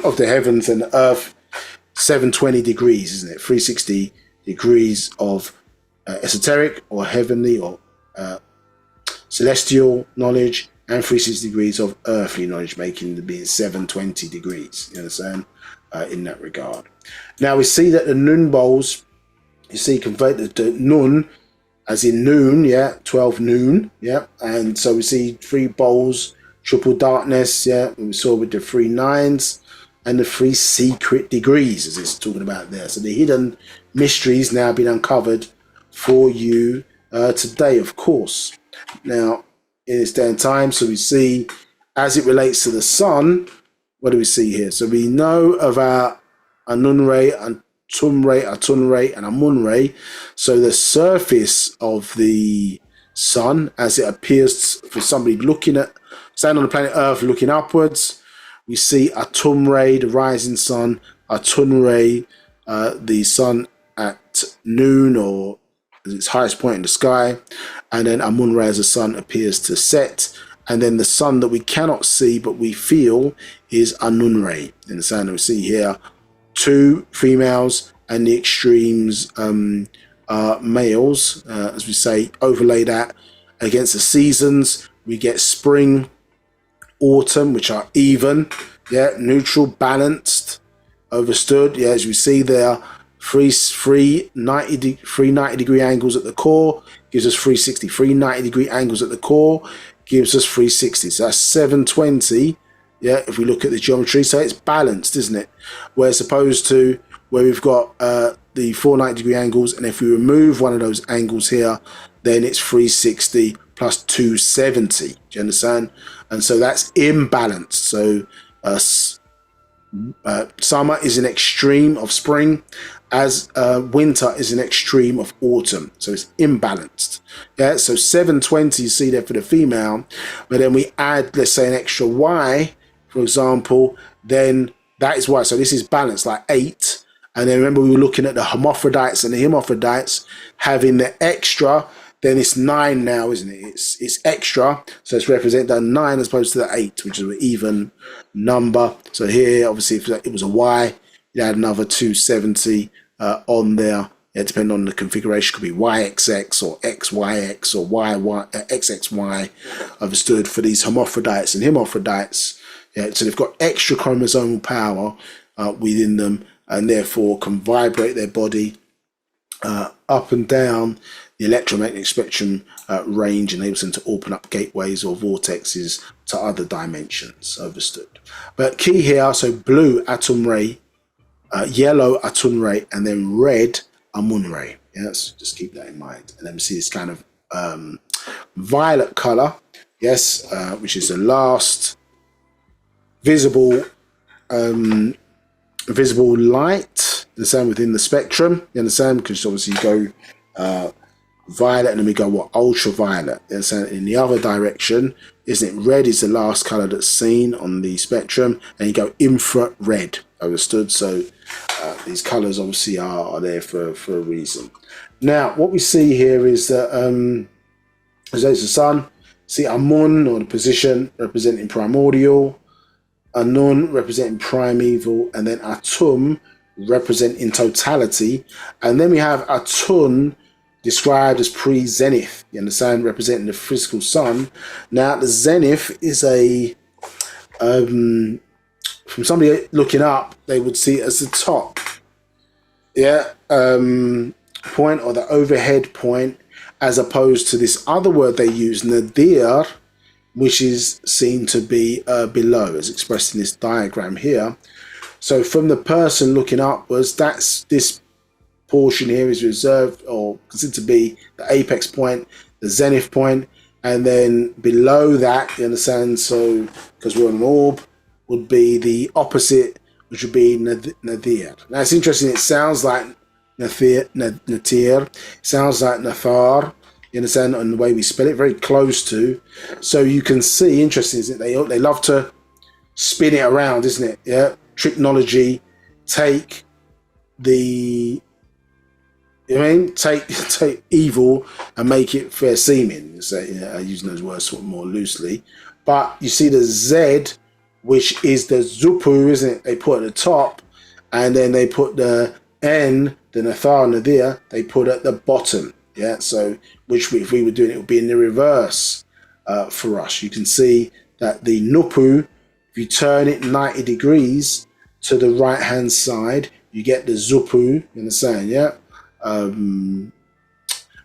[SPEAKER 4] of the heavens and the earth. 720 degrees, isn't it? 360 degrees of esoteric or heavenly or celestial knowledge, and 360 degrees of earthly knowledge, making it being 720 degrees. You understand? in that regard. Now we see that the Nun bowls, you see, converted to Nun, as in noon, 12 noon, and so we see 3 bowls, triple darkness, we saw with the 3 nines, and the 3 secret degrees, as it's talking about there. So the hidden mysteries now been uncovered for you today, of course. Now, in this day and time, so we see, as it relates to the sun, what do we see here? So we know of our Anunre, Atunre, and Amunre. So the surface of the sun, as it appears for somebody standing on the planet Earth looking upwards, we see Atumre, the rising sun, Atunre, the sun at noon or its highest point in the sky, and then Amunre as the sun appears to set, and then the sun that we cannot see but we feel is Anunre. In the sun that we see here, 2 females and the extremes are males. As we say, overlay that against the seasons, we get spring, autumn, which are even, neutral, balanced, overstood. As we see there, three 90 degree angles at the core gives us 360. 3 90 degree angles at the core gives us 360. So that's 720. If we look at the geometry, so it's balanced, isn't it? Whereas opposed to where we've got the 490 degree angles, and if we remove one of those angles here, then it's 360 plus 270. Do you understand? And so that's imbalanced. So summer is an extreme of spring, as winter is an extreme of autumn. So it's imbalanced. So 720 you see there for the female, but then we add, let's say, an extra Y, for example, then that is why. So this is balanced, like 8. And then remember, we were looking at the hermaphrodites and the hermaphrodites having the extra, then it's 9 now, isn't it? It's extra, so it's represented that 9 as opposed to the 8, which is an even number. So here, obviously, if it was a Y, you add another 270 on there. Depending on the configuration, could be YXX or XYX or XXY, understood, for these hermaphrodites and hermaphrodites. So they've got extra chromosomal power within them, and therefore can vibrate their body up and down the electromagnetic spectrum range, enables them to open up gateways or vortexes to other dimensions, understood. But key here, so blue atom ray, yellow atom ray, and then red amun ray. Yes, just keep that in mind. And then we see this kind of violet color, which is the last visible visible light, the same within the spectrum, you understand? Because obviously you go violet and then we go ultraviolet, you understand? In the other direction, isn't it? Red is the last color that's seen on the spectrum, and you go infrared, understood? So these colors obviously are there for a reason. Now what we see here is that as there's the sun, see Amun, or the position representing primordial, Anun representing primeval, and then Atum representing totality, and then we have Atun described as pre-zenith, you understand, representing the physical sun. Now the zenith is a from somebody looking up, they would see it as the top point, or the overhead point, as opposed to this other word they use, nadir, which is seen to be below, as expressed in this diagram here. So from the person looking upwards, this portion here is reserved or considered to be the apex point, the zenith point, and then below that, you understand, so because we're on an orb, would be the opposite, which would be nadir. Now it's interesting, it sounds like natir, it sounds like nathar, you understand, and the way we spell it, very close to. So you can see, interesting, isn't it? They love to spin it around, isn't it? Tricknology, take the, take evil and make it fair seeming. So, using those words sort of more loosely. But you see the Z, which is the Zupu, isn't it? They put at the top, and then they put the N, the Nathar, Nadir, they put at the bottom. So which if we were doing it, would be in the reverse for us. You can see that the Nupu, if you turn it 90 degrees, to the right hand side, you get the Zupu, you understand, yeah?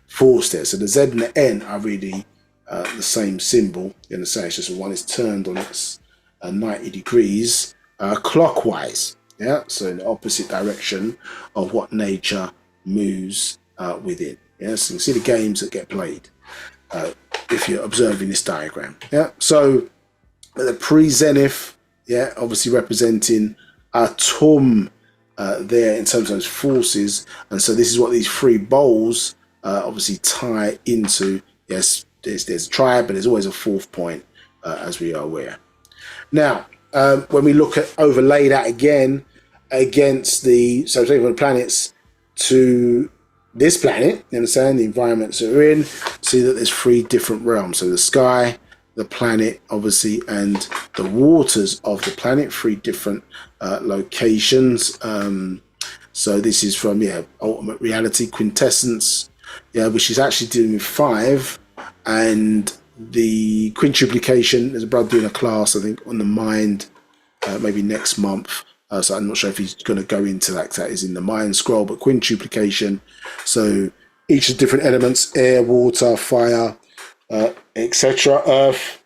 [SPEAKER 4] Force there. So the Z and the N are really the same symbol, you understand? It's just one is turned on its 90 degrees clockwise, yeah? So in the opposite direction of what nature moves within. Yeah, so you can see the games that get played if you're observing this diagram. Yeah, so the pre-zenith, yeah, obviously representing Atum there in terms of those forces, and so this is what these three bowls obviously tie into. Yes, there's a triad, but there's always a fourth point, as we are aware. Now, when we look at overlay that again against the taking the planets to this planet, you understand, the environments that we're in, see that there's three different realms. So the sky, the planet, obviously, and the waters of the planet, three different locations. So this is from, ultimate reality, quintessence, which is actually dealing with 5, and the quintuplication, there's a brother doing a class, I think, on the mind, maybe next month. So I'm not sure if he's going to go into that, 'cause that is in the mind scroll, but quintuplication. So each of the different elements, air, water, fire, etc., earth,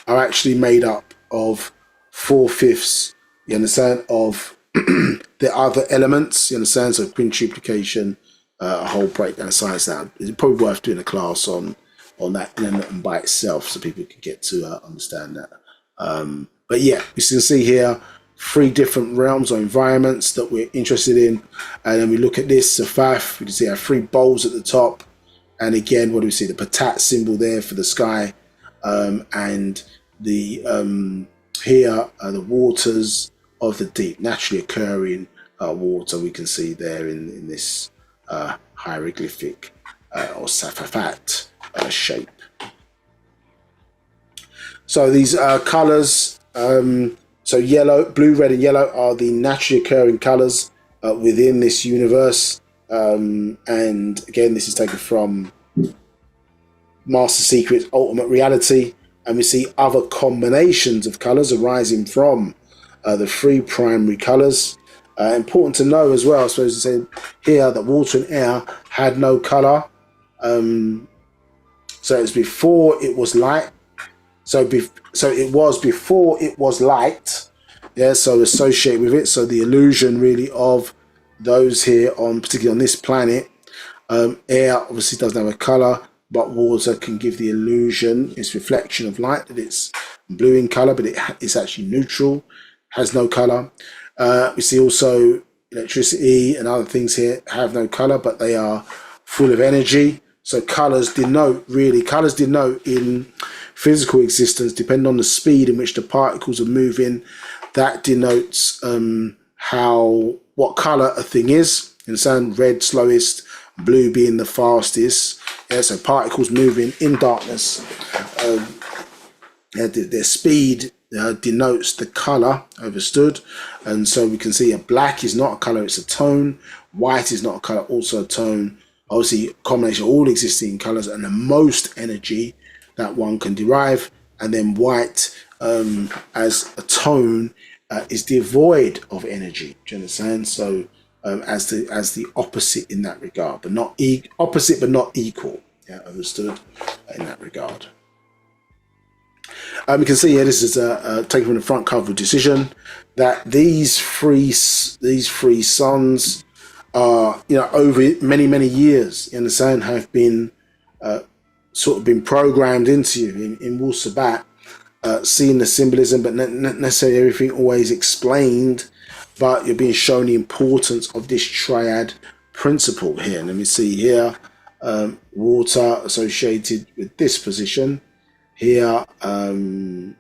[SPEAKER 4] are actually made up of 4/5, you understand, of the other elements, you understand? So quintuplication, a whole breakdown of science now. It's probably worth doing a class on that element by itself so people can get to understand that. But yeah, you can see here 3 different realms or environments that we're interested in, and then we look at this Safaf. We can see our 3 bowls at the top, and again, what do we see? The Patat symbol there for the sky, and the here are the waters of the deep, naturally occurring water. We can see there in this hieroglyphic or Safafat shape. So these colors. So yellow, blue, red, and yellow are the naturally occurring colours within this universe. And again, this is taken from Master Secret's Ultimate Reality. And we see other combinations of colours arising from the 3 primary colours. Important to know as well, I suppose, to say here that water and air had no colour. So it's before it was light. So it was before it was light, so associated with it. So the illusion really of those here particularly on this planet, air obviously doesn't have a color, but water can give the illusion, its reflection of light, that it's blue in color, but it's actually neutral, has no color. We see also electricity and other things here have no color, but they are full of energy. So colors denote in physical existence, depending on the speed in which the particles are moving, that denotes what color a thing is. You understand? Red slowest, blue being the fastest. So particles moving in darkness, their speed denotes the color, understood? And so we can see a black is not a color, it's a tone. White is not a color, also a tone. Obviously, a combination of all existing colors and the most energy that one can derive. And then white, as a tone, is devoid of energy. Do you understand? So as the opposite in that regard, but not opposite, but not equal. Yeah, understood in that regard. We can see here, this is taken from the front cover Decision, that these three sons are, over many years, you understand, have been sort of been programmed into you in Wu-Sabat, seeing the symbolism, but not necessarily everything always explained, but you're being shown the importance of this triad principle here. And let me see here, water associated with this position. Here, you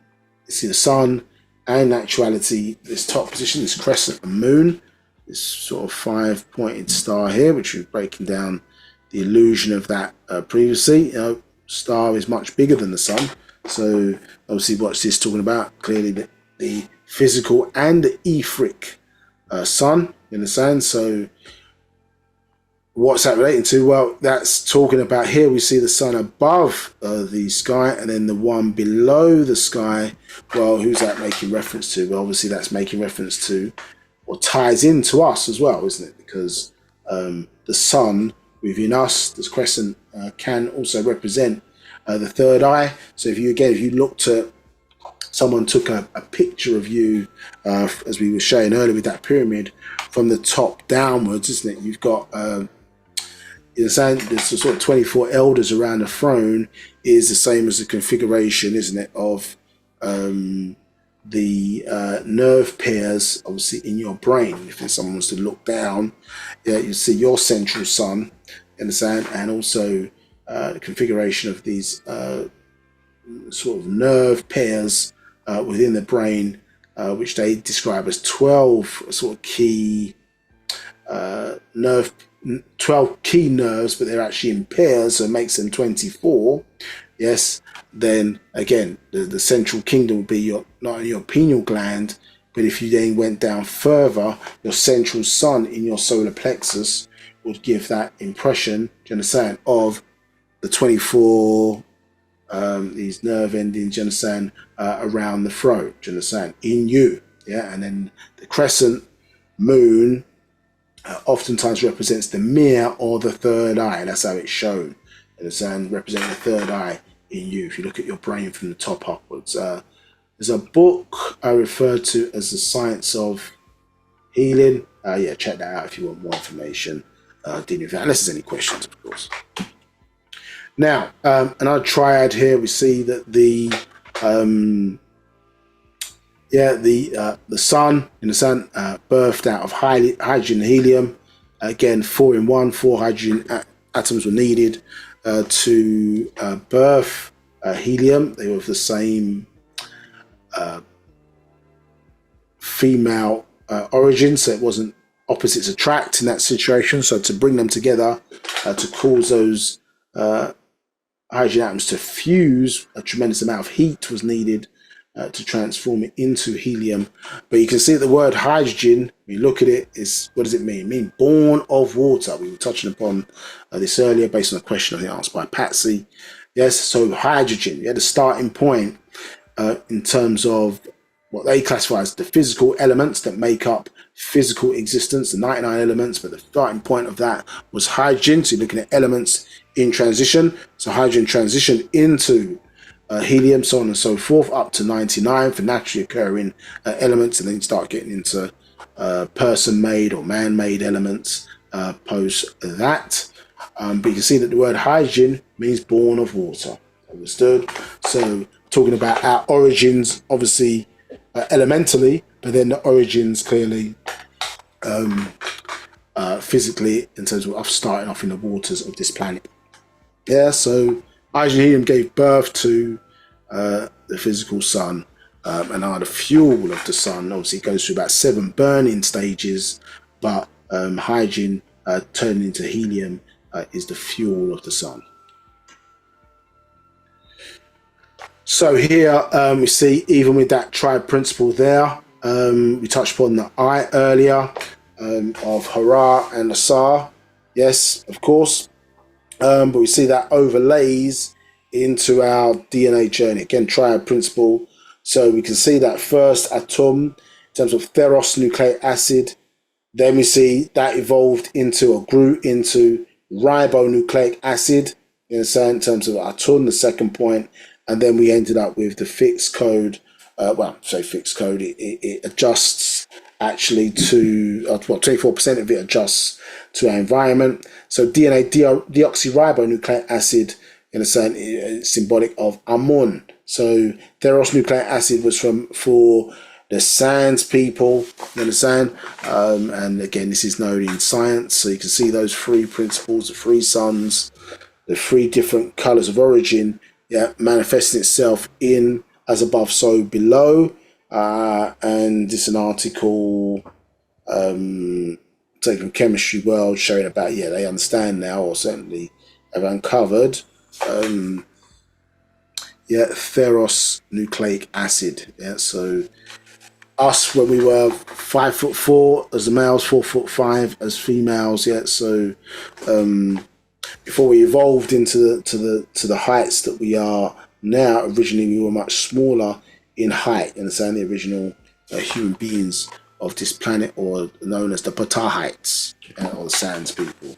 [SPEAKER 4] see the sun, and actuality, this top position, this crescent and moon, this sort of 5-pointed star here, which we've broken down the illusion of that previously. Star is much bigger than the sun. So obviously what's this talking about? Clearly the physical and the etheric sun, you understand? So what's that relating to? Well, that's talking about, here we see the sun above the sky, and then the one below the sky. Well, who's that making reference to? Well, obviously that's making reference to, or ties into us as well, isn't it? Because the sun within us, this crescent, can also represent the third eye. So if you looked at, someone took a picture of you, as we were showing earlier with that pyramid, from the top downwards, isn't it? You've got, there's the sort of 24 elders around the throne is the same as the configuration, isn't it, of the nerve pairs, obviously, in your brain. If someone was to look down, you see your central sun, understand, and also the configuration of these sort of nerve pairs within the brain, which they describe as 12 sort of key 12 key nerves, but they're actually in pairs, so it makes them 24. Yes, then again, the central kingdom would be not only your pineal gland, but if you then went down further, your central sun in your solar plexus would give that impression, do you understand, of the 24 these nerve endings, do you understand, around the throat, do you understand, in you. Yeah, and then the crescent moon oftentimes represents the mirror or the third eye. That's how it's shown. Understand, representing the third eye in you. If you look at your brain from the top upwards, there's a book I refer to as The Science of Healing. Yeah, check that out if you want more information. Dealing with that, unless there's any questions, of course. Now, another triad here. We see that the sun, in the sun, birthed out of hydrogen and helium. Again, 4 in 1, 4 hydrogen atoms were needed to birth helium. They were of the same female origin, so it wasn't opposites attract in that situation. So to bring them together, to cause those hydrogen atoms to fuse, a tremendous amount of heat was needed to transform it into helium. But you can see the word hydrogen, when you look at it, is, what does it mean? It means born of water. We were touching upon this earlier based on a question I think asked by Patsy. Yes, so hydrogen, the starting point in terms of what they classify as the physical elements that make up physical existence, the 99 elements, but the starting point of that was hydrogen. So you're looking at elements in transition. So hydrogen transitioned into helium, so on and so forth, up to 99 for naturally occurring elements, and then you start getting into person-made or man-made elements post that. But you can see that the word hydrogen means born of water. Understood? So talking about our origins, obviously elementally, but then the origins clearly physically in terms of us starting off in the waters of this planet. Yeah, so hydrogen and helium gave birth to the physical sun and are the fuel of the sun. Obviously, it goes through about 7 burning stages, but hydrogen turning into helium is the fuel of the sun. So here we see, even with that tribe principle there, we touched upon the eye earlier of Hara and Asar. Yes, of course. But we see that overlays into our DNA journey. Again, triad principle. So we can see that first atom in terms of theros nucleic acid. Then we see that evolved into or grew into ribonucleic acid in terms of atom, the second point. And then we ended up with the fixed code. Fixed code, it adjusts actually to, 24% of it adjusts to our environment. So DNA deoxyribonucleic acid, in a sense, is symbolic of Amun. So theros nucleic acid was for the Sands people, you understand? And again, this is known in science. So you can see those 3 principles, the 3 suns, the 3 different colors of origin, manifesting itself in as above, so below. And this is an article taken from Chemistry World showing about, they understand now, or certainly have uncovered, theros nucleic acid. So us when we were 5'4" as the males, 4'5" as females. Yeah, so before we evolved into the heights that we are now, originally we were much smaller in height. You understand, the original human beings of this planet, or known as the Patahites, or the Sands people.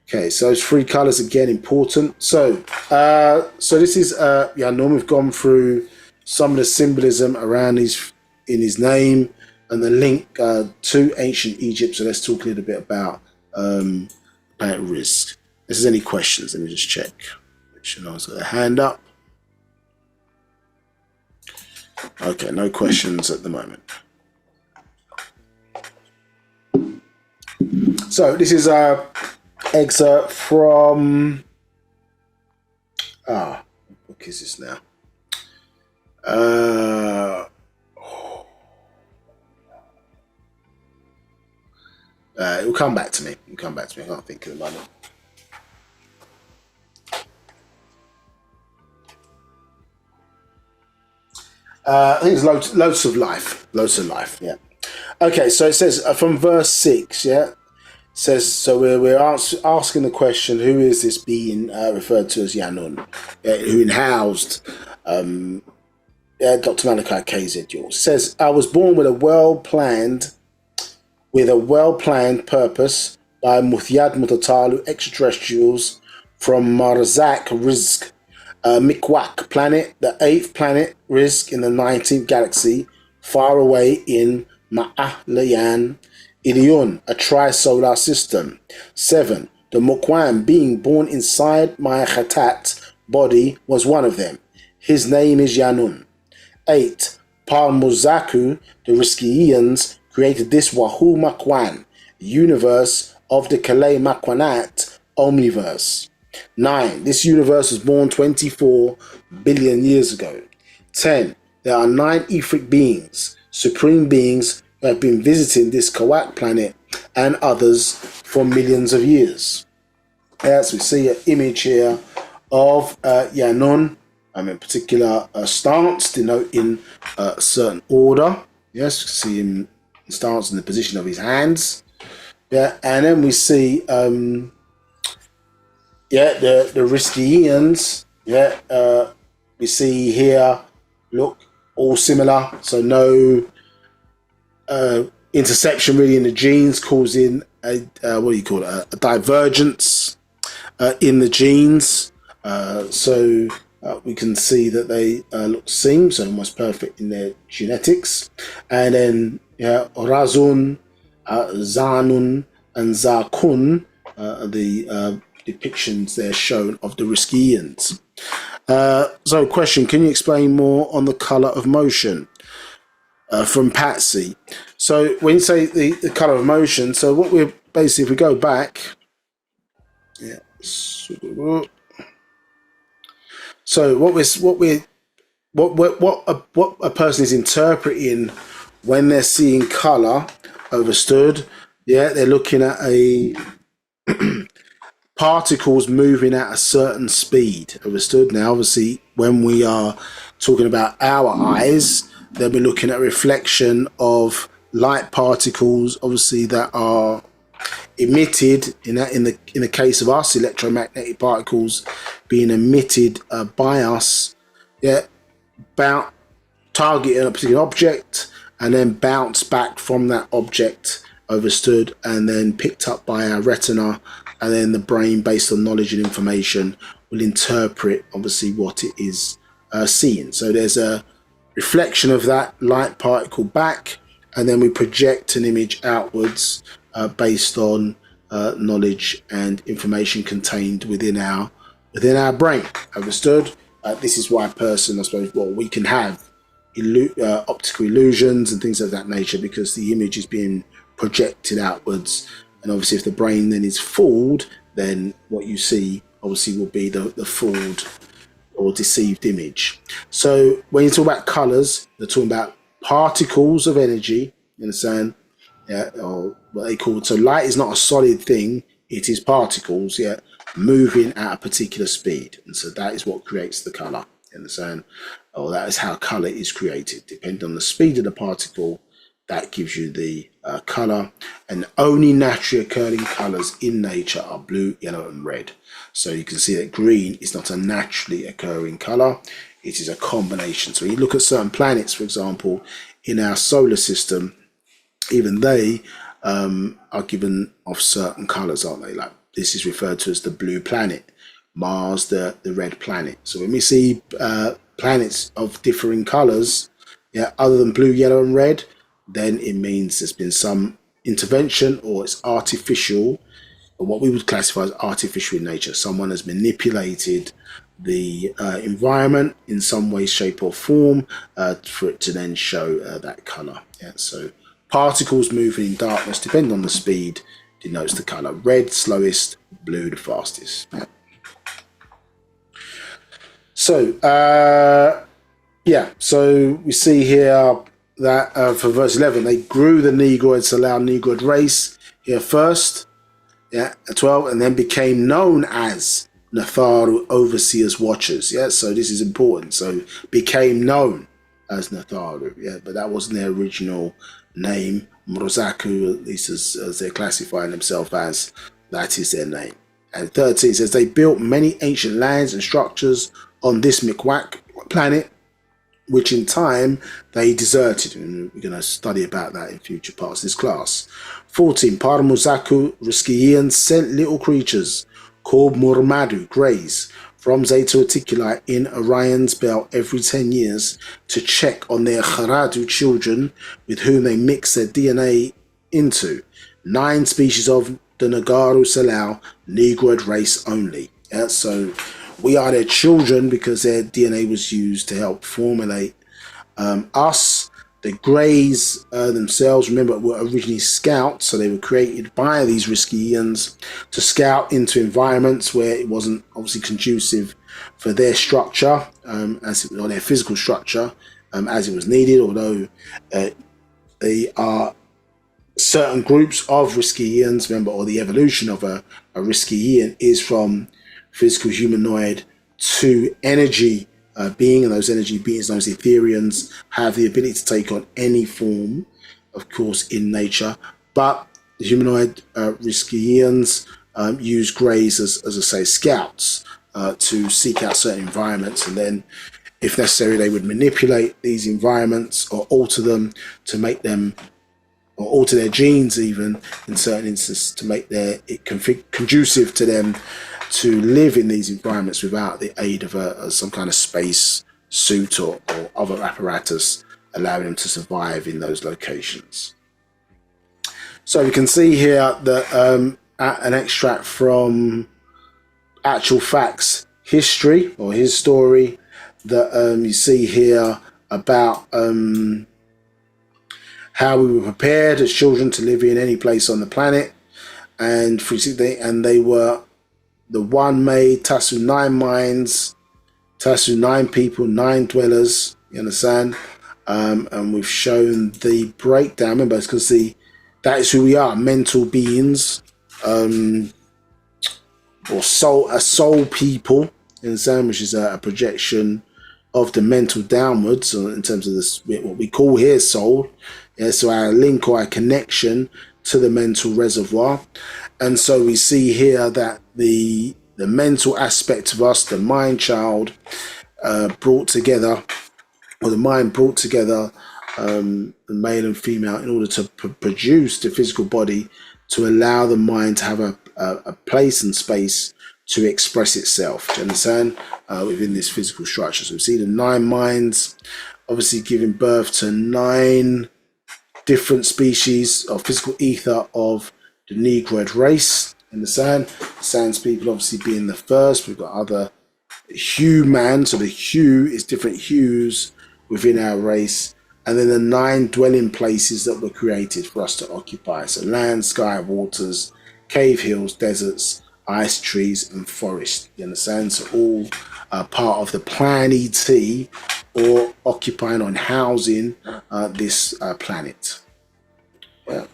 [SPEAKER 4] Okay, so those three colors again important. So this is Yanun. We've gone through some of the symbolism around in his name and the link to ancient Egypt. So let's talk a little bit about Rizq. If there's any questions, let me just check. Make sure no one's got a hand up. Okay, no questions at the moment. So this is excerpt from what book is this now? It will come back to me. I can't think at the moment. I think it's loads of life. Yeah. Okay, so it says from verse 6. Yeah. Says, so we're asking the question, who is this being referred to as Yanun, who housed Dr. Malachi KZ yours? Says, I was born with a well-planned purpose by Muthyad Mutatalu extraterrestrials from Marzak Rizq, Mikwak planet, the 8th planet Rizq in the 19th galaxy, far away in Ma'alayan Ilion, a tri-solar system. 7. The Mukwan being born inside my Khatat body was one of them. His name is Yanun. 8. Parmuzaku, the Rizqiyians, created this Wahu Makwan, universe of the Kalei Makwanat omniverse. 9. This universe was born 24 billion years ago. 10. There are 9 etheric beings, supreme beings, who have been visiting this Kawak planet and others for millions of years. As we see an image here of Yanun, in particular stance, denoting a certain order. Yes, you can see him stance in the position of his hands. Yeah, and then we see the Rizqiyians. Yeah, we see here, look, all similar, so no interception really in the genes, causing a divergence in the genes. So we can see that they look the same, so almost perfect in their genetics. And then Razun, Zanun, and Zakun, the depictions there shown of the Rizqiyians. So question, can you explain more on the colour of motion? From Patsy. So when you say the colour of motion, so what we're basically, if we go back, so what a person is interpreting when they're seeing colour, understood? Yeah, they're looking at a particles moving at a certain speed, understood? Now, obviously, when we are talking about our eyes, then we're looking at a reflection of light particles, obviously, that are emitted in the case of us, electromagnetic particles being emitted by us, targeting a particular object and then bounce back from that object, understood, and then picked up by our retina, and then the brain, based on knowledge and information, will interpret obviously what it is seeing. So there's a reflection of that light particle back, and then we project an image outwards based on knowledge and information contained within our brain. Understood? This is why a person, I suppose, we can have optical illusions and things of that nature, because the image is being projected outwards, and obviously if the brain then is fooled, then what you see obviously will be the fooled or deceived image. So when you talk about colours, they're talking about particles of energy, you understand? Or what they call, so light is not a solid thing, it is particles, moving at a particular speed, and so that is what creates the colour, you understand? or that is how color is created. Depending on the speed of the particle, that gives you the color. And only naturally occurring colors in nature are blue, yellow, and red. So you can see that green is not a naturally occurring color. It is a combination. So when you look at certain planets, for example, in our solar system, even they are given off certain colors, aren't they? Like this is referred to as the blue planet, Mars, the red planet. So when we see planets of differing colors, yeah, other than blue, yellow, and red, then it means there's been some intervention, or it's artificial, or what we would classify as artificial in nature. Someone has manipulated the environment in some way, shape, or form for it to then show that color. Yeah, so particles moving in darkness, depending on the speed, denotes the color. Red, slowest; blue, the fastest. Yeah. So, so we see here that for verse 11, they grew the Negroids to allow Negroid race here first, yeah, at 12, and then became known as Natharu, overseers, watchers. Yeah, so this is important. So became known as Natharu, yeah, but that wasn't their original name. Morozaku, at least as they're classifying themselves as, that is their name. And 13 says they built many ancient lands and structures on this Mikwak planet, which in time they deserted. And we're going to study about that in future parts of this class. 14, Paramuzaku Rizqiyians sent little creatures called Murmadu, greys, from Zeta Reticuli in Orion's belt every 10 years to check on their Haradu children with whom they mix their DNA into. 9 species of the Nagaru Salau, Negroid race only. Yeah, so we are their children because their DNA was used to help formulate us. The Greys themselves, remember, were originally scouts, so they were created by these Rizqiyians to scout into environments where it wasn't obviously conducive for their structure, or their physical structure, as it was needed. Although they are certain groups of Rizqiyians, remember, or the evolution of a Rizqiyian is from physical humanoid to energy being, and those energy beings, those Etherians, have the ability to take on any form, of course, in nature. But the humanoid Rizqiyians use greys as I say, scouts to seek out certain environments, and then, if necessary, they would manipulate these environments or alter them to make them, or alter their genes even in certain instances to make it conducive to them to live in these environments without the aid of some kind of space suit or other apparatus allowing them to survive in those locations. So we can see here that an extract from Actual Facts History, or his story, that you see here about how we were prepared as children to live in any place on the planet, and they were the one made Tasu 9 minds, Tasu 9 people, 9 dwellers, you understand? And we've shown the breakdown. Remember, because that is who we are, mental beings, or a soul people, you understand? Which is a projection of the mental downwards, in terms of this, what we call here soul. Yeah, so our link or our connection to the mental reservoir. And so we see here that the mental aspect of us, the mind child, brought together, or the mind brought together the male and female in order to produce the physical body, to allow the mind to have a place and space to express itself. Do you understand? Within this physical structure. So we see the 9 minds obviously giving birth to 9 different species of physical ether of the Negroid race. Understand? Sans people obviously being the first. We've got other human, so the hue is different hues within our race, and then the 9 dwelling places that were created for us to occupy. So land, sky, waters, cave, hills, deserts, ice, trees, and forest. You understand? So all part of the plan ET, or occupying or housing this planet. Yeah.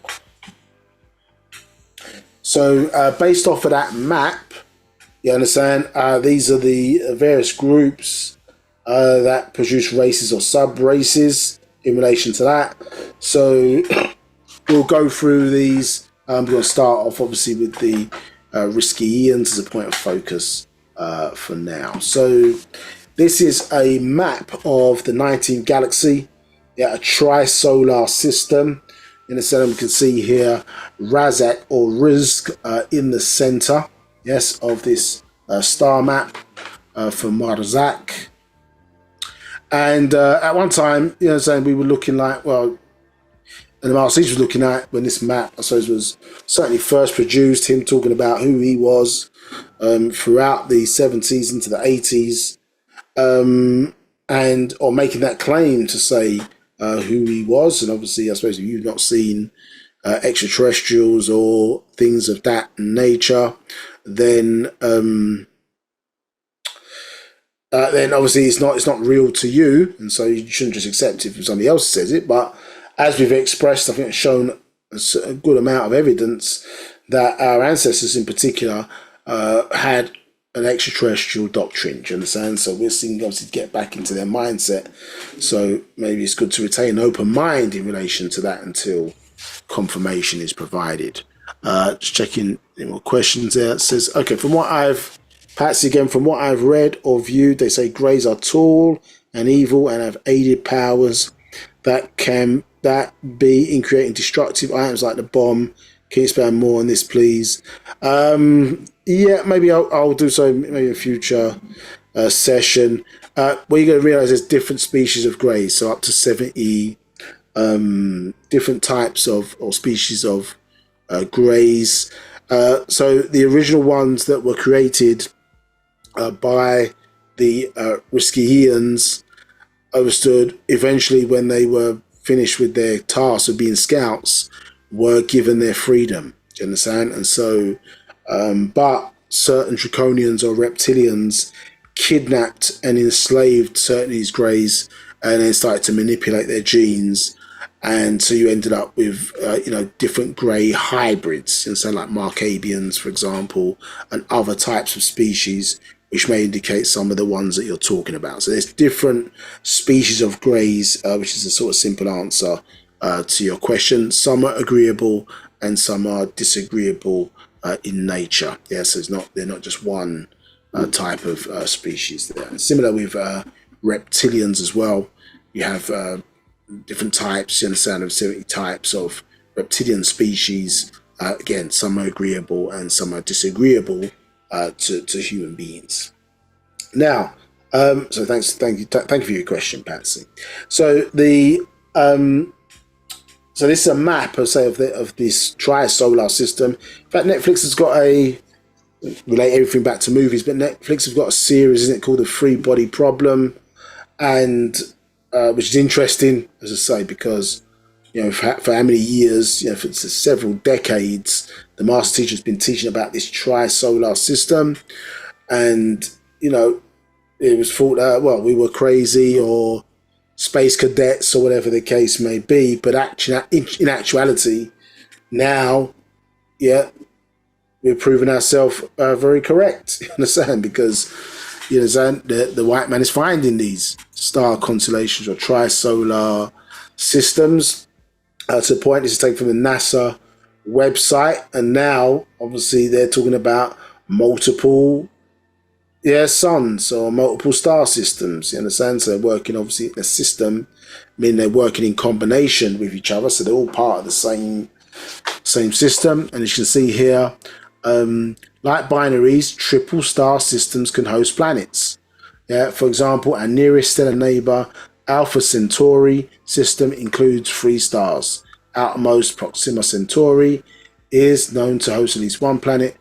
[SPEAKER 4] So based off of that map, you understand, these are the various groups that produce races or sub-races in relation to that. So we'll go through these. We're going to start off obviously with the Rizqiyians as a point of focus for now. So this is a map of the 19th galaxy, a tri-solar system. In the center, we can see here Razak or Rizq in the center, yes, of this star map for Marzak. And at one time, saying we were looking like, well, and the Master Teacher was looking at when this map, I suppose, was certainly first produced, him talking about who he was throughout the 70s into the 80s, and or making that claim to say who he was. And obviously, I suppose if you've not seen extraterrestrials or things of that nature, then obviously it's not real to you, and so you shouldn't just accept it if somebody else says it. But as we've expressed, I think it's shown a good amount of evidence that our ancestors in particular had an extraterrestrial doctrine. Do you understand? So we're seeing obviously get back into their mindset. So maybe it's good to retain an open mind in relation to that until confirmation is provided. Just checking any more questions there. It says, okay, from what I've read or viewed, they say greys are tall and evil and have aided powers that can be in creating destructive items like the bomb. Can you expand more on this, please? Yeah, maybe I'll do so maybe in a future session. Well, you're going to realize there's different species of greys, so up to 70 different types of or species of greys. So the original ones that were created by the Rizqiyians, understood eventually when they were finished with their task of being scouts, were given their freedom. Do you understand? And so, but certain draconians or reptilians kidnapped and enslaved certain of these greys and then started to manipulate their genes. And so you ended up with, different grey hybrids. And so like Markabians, for example, and other types of species, which may indicate some of the ones that you're talking about. So there's different species of greys, which is a sort of simple answer to your question. Some are agreeable and some are disagreeable in nature. Yeah, so they're not just one type of species there. Similar with reptilians as well. You have different types, you understand, of 70 types of reptilian species. Again, some are agreeable and some are disagreeable to human beings. Now, so thank you for your question, Patsy. So so this is a map, of this tri-solar system. In fact, Netflix has got relate everything back to movies, but Netflix have got a series, isn't it, called The Free Body Problem, and which is interesting, as I say, because for how many years, for several decades, the master teacher has been teaching about this tri-solar system, and it was thought that we were crazy or space cadets or whatever the case may be, but actually, in actuality, now, we're proving ourselves very correct. You understand? Because the white man is finding these star constellations or tri-solar systems to the point. This is taken from the NASA website, and now obviously they're talking about multiple suns or multiple star systems. You understand? So they're working obviously in a system, meaning they're working in combination with each other, so they're all part of the same system. And as you can see here, like binaries, triple star systems can host planets. For example, our nearest stellar neighbor, Alpha Centauri system, includes 3 stars. Outermost Proxima Centauri is known to host at least 1 planet.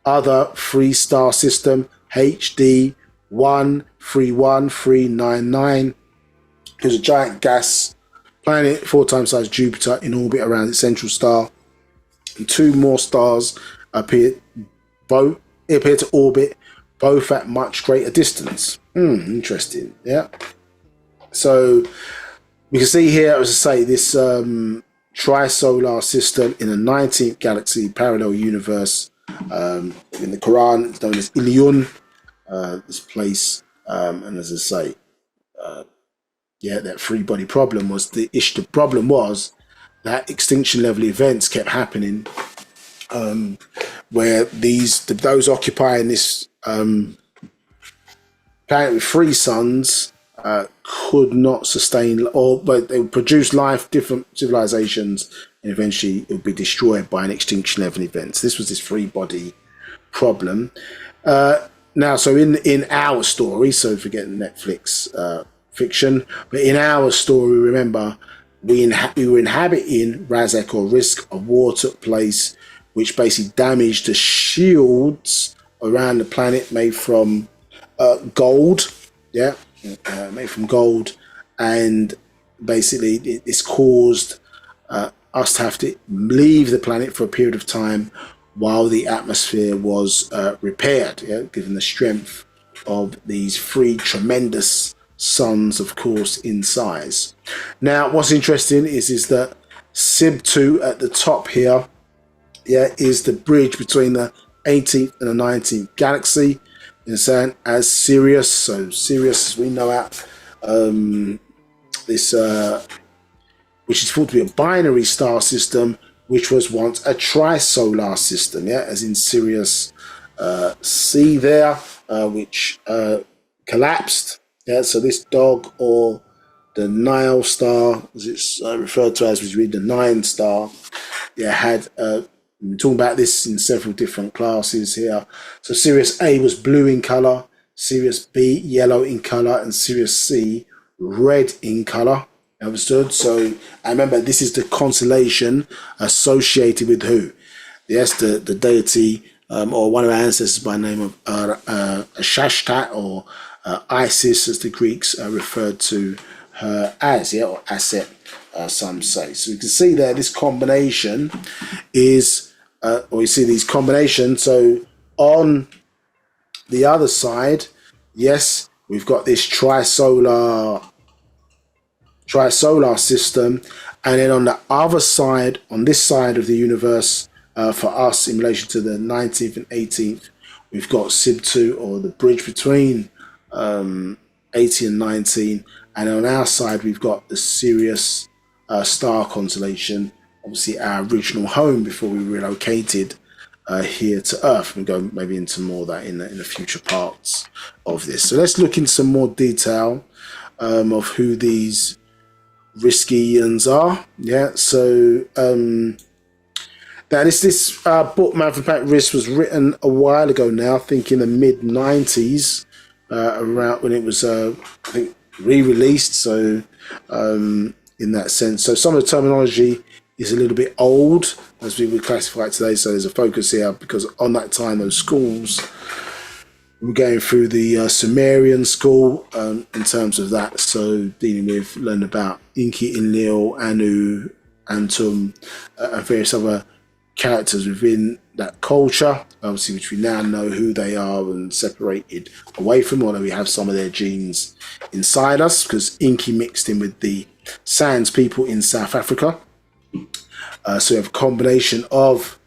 [SPEAKER 4] Other 3-star system, HD 131399, is a giant gas planet 4 times size Jupiter in orbit around its central star. And 2 more stars appear to orbit both at much greater distance. Interesting. Yeah. So we can see here, as I say, this tri-solar system in the 19th galaxy parallel universe. In the Quran, it's known as Ilion, this place. And as I say, that free body problem was the issue. The problem was that extinction level events kept happening, where those occupying this planet with three suns could not sustain, but they would produce life, different civilizations, and eventually it would be destroyed by an extinction level event. So this was this free body problem. Now, so in our story, so forget Netflix fiction, but in our story, remember, we were inhabiting Rizq or Rizq. A war took place, which basically damaged the shields around the planet made from gold, made from gold, and basically it's caused us to have to leave the planet for a period of time while the atmosphere was repaired, given the strength of these three tremendous suns, of course, in size. Now, what's interesting is that Sib2 at the top here, is the bridge between the 18th and the 19th galaxy, as Sirius. So Sirius, as we know out, this which is thought to be a binary star system, which was once a trisolar system, as in Sirius C there, which collapsed. So this dog, or the Nile star, as it's referred to as, which we read the 9 star, had we're talking about this in several different classes here. So Sirius A was blue in color, Sirius B yellow in color, and Sirius C red in color. Understood? So I remember this is the constellation associated with who? Yes, the deity or one of our ancestors by the name of Hatshepsut, or Isis, as the Greeks referred to her as, or Aset, some say. So you can see there this combination is, or you see these combinations. So on the other side, yes, we've got this trisolar system, and then on the other side, on this side of the universe, for us in relation to the 19th and 18th, we've got Sib2, or the bridge between 18 and 19, and on our side we've got the Sirius star constellation, obviously our original home before we relocated here to Earth. We'll go maybe into more of that in the future parts of this. So let's look in some more detail of who these Rizqiyians are. So now this book, Man from Planet Rizq, was written a while ago now, I think in the mid-90s, around when it was I think re-released, so in that sense. So some of the terminology is a little bit old, as we would classify it today, so there's a focus here, because on that time those schools were going through the Sumerian school in terms of that, so dealing with, learning about Enki, Enlil, Anu, Antum, and various other characters within that culture, obviously, which we now know who they are and separated away from, although we have some of their genes inside us, because Enki mixed in with the Sands people in South Africa. So we have a combination of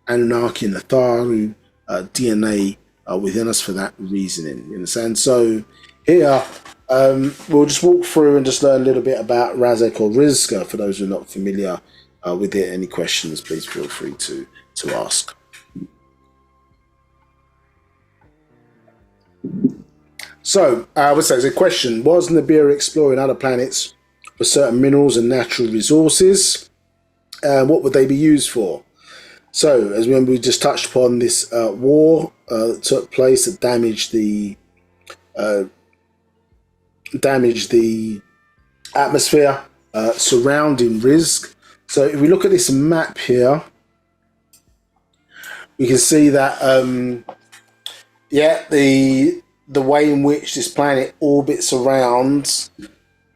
[SPEAKER 4] Anunnaki and Atharu DNA within us for that reasoning, you understand? So here we'll just walk through and just learn a little bit about Rizq or Rizq. For those who are not familiar with it, any questions, please feel free to ask. So I would say, the question: was Nibiru exploring other planets for certain minerals and natural resources? What would they be used for? So, as remember, we just touched upon this war that took place that damaged the atmosphere surrounding Rizq. So, if we look at this map here, we can see that the way in which this planet orbits around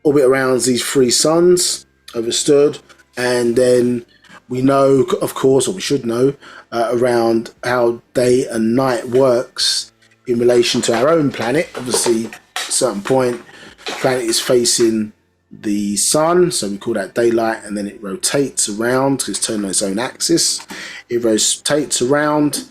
[SPEAKER 4] these three suns, understood, and then we know, of course, or we should know, around how day and night works in relation to our own planet. Obviously, at a certain point, the planet is facing the sun, so we call that daylight, and then it rotates around because it's turned on its own axis. It rotates around,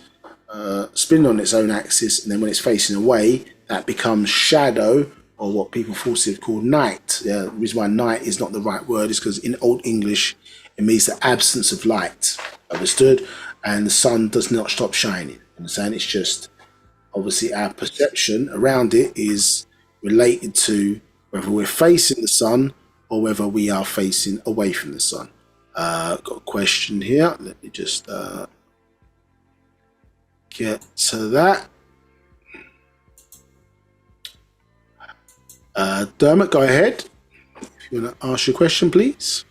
[SPEAKER 4] spinning on its own axis, and then when it's facing away, that becomes shadow, or what people falsely call night. Yeah, the reason why night is not the right word is because in Old English it means the absence of light. Understood? And the sun does not stop shining. Understand? It's just obviously our perception around it is related to whether we're facing the sun or whether we are facing away from the sun. Got a question here. Let me just get to that. Dermot, go ahead. If you want to ask your question, please.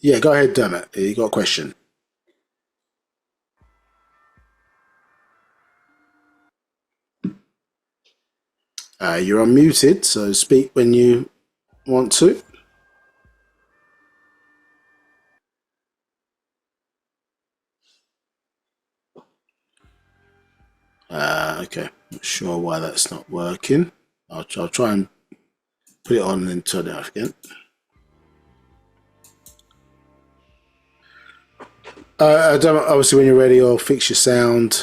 [SPEAKER 4] Yeah, go ahead, Dermot. You got a question. You're unmuted, so speak when you want to. Okay, not sure why that's not working. I'll try and put it on and then turn it off again. Obviously, when you're ready or fix your sound,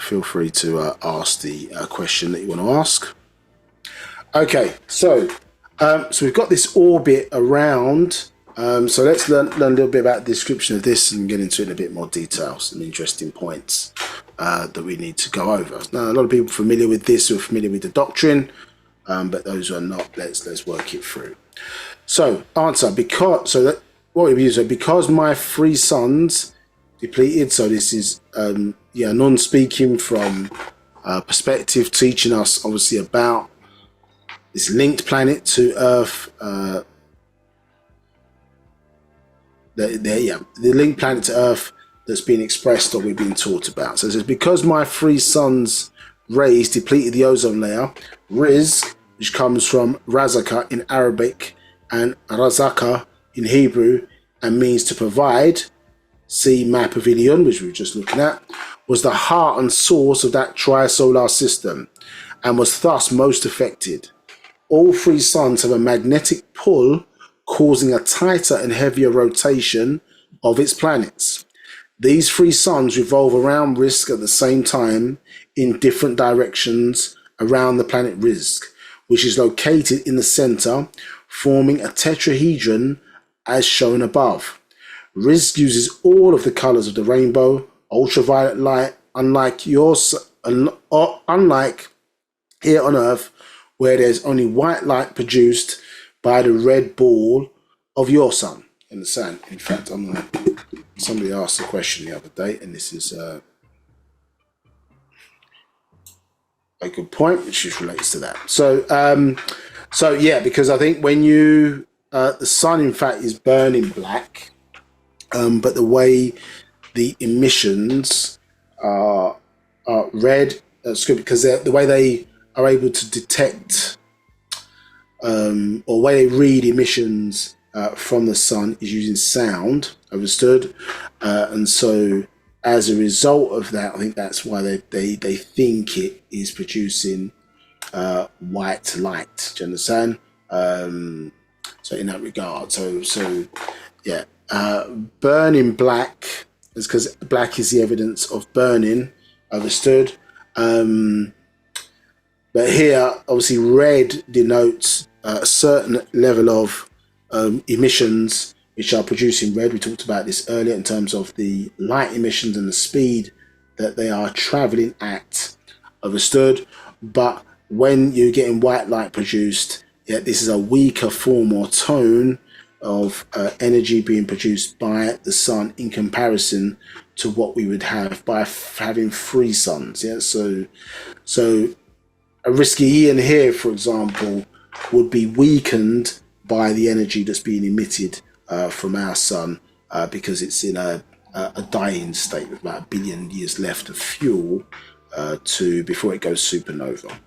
[SPEAKER 4] feel free to ask the question that you want to ask. Okay, so we've got this orbit around. So let's learn a little bit about the description of this and get into it in a bit more detail. Some interesting points that we need to go over. Now, a lot of people are familiar with this or familiar with the doctrine, but those who are not, let's work it through. So, answer, because my 3 sons depleted. So this is non-speaking from perspective, teaching us obviously about this linked planet to Earth. The linked planet to Earth that's been expressed or we've been taught about. So it says, because my 3 sons' rays depleted the ozone layer, Rizq, which comes from Razaka in Arabic and Razaka in Hebrew and means to provide, see Markabian, which we were just looking at, was the heart and source of that tri-solar system and was thus most affected. All 3 suns have a magnetic pull causing a tighter and heavier rotation of its planets. These 3 suns revolve around Rizq at the same time in different directions around the planet Rizq, which is located in the center, forming a tetrahedron as shown above. Rizq uses all of the colors of the rainbow, ultraviolet light, unlike here on Earth, where there's only white light produced by the red ball of your sun in the sun. In fact, somebody asked a question the other day, and this is a good point, which relates to that. So yeah, because I think when you the sun, in fact, is burning black, but the way the emissions are red, because the way they are able to detect or way they read emissions from the sun is using sound, understood? And so as a result of that, I think that's why they think it is producing white light. Do you understand? So in that regard, so yeah, burning black is because black is the evidence of burning, understood? But here, obviously, red denotes a certain level of emissions which are producing red. We talked about this earlier in terms of the light emissions and the speed that they are traveling at, understood? But when you're getting white light produced, yeah, this is a weaker form or tone of energy being produced by the sun in comparison to what we would have by having 3 suns. Yeah, so a Rizqiyian here, for example, would be weakened by the energy that's being emitted from our sun because it's in a dying state with about 1 billion years left of fuel before it goes supernova.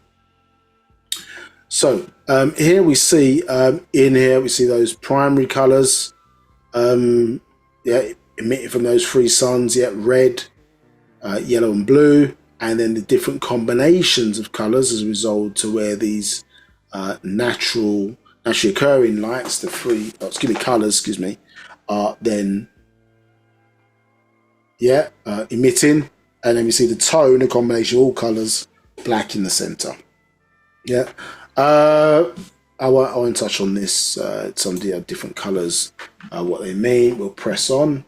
[SPEAKER 4] So here we see those primary colors, emitted from those 3 suns, red, yellow and blue, and then the different combinations of colors as a result to where these naturally occurring lights, colors, are then yeah, emitting, and then we see the tone, a combination of all colours, black in the centre. Yeah, I won't touch on this. Some of the different colours, what they mean. We'll press on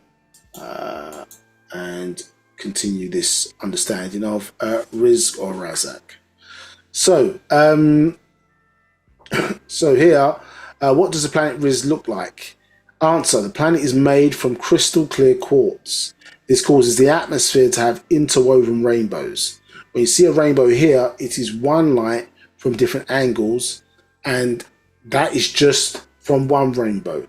[SPEAKER 4] and continue this understanding of Rizq or Razak. So, so here, what does the planet Rizq look like? Answer: the planet is made from crystal clear quartz. This causes the atmosphere to have interwoven rainbows. When you see a rainbow here, it is one light from different angles, and that is just from one rainbow.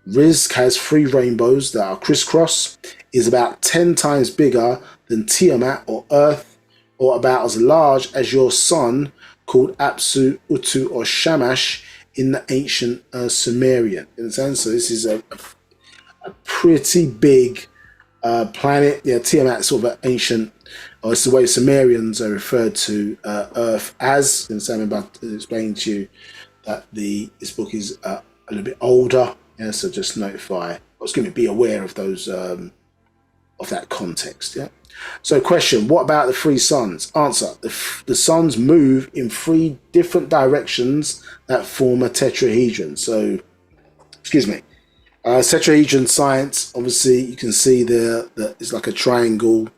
[SPEAKER 4] Rizq has 3 rainbows that are crisscross, is about 10 times bigger than Tiamat or Earth, or about as large as your sun, called Apsu, Utu, or Shamash in the ancient Sumerian. In a sense, so this is a pretty big planet. Yeah, Tiamat sort of an ancient, or it's the way Sumerians are referred to Earth as. And so I'm about to explain to you that this book is a little bit older. Yeah, so just notify. I was going to be aware of those of that context. Yeah. So question: what about the 3 suns? Answer: the suns move in 3 different directions that form a tetrahedron. So, excuse me. Tetrahedron science, obviously you can see there that it's like a triangle.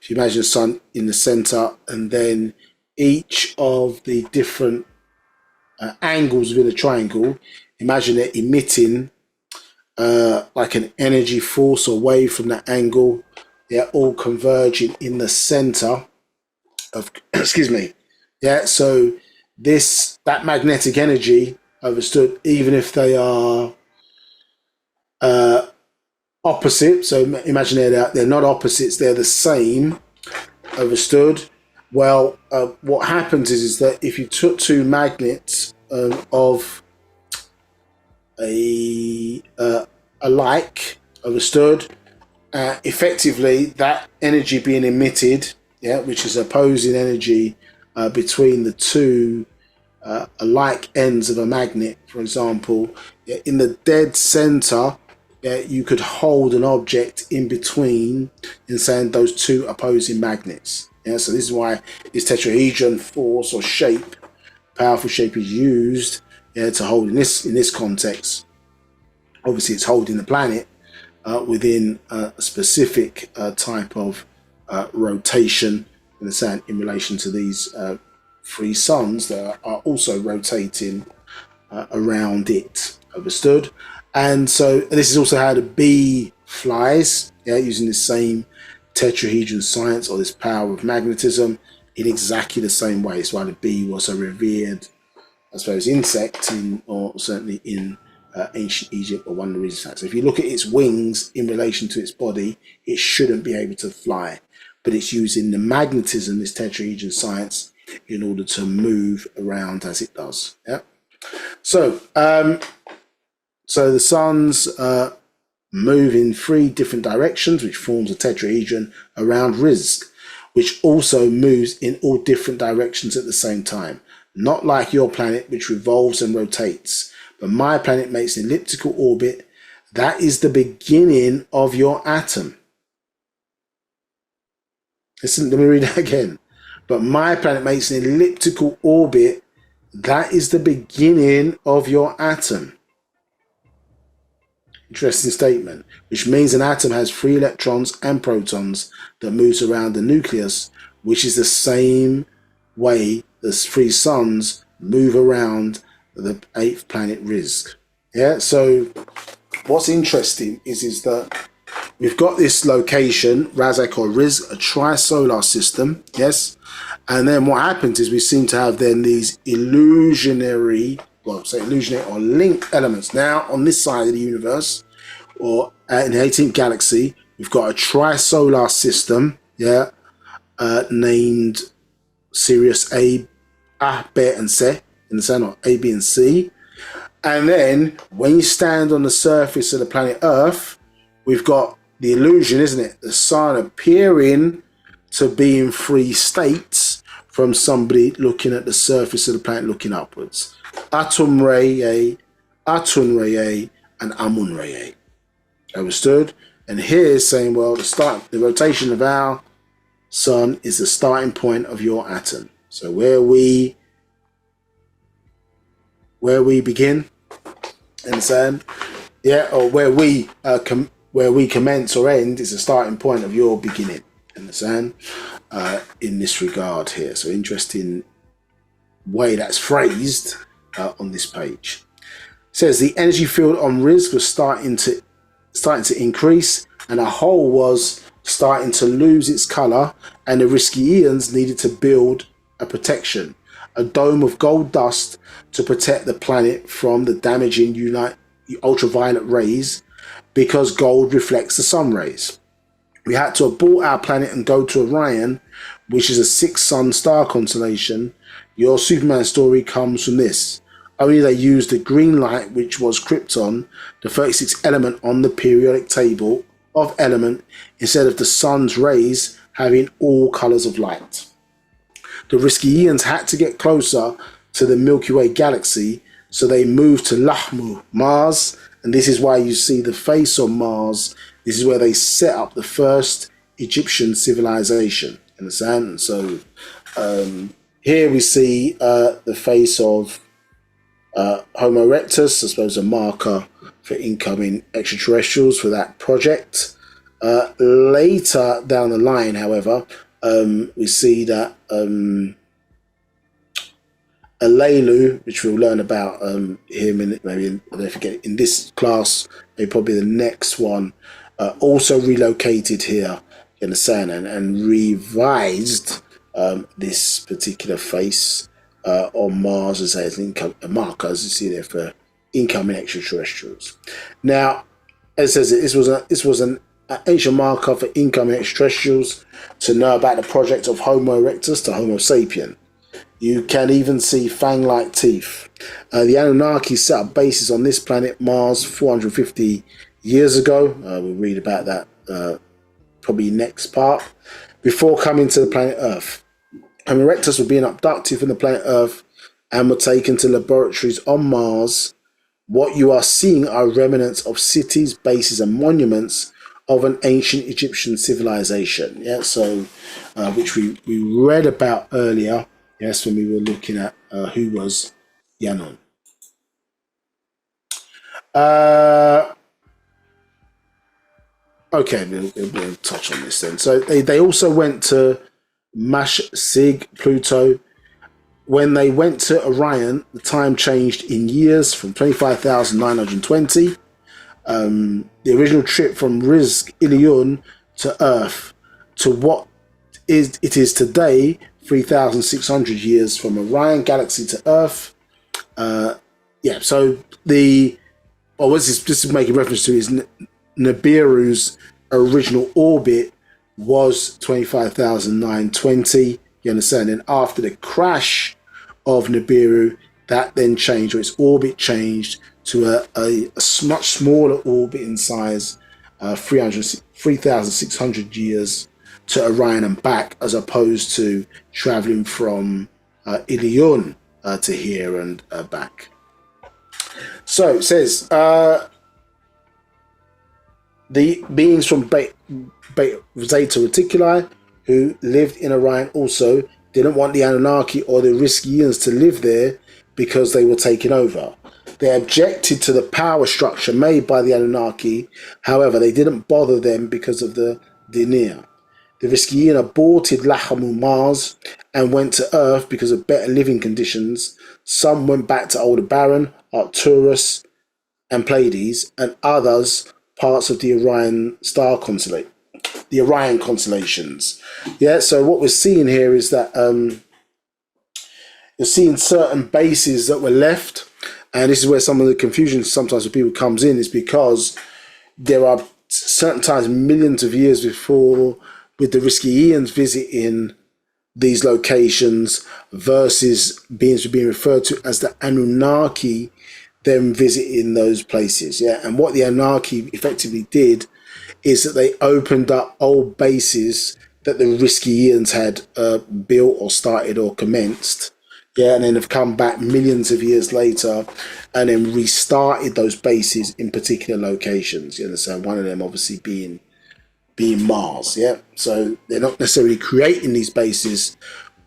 [SPEAKER 4] If you imagine the sun in the center, and then each of the different angles within a triangle, imagine it emitting like an energy force or wave from that angle. They're all converging in the center of, excuse me. Yeah, so that magnetic energy, understood, even if they are opposite, so imagine they're not opposites, they're the same, understood. Well, what happens is that if you took 2 magnets of alike, understood, effectively that energy being emitted, yeah, which is opposing energy between the 2 alike ends of a magnet, for example, yeah, in the dead center, yeah, you could hold an object in between in saying those 2 opposing magnets. Yeah, so this is why this tetrahedron force or shape, powerful shape, is used, yeah, to hold in this context. Obviously, it's holding the planet within a specific type of rotation, in relation to these 3 suns that are also rotating around it. Understood? And so this is also how the bee flies, yeah, using the same tetrahedron science, or this power of magnetism, in exactly the same way. It's why the bee was a revered, I suppose, insect or certainly in ancient Egypt, or one of the reasons for that. So if you look at its wings in relation to its body, it shouldn't be able to fly, but it's using the magnetism, this tetrahedron science, in order to move around as it does. Yeah. So, so the suns move in 3 different directions, which forms a tetrahedron around Rizq, which also moves in all different directions at the same time. Not like your planet, which revolves and rotates, but my planet makes an elliptical orbit. That is the beginning of your atom. Listen, let me read that again. But my planet makes an elliptical orbit. That is the beginning of your atom. Interesting statement, which means an atom has 3 electrons and protons that moves around the nucleus, which is the same way the 3 suns move around the 8th planet Rizq. Yeah, so what's interesting is that we've got this location, Razak or Rizq, a tri-solar system, yes, and then what happens is we seem to have then these illusionary or linked elements. Now, on this side of the universe, or in the 18th galaxy, we've got a tri-solar system, yeah, named Sirius A, B, and C, in the sun, or A, B, and C. And then when you stand on the surface of the planet Earth, we've got the illusion, isn't it? The sun appearing to be in 3 states from somebody looking at the surface of the planet, looking upwards. Atum Ray A, Atun Ray A, and Amun Ray A. Understood? And here is saying, well, the rotation of our sun is the starting point of your atom. So where we begin, understand? Yeah, or where we commence or end is the starting point of your beginning. Understand? In this regard here, so interesting way that's phrased on this page. It says the energy field on Rizq was starting to increase, and a hole was starting to lose its color, and the Rizqiyians needed to build a protection, a dome of gold dust to protect the planet from the damaging ultraviolet rays, because gold reflects the sun rays. We had to abort our planet and go to Orion, which is a 6-sun star constellation. Your Superman story comes from this. Only they used the green light, which was Krypton, the 36th element on the periodic table of element, instead of the sun's rays having all colors of light. The Rizqiyians had to get closer to the Milky Way galaxy, so they moved to Lahmu, Mars, and this is why you see the face on Mars. This is where they set up the first Egyptian civilization. Understand? So here we see the face of Homo erectus, I suppose a marker for incoming extraterrestrials for that project. Later down the line, however, we see that Alelu, which we'll learn about him in maybe I don't forget in this class, maybe probably the next one, also relocated here in the sun and revised this particular face on Mars as a marker, as you see there, for incoming extraterrestrials. Now, as it says, this was an ancient marker for incoming extraterrestrials to know about the project of Homo erectus to Homo sapien. You can even see fang-like teeth. The Anunnaki set up bases on this planet Mars 450 years ago. We'll read about that probably next part. Before coming to the planet Earth. Homo erectus were being abducted from the planet Earth and were taken to laboratories on Mars. What you are seeing are remnants of cities, bases, and monuments of an ancient Egyptian civilization. Yeah, so which we read about earlier. Yes, when we were looking at who was Yanon. Okay, we'll touch on this then. So they also went to Sig, Pluto. When they went to Orion, the time changed in years from 25,920. The original trip from Rizqiyians to Earth to what it is today, 3,600 years from Orion galaxy to Earth. Yeah, so this is making reference to is Nibiru's original orbit was 25,920. You understand? And after the crash of Nibiru, that then changed, or its orbit changed to a much smaller orbit in size, 3,600 years to Orion and back, as opposed to traveling from Ilion to here and back. So it says the beings from Zeta Reticuli who lived in Orion also didn't want the Anunnaki or the Rizqiyians to live there because they were taking over. They objected to the power structure made by the Anunnaki. However, they didn't bother them because of the Dineer. The Rizqiyian aborted Lahamu Mars and went to Earth because of better living conditions. Some went back to Aldebaran, Arcturus, and Pleiades, and others parts of the Orion star constellation. The Orion constellations. Yeah, so what we're seeing here is that you're seeing certain bases that were left, and this is where some of the confusion sometimes with people comes in, is because there are certain times, millions of years before, with the Rizqiyians visiting these locations versus beings being referred to as the Anunnaki, them visiting those places. Yeah, and what the Anunnaki effectively did is that they opened up old bases that the Rizqiyians had built or started or commenced, Yeah, and then have come back millions of years later and then restarted those bases in particular locations. You understand? One of them obviously being Mars. Yeah, so they're not necessarily creating these bases,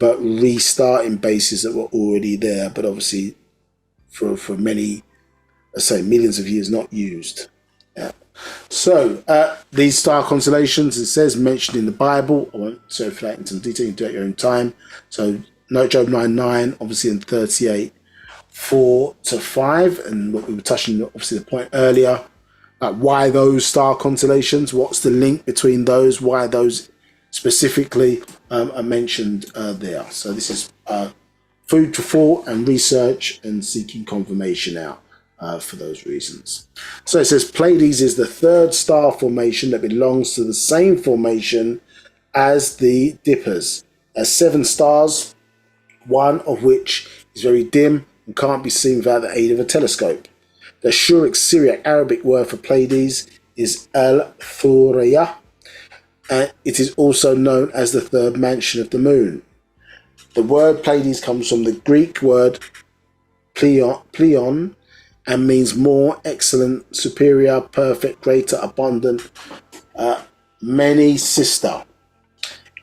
[SPEAKER 4] but restarting bases that were already there, but obviously for many, let's say, millions of years not used. Yeah. So these star constellations, it says, mentioned in the Bible. I won't circulate into detail. You can do it at your own time. So note Job 9:9, obviously in 38, 4-5, and what we were touching, obviously the point earlier, why those star constellations? What's the link between those? Why those specifically are mentioned there? So this is food for thought and research and seeking confirmation out for those reasons. So it says Pleiades is the third star formation that belongs to the same formation as the Dippers. As 7 stars, one of which is very dim and can't be seen without the aid of a telescope. The Ashuric Syriac Arabic word for Pleiades is Al-Thuraya, and it is also known as the third mansion of the moon. The word Pleiades comes from the Greek word pleion and means more, excellent, superior, perfect, greater, abundant, many, sister.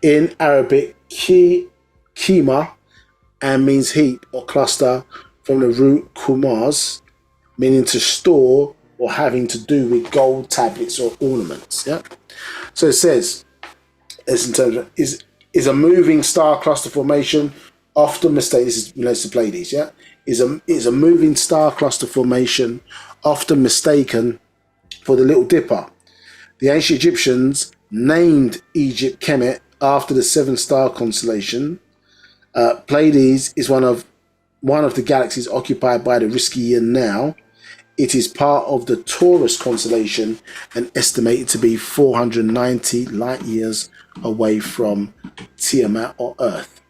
[SPEAKER 4] In Arabic, kima, and means heap or cluster, from the root kumaz, meaning to store or having to do with gold tablets or ornaments. Yeah. So it says, as in terms of, is a moving star cluster formation often mistaken. This is related to Pleiades. Yeah, is a moving star cluster formation often mistaken for the Little Dipper. The ancient Egyptians named Egypt Kemet after the 7-star constellation. Pleiades is one of the galaxies occupied by the Rizqiyians now. It is part of the Taurus constellation and estimated to be 490 light years away from Tiamat or Earth.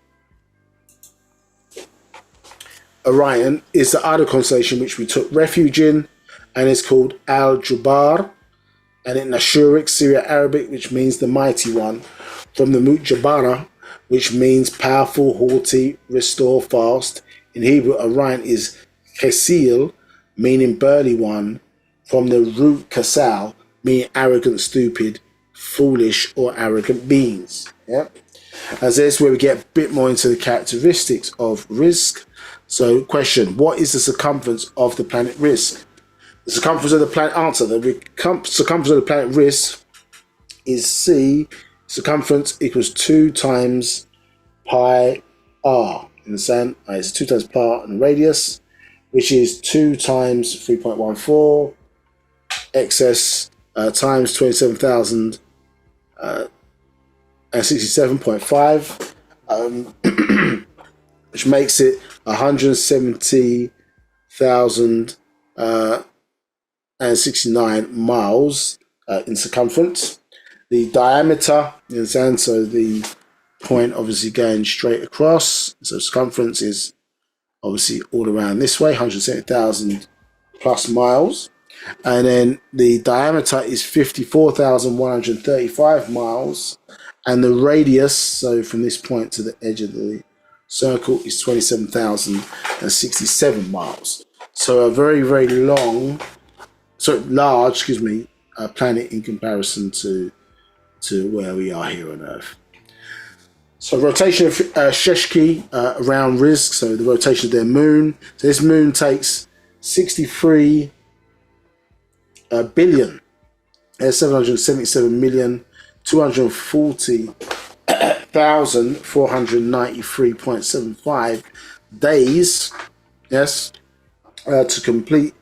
[SPEAKER 4] Orion is the other constellation which we took refuge in, and is called Al-Jubbar, and in Ashuric, Syrio-Arabic, which means the mighty one, from the Mutjabara, which means powerful, haughty, restore, fast. In Hebrew, Orion is Kesil, meaning burly one, from the root Kasal, meaning arrogant, stupid, foolish, or arrogant beings. Yeah, as this is where we get a bit more into the characteristics of Rizq. So, question: what is the circumference of the planet Rizq? The circumference of the planet, answer: the circumference of the planet Rizq is C. Circumference equals 2 times pi r. Understand? It's 2 times pi r in radius, which is 2 times 3.14 excess times 27,000 and 67.5, which makes it 170,000 and 69 miles in circumference. The diameter, you understand, so the point obviously going straight across, so circumference is obviously all around this way, 170,000 plus miles. And then the diameter is 54,135 miles. And the radius, so from this point to the edge of the circle, is 27,067 miles. So a very, very large, planet in comparison to where we are here on Earth. So rotation of Sheshki around Rizq, so the rotation of their moon. So this moon takes 63 billion, 777,240,493.75 days, yes, to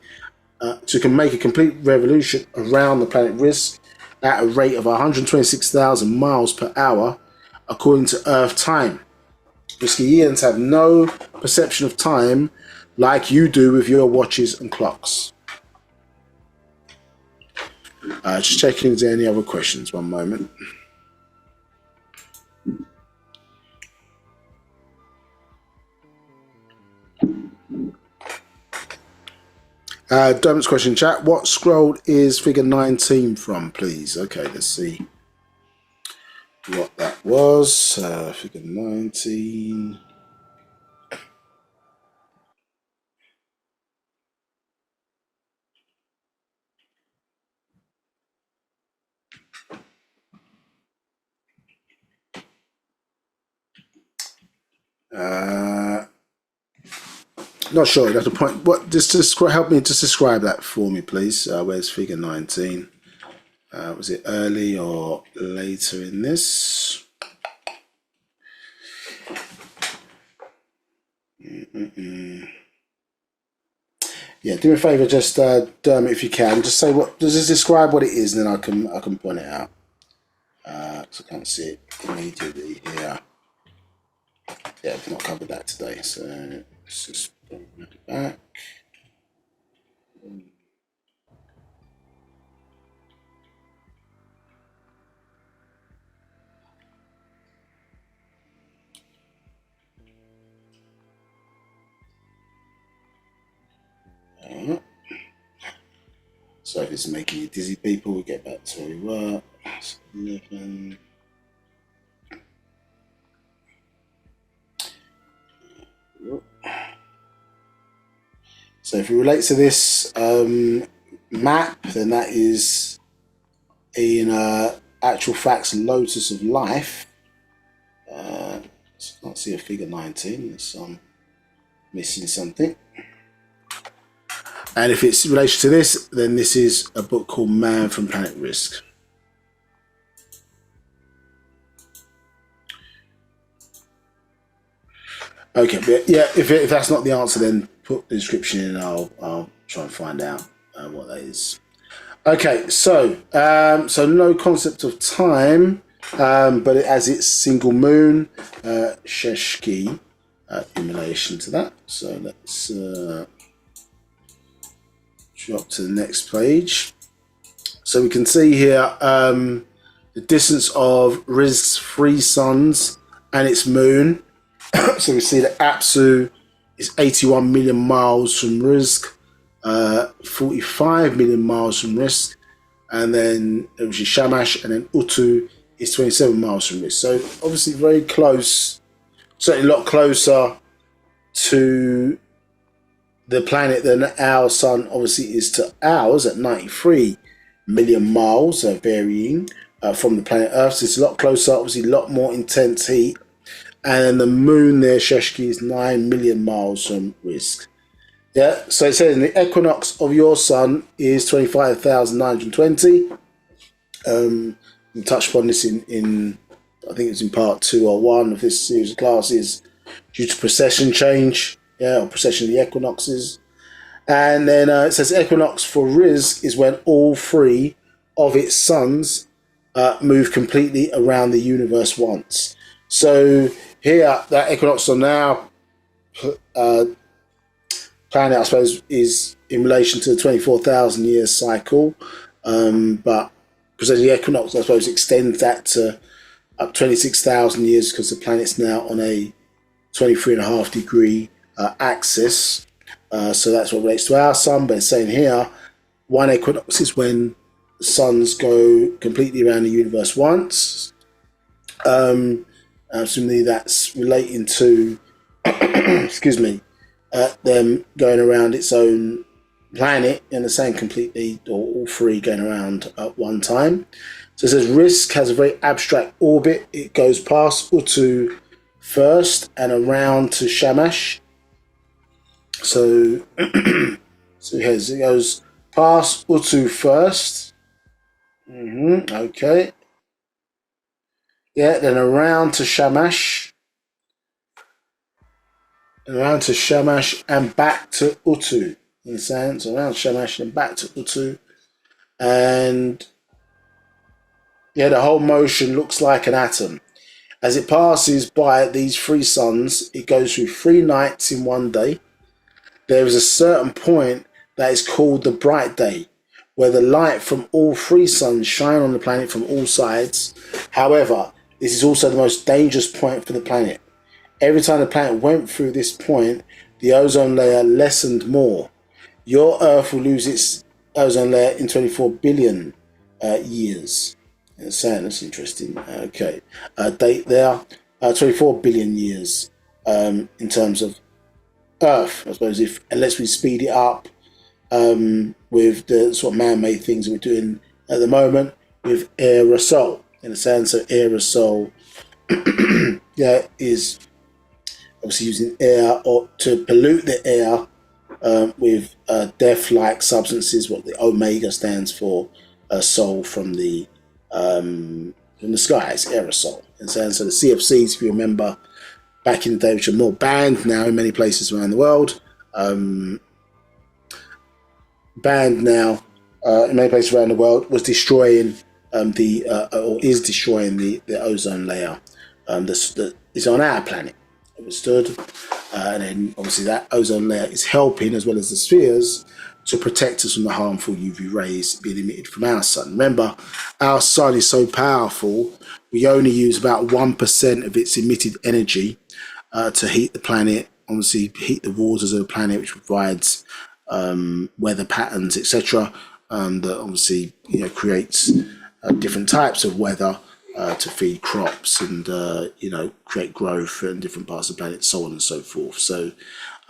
[SPEAKER 4] make a complete revolution around the planet Rizq at a rate of 126,000 miles per hour, according to Earth time. Rizqiyians have no perception of time like you do with your watches and clocks. Just checking if there are any other questions. One moment. Dermot's question in chat. What scroll is figure 19 from, please? Okay, let's see what that was. Figure 19. Not sure. That's the point. What? Just help me. Just describe that for me, please. Where's figure 19? Was it early or later in this? Yeah, do me a favour, just Dermot, if you can, just say what. Just describe what it is, and then I can point it out. So I can't see it immediately here. Yeah, we've not covered that today, so let's just bring it back. So if it's making you dizzy, people, we'll get back to where we were. 11. So if it relates to this map, then that is in actual facts lotus of life. So I can't see a figure 19, unless I'm missing something. And if it's in relation to this, then this is a book called Man from Planet Rizq. Okay, but yeah, if that's not the answer, then put the description in and I'll try and find out what that is. Okay, so no concept of time, but as it's single moon, Sheshki in relation to that. So let's drop to the next page. So we can see here the distance of Rizq's 3 suns and its moon. So we see that Apsu is 81 million miles from Rizq, 45 million miles from Rizq, and then which is Shamash, and then Utu is 27 miles from Rizq. So obviously very close, certainly a lot closer to the planet than our sun obviously is to ours at 93 million miles, varying from the planet Earth. So it's a lot closer, obviously a lot more intense heat. And the moon there, Sheshki, is 9 million miles from Rizq. Yeah, so it says the equinox of your sun is 25,920. We touched upon this in I think it's in part 2 or 1 of this series of classes, due to precession change, or precession of the equinoxes. And then it says equinox for Rizq is when all 3 of its suns move completely around the universe once. So here, that equinox on our planet, I suppose, is in relation to the 24,000 year cycle. But because the equinox, I suppose, extends that to up 26,000 years because the planet's now on a 23.5 degree axis. So that's what relates to our sun. But it's saying here, one equinox is when the suns go completely around the universe once. Assuming that's relating to, excuse me, them going around its own planet in the same completely, or all 3 going around at one time. So it says Rizq has a very abstract orbit. It goes past Utu first and around to Shamash. So, it goes past Utu first. Okay. Yeah, then around to Shamash. Around to Shamash and back to Utu. You understand? So around Shamash and back to Utu. And yeah, the whole motion looks like an atom. As it passes by these 3 suns, it goes through 3 nights in one day. There is a certain point that is called the bright day, where the light from all 3 suns shine on the planet from all sides. However, this is also the most dangerous point for the planet. Every time the planet went through this point, the ozone layer lessened more. Your Earth will lose its ozone layer in 24 billion years. That's interesting. Okay, date there, 24 billion years in terms of Earth. I suppose unless we speed it up with the sort of man-made things that we're doing at the moment with aerosol. In a sense, so aerosol is obviously using air or to pollute the air with death-like substances. What the omega stands for, soul from the skies, aerosol. And so the CFCs, if you remember, back in the day, which are more banned now in many places around the world, in many places around the world, was destroying or is destroying the ozone layer that is on our planet. Understood? And then obviously that ozone layer is helping, as well as the spheres, to protect us from the harmful UV rays being emitted from our sun. Remember, our sun is so powerful, we only use about 1% of its emitted energy to heat the planet, obviously heat the waters of the planet, which provides weather patterns, etc. That obviously creates different types of weather to feed crops and create growth in different parts of the planet, so on and so forth. So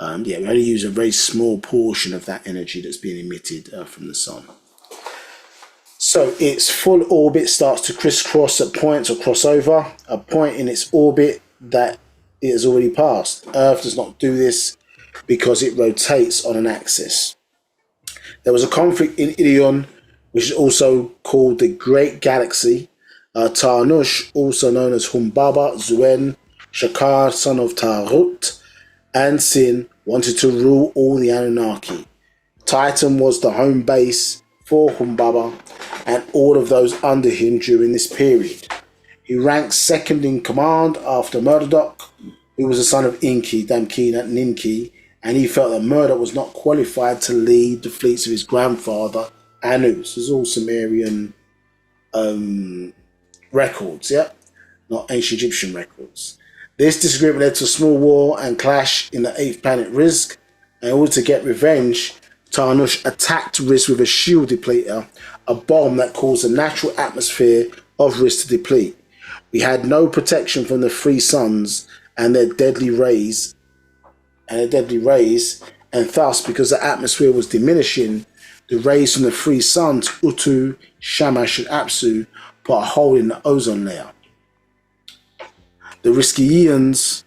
[SPEAKER 4] we only use a very small portion of that energy that's being emitted from the sun. So its full orbit starts to crisscross at points or cross over, a point in its orbit that it has already passed. Earth does not do this because it rotates on an axis. There was a conflict in Ilion, which is also called the Great Galaxy. Tarnush, also known as Humbaba, Zuen, Shakar, son of Tarut, and Sin, wanted to rule all the Anunnaki. Titan was the home base for Humbaba and all of those under him during this period. He ranked second in command after Murdoch, who was the son of Inki, Damkina, Ninki, and he felt that Murdoch was not qualified to lead the fleets of his grandfather, Anu. This is all Sumerian records, not ancient Egyptian records. This disagreement led to a small war and clash in the 8th planet Rizq. In order to get revenge, Tarnush attacked Rizq with a shield depleter, a bomb that caused the natural atmosphere of Rizq to deplete. We had no protection from the three suns and their deadly rays, and thus, because the atmosphere was diminishing, the rays from the three suns, Utu, Shamash, and Apsu, put a hole in the ozone layer. The Rizqiyians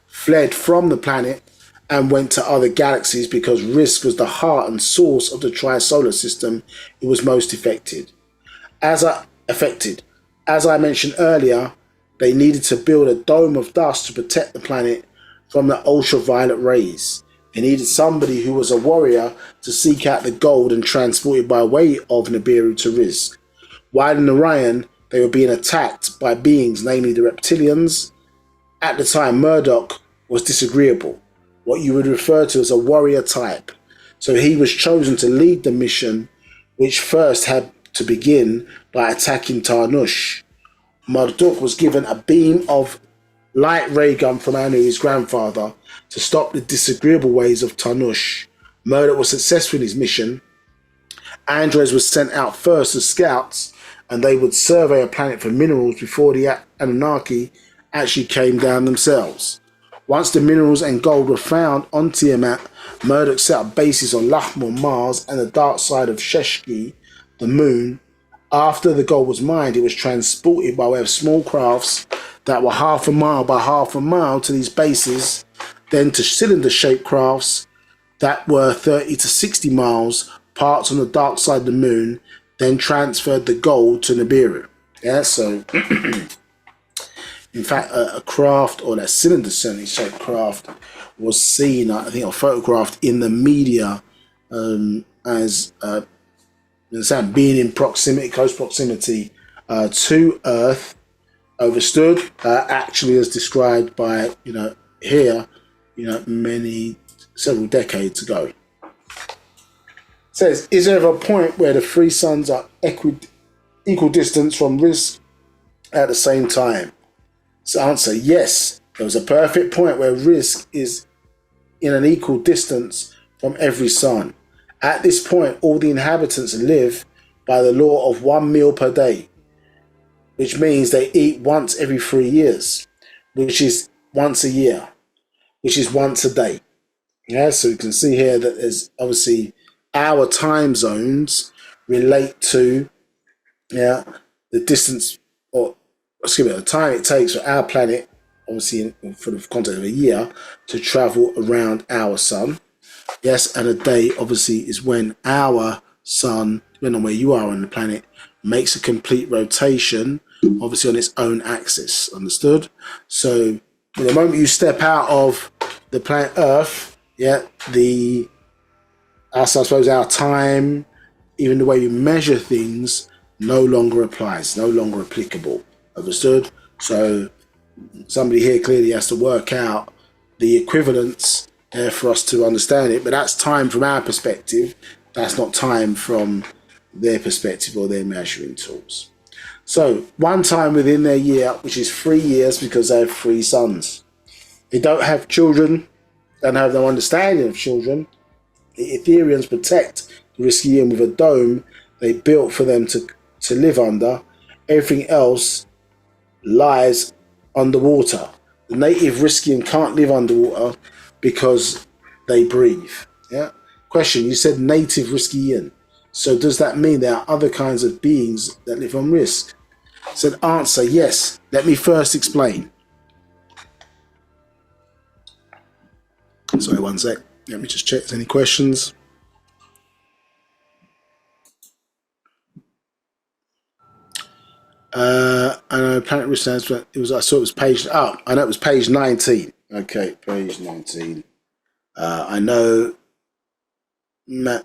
[SPEAKER 4] fled from the planet and went to other galaxies because Rizq was the heart and source of the tri-solar system. It was most affected. As I mentioned earlier, they needed to build a dome of dust to protect the planet from the ultraviolet rays. They needed somebody who was a warrior to seek out the gold and transport it by way of Nibiru to Rizq. While in Orion, they were being attacked by beings, namely the reptilians. At the time, Murdoch was disagreeable, what you would refer to as a warrior type. So he was chosen to lead the mission, which first had to begin by attacking Tarnush. Murdoch was given a beam of light ray gun from Anu, his grandfather, to stop the disagreeable ways of Tarnush. Murdoch was successful in his mission. Androids were sent out first as scouts, and they would survey a planet for minerals before the Anunnaki actually came down themselves. Once the minerals and gold were found on Tiamat, Murdoch set up bases on Lahmor, Mars, and the dark side of Sheshki, the moon. After the gold was mined, it was transported by way of small crafts that were half a mile by half a mile to these bases, then to cylinder-shaped crafts that were 30 to 60 miles, parts on the dark side of the moon, then transferred the gold to Nibiru. So in fact, a craft, or that cylinder-shaped craft, was seen, I think, or photographed in the media as being in proximity, close proximity to Earth. Overstood, actually, as described by here, several decades ago. It says, is there ever a point where the three suns are equal distance from Rizq at the same time? So answer, yes. There was a perfect point where Rizq is in an equal distance from every sun. At this point, all the inhabitants live by the law of 1 meal per day, which means they eat once every 3 years, which is once a year, which is once a day. So you can see here that there's obviously our time zones relate to the distance, or the time it takes for our planet obviously for the context of a year, to travel around our sun. Yes, and a day obviously is when our sun, depending on where you are on the planet, makes a complete rotation, obviously on its own axis. Understood? So the moment you step out of the planet Earth, yeah, I suppose our time, even the way we measure things, no longer applies, no longer applicable. Understood? So somebody here clearly has to work out the equivalence for us to understand it, but that's time from our perspective. That's not time from their perspective or their measuring tools. So one time within their year, which is 3 years, because they have 3 sons. They don't have children, don't have no understanding of children. The Etherians protect the Rizqiyian with a dome they built for them to live under. Everything else lies underwater. The native Rizqiyan can't live underwater because they breathe. Yeah. Question: you said native Rizqiyan. So does that mean there are other kinds of beings that live on Rizq? Said answer: yes. Let me first explain. Sorry, one sec. Let me just check. There's any questions? I know Planet Risk stands for, it was, I saw it was page, oh, I know it was page 19. Okay, page 19. I know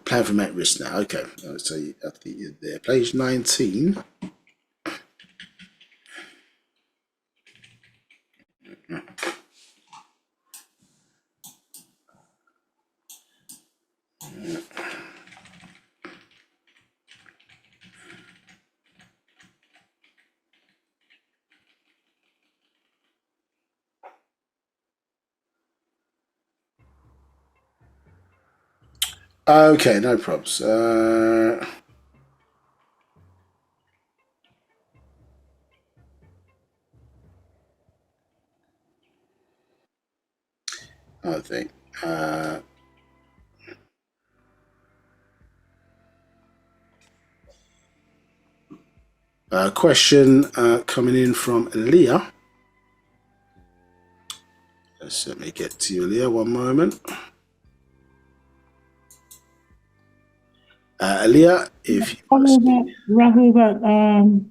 [SPEAKER 4] plan for Matt Risk now. Okay, I'll tell you at the there. Page 19. Okay, no problems. I think. Question coming in from Leah. Let me get to you, Leah. One moment. Leah, if you
[SPEAKER 5] Rahul,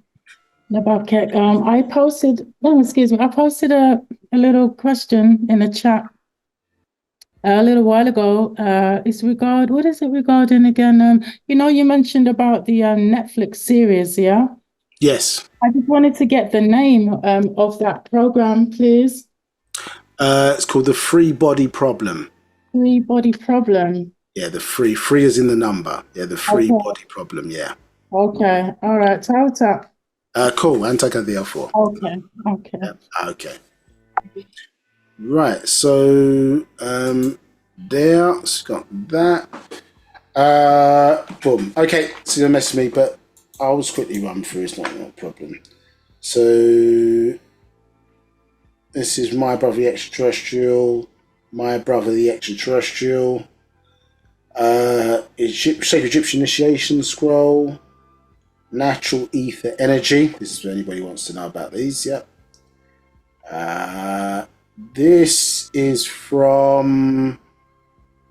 [SPEAKER 5] about Kek. I posted, excuse me, I posted a little question in the chat a little while ago. What is it regarding again? You mentioned about the Netflix series, yeah?
[SPEAKER 4] Yes.
[SPEAKER 5] I just wanted to get the name of that program, please.
[SPEAKER 4] It's called the Free Body Problem.
[SPEAKER 5] Free Body Problem.
[SPEAKER 4] Yeah, the free is in the number. Yeah, the Free Body Problem. Yeah.
[SPEAKER 5] Okay. All right. Tauta.
[SPEAKER 4] Cool. Antaka therefore.
[SPEAKER 5] Okay. Okay.
[SPEAKER 4] Yeah. Okay. Right. So there's got that. Boom. Okay. So you messaged me, but I'll just quickly run through. It's not a problem. So this is my brother the extraterrestrial. My brother the extraterrestrial. Sacred Egyptian initiation scroll. Natural ether energy. This is what anybody wants to know about these. Yep. This is from.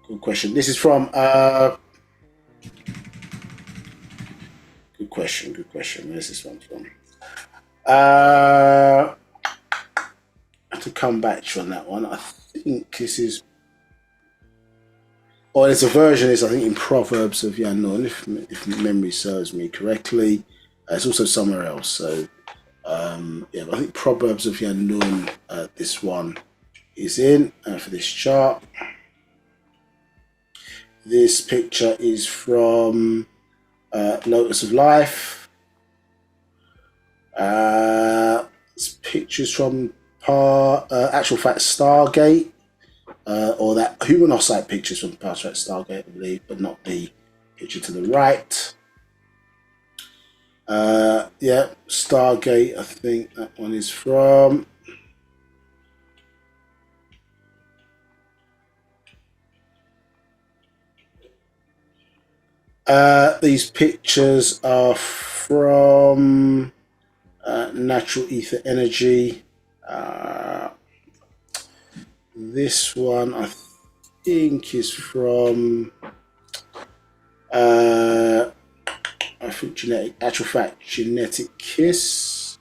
[SPEAKER 4] Good question. This is from. Good question. Good question. Where's this one from? I have to come back to you on that one. I think this is. Or there's a version. Is I think in Proverbs of Yanun, if memory serves me correctly. It's also somewhere else. So. Yeah, but I think Proverbs of Yanun, this one is in for this chart. This picture is from Lotus of Life. This picture's from actual fact Stargate, or that humanoid picture's from past fact Stargate, I believe, but not the picture to the right. Yeah, Stargate, I think that one is from. These pictures are from Natural Ether Energy. This one I think is from I think genetic kiss.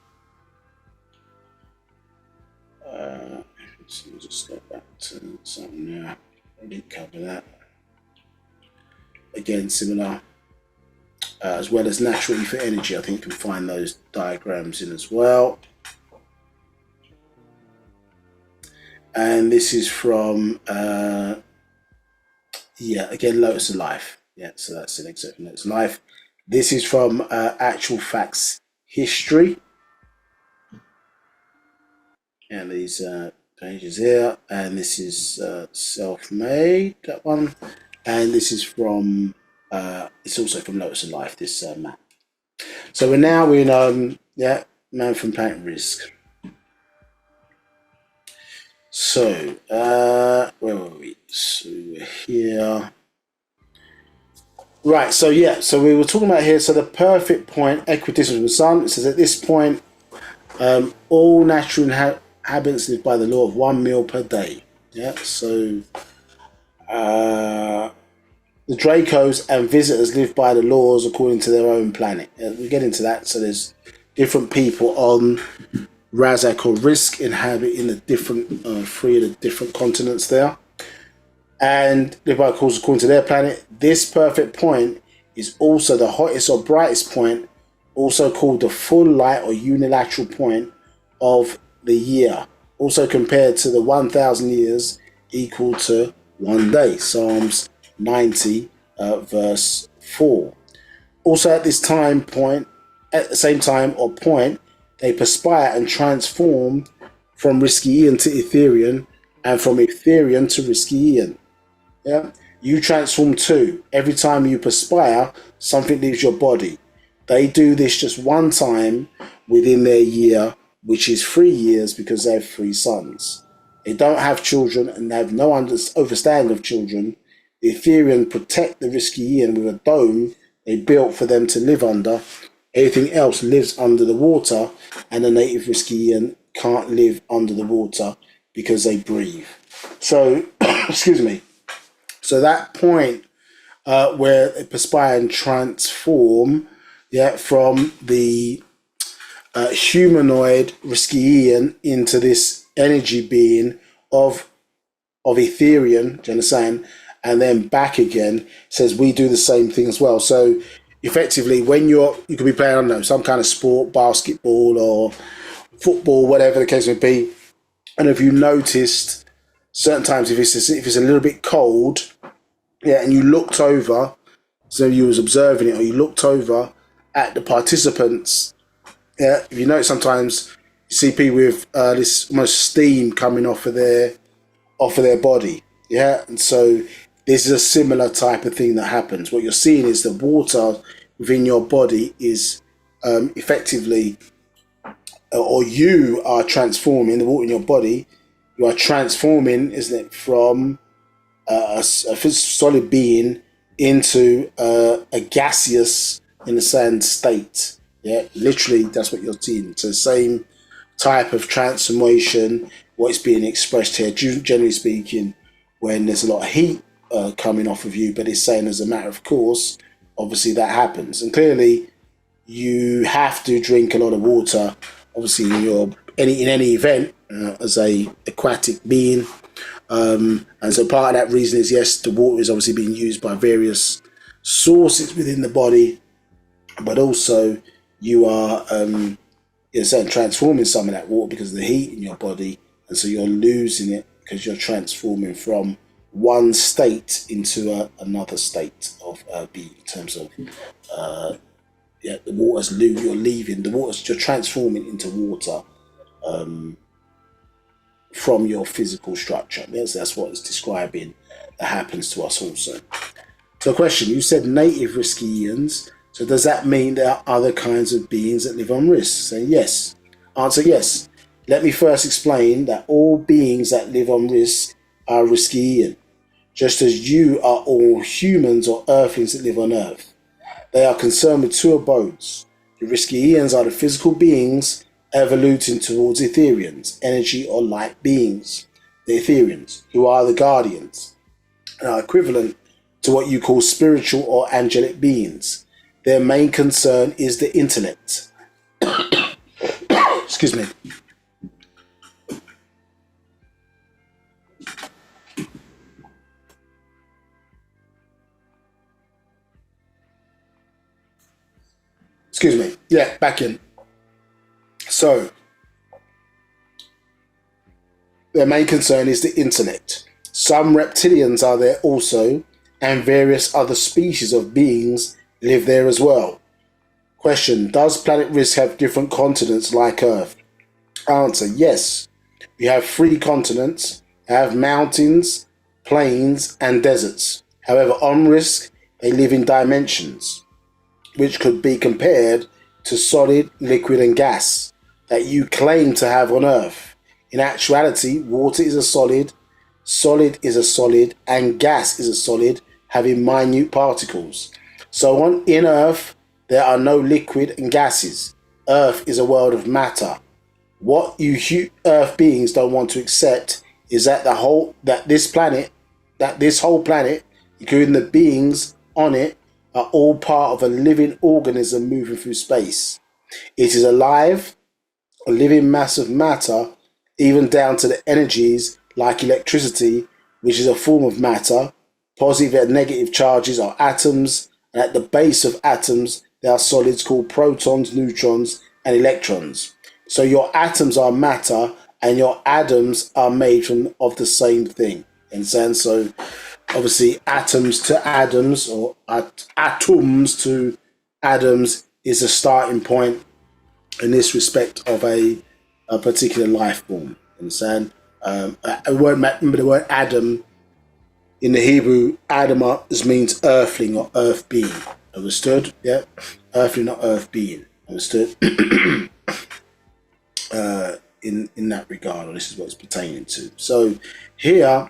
[SPEAKER 4] So just go back to something now. I didn't cover that. Again, similar. As well as natural ether energy, I think you can find those diagrams in as well. And this is from, again, Lotus of Life. Yeah, so that's an excerpt from Lotus of Life. This is from Actual Facts History. And these pages here. And this is Self-Made, that one. And this is from, it's also from Lotus of Life, this map. So we're now in, Man from Planet Rizq. So, where were we? So we're here. Right, so so we were talking about here, so the perfect point, equidistant with the sun. It says at this point, all natural inhabitants live by the law of 1 meal per day. Yeah, so the Dracos and visitors live by the laws according to their own planet. We get into that, so there's different people on Razak or Rizq inhabiting the different 3 of the different continents there, and live by course according to their planet. This perfect point is also the hottest or brightest point, also called the full light or unilateral point of the year, also compared to the 1,000 years equal to 1 day. Psalms 90 verse 4. Also at this time point, at the same time or point, they perspire and transform from Rizqiyian to Etherian, and from Etherian to Rizqiyian. Yeah, you transform too. Every time you perspire, something leaves your body. They do this just one time within their year, which is 3 years, because they have 3 sons. They don't have children and they have no understanding of children. The Etherian protect the Rizqiyian with a dome they built for them to live under. Everything else lives under the water, and the native Rizqiyian can't live under the water because they breathe. So, excuse me. So that point where they perspire and transform, from the humanoid Rizqiyian into this energy being of Etherian, do you understand? And then back again, says we do the same thing as well. So effectively, when you could be playing, I don't know, some kind of sport, basketball or football, whatever the case may be, and if you noticed certain times, if it's a little bit cold, and you looked over, so you was observing it, or you looked over at the participants, if you notice sometimes you see people with this almost steam coming off of their body, and so this is a similar type of thing that happens. What you're seeing is the water within your body is effectively, or you are transforming the water in your body. You are transforming, isn't it, from a solid being into a gaseous, in the sand state. Literally, that's what you're seeing. It's the same type of transformation. What's being expressed here, generally speaking, when there's a lot of heat coming off of you, but it's saying as a matter of course, obviously that happens. And clearly, you have to drink a lot of water, obviously in any event as a aquatic being. And so part of that reason is, yes, the water is obviously being used by various sources within the body, but also you are transforming some of that water because of the heat in your body, and so you're losing it because you're transforming from one state into another state of being, in terms of the water's you're leaving the water, you're transforming into water from your physical structure. Yes, that's what it's describing that happens to us also. So question, you said native Rizqiyians, so does that mean there are other kinds of beings that live on Rizq? Say yes. Answer yes. Let me first explain that all beings that live on Rizq are Rizqiyian, just as you are all humans or earthlings that live on Earth. They are concerned with 2 abodes. The Rizqiyans are the physical beings evoluting towards Etherians, energy or light beings. the Etherians, who are the guardians, and are equivalent to what you call spiritual or angelic beings. Their main concern is the intellect. Excuse me. Excuse me. Yeah, back in. So, their main concern is the intellect. Some reptilians are there also, and various other species of beings live there as well. Question: does planet Rizq have different continents like Earth? Answer: yes. We have 3 continents, have mountains, plains, and deserts. However, on Rizq, they live in dimensions, which could be compared to solid, liquid, and gas that you claim to have on Earth. In actuality, water is a solid is a solid, and gas is a solid, having minute particles. So in Earth, there are no liquid and gases. Earth is a world of matter. What you Earth beings don't want to accept is that this whole planet, including the beings on it, are all part of a living organism moving through space. It is alive, a living mass of matter, even down to the energies like electricity, which is a form of matter. Positive and negative charges are atoms, and at the base of atoms, there are solids called protons, neutrons, and electrons. So your atoms are matter, and your atoms are made of the same thing. And so obviously atoms to atoms, or atoms to atoms, is a starting point in this respect of a particular life form. Understand? Remember the word Adam in the Hebrew. Adam means earthling or earth being. Understood? Yeah, earthling or earth being. Understood? In that regard, or this is what it's pertaining to. So here,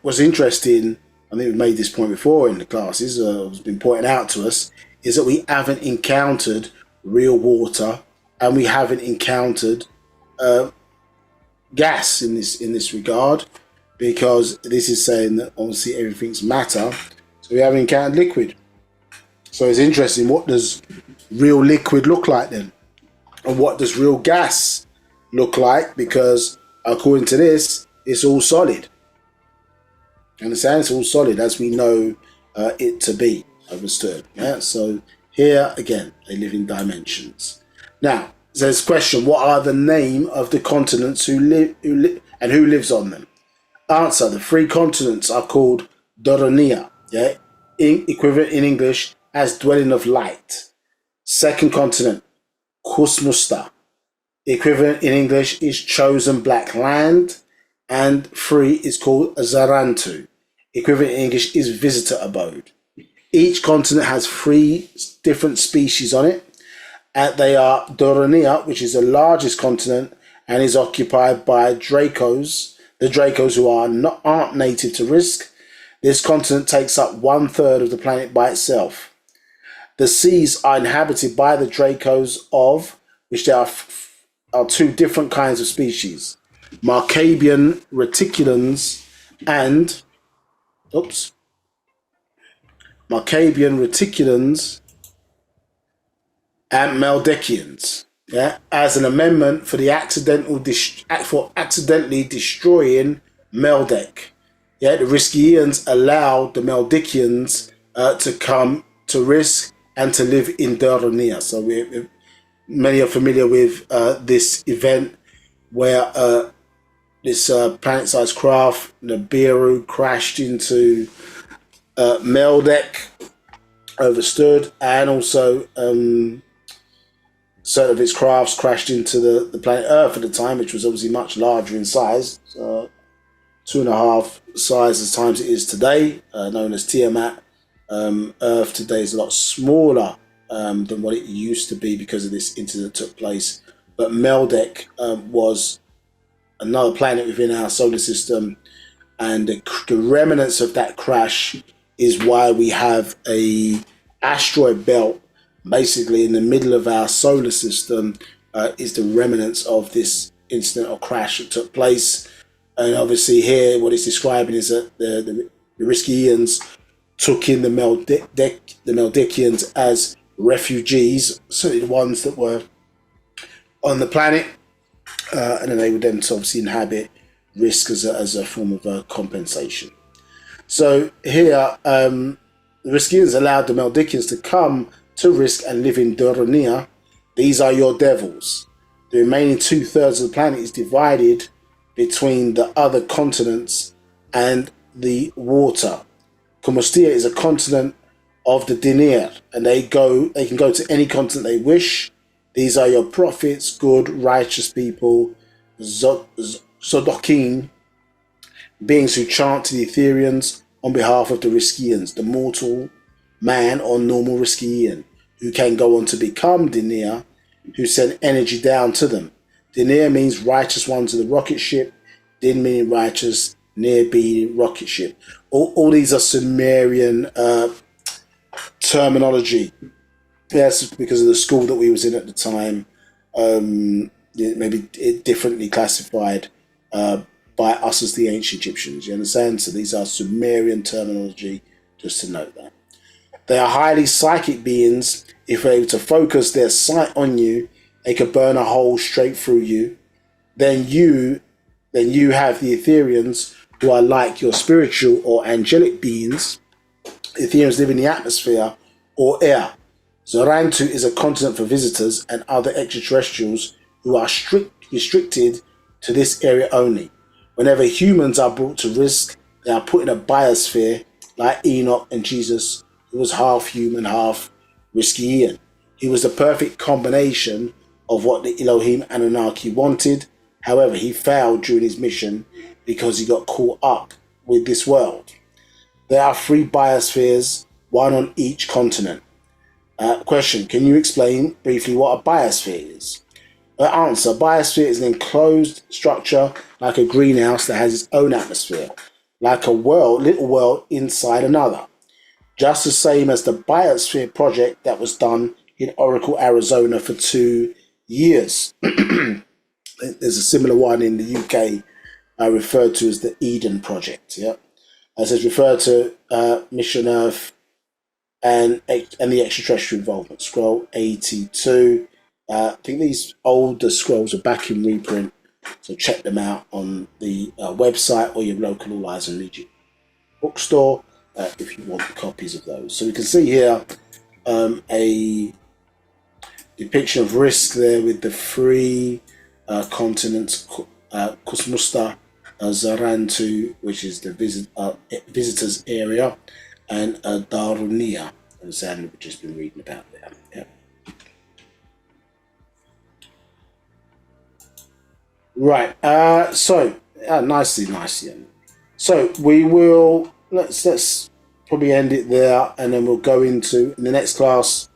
[SPEAKER 4] what's interesting, I think we've made this point before in the classes, it's been pointed out to us, is that we haven't encountered real water, and we haven't encountered gas in this regard, because this is saying that obviously everything's matter, so we haven't encountered liquid. So it's interesting, what does real liquid look like then? And what does real gas look like? Because according to this, it's all solid. Understand? It's all solid as we know it to be. Understood? Yeah. So here again, they live in dimensions. Now, there's a question: what are the name of the continents who lives on them? Answer: the 3 continents are called Doronia. Yeah, equivalent in English as dwelling of light. Second continent, Kusmusta. Equivalent in English is chosen black land. And 3 is called Zarantu. Equivalent in English is visitor abode. Each continent has 3 different species on it. And they are Doronia, which is the largest continent and is occupied by Dracos. The Dracos who aren't native to Rizq. This continent takes up 1/3 of the planet by itself. The seas are inhabited by the Dracos, of which there are 2 different kinds of species: Markabians-Reticulians and Markabians-Reticulians and Meldekians. Yeah, as an amendment for the accidentally destroying Meldek. Yeah, the Rizqiyians allowed the Meldekians to come to Rizq and to live in Doronia. So many are familiar with this event where this planet-sized craft, Nibiru, crashed into Meldek, overstood, and also certain of its crafts crashed into the planet Earth at the time, which was obviously much larger in size, 2.5 size as times it is today, known as Tiamat. Earth today is a lot smaller than what it used to be because of this incident that took place. But Meldek was another planet within our solar system, and the remnants of that crash is why we have a asteroid belt basically in the middle of our solar system. Is the remnants of this incident or crash that took place And obviously here, what it's describing is that the Rizqiyians took in the Meldikians as refugees, so the ones that were on the planet, and then they would then obviously inhabit Rizq as a form of compensation. So here, the Rizqiyians allowed the Meldikians to come to Rizq and live in Dorania. These are your devils. The remaining 2/3 of the planet is divided between the other continents and the water. Comostia is a continent of the Dinir, and they can go to any continent they wish. These are your prophets, good, righteous people, Zodokim, beings who chant to the Etherians on behalf of the Rizqiyians, the mortal man or normal Rizqiyian, who can go on to become Dinir, who send energy down to them. Dinir means righteous ones of the rocket ship, Din meaning righteous, Nir being rocket ship. All these are Sumerian terminology. Yes, because of the school that we was in at the time, maybe it differently classified by us as the ancient Egyptians. You understand? So these are Sumerian terminology, just to note that. They are highly psychic beings. If they're able to focus their sight on you, they could burn a hole straight through you. Then you have the Etherians, who are like your spiritual or angelic beings. Etherians live in the atmosphere or air. Zorantu is a continent for visitors and other extraterrestrials who are restricted to this area only. Whenever humans are brought to Rizq, they are put in a biosphere like Enoch and Jesus, who was half human, half Rizqiyan. He was the perfect combination of what the Elohim Anunnaqi wanted. However, he failed during his mission because he got caught up with this world. There are 3 biospheres, one on each continent. Question, can you explain briefly what a biosphere is? Answer, a biosphere is an enclosed structure like a greenhouse that has its own atmosphere, like a little world inside another. Just the same as the biosphere project that was done in Oracle, Arizona for 2 years. There's a similar one in the UK referred to as the Eden Project. Yeah, as it's referred to Mission Earth and the extraterrestrial involvement. Scroll 82. I think these older scrolls are back in reprint, so check them out on the website or your local All-Eyes and Legion bookstore if you want copies of those. So we can see here a depiction of Rizq there with the 3 continents, Kusmusta, Zarantu, which is the visitors area, and Darunia, as we've just been reading about there. Yeah. Right. Nicely. So we will let's probably end it there, and then we'll go into in the next class.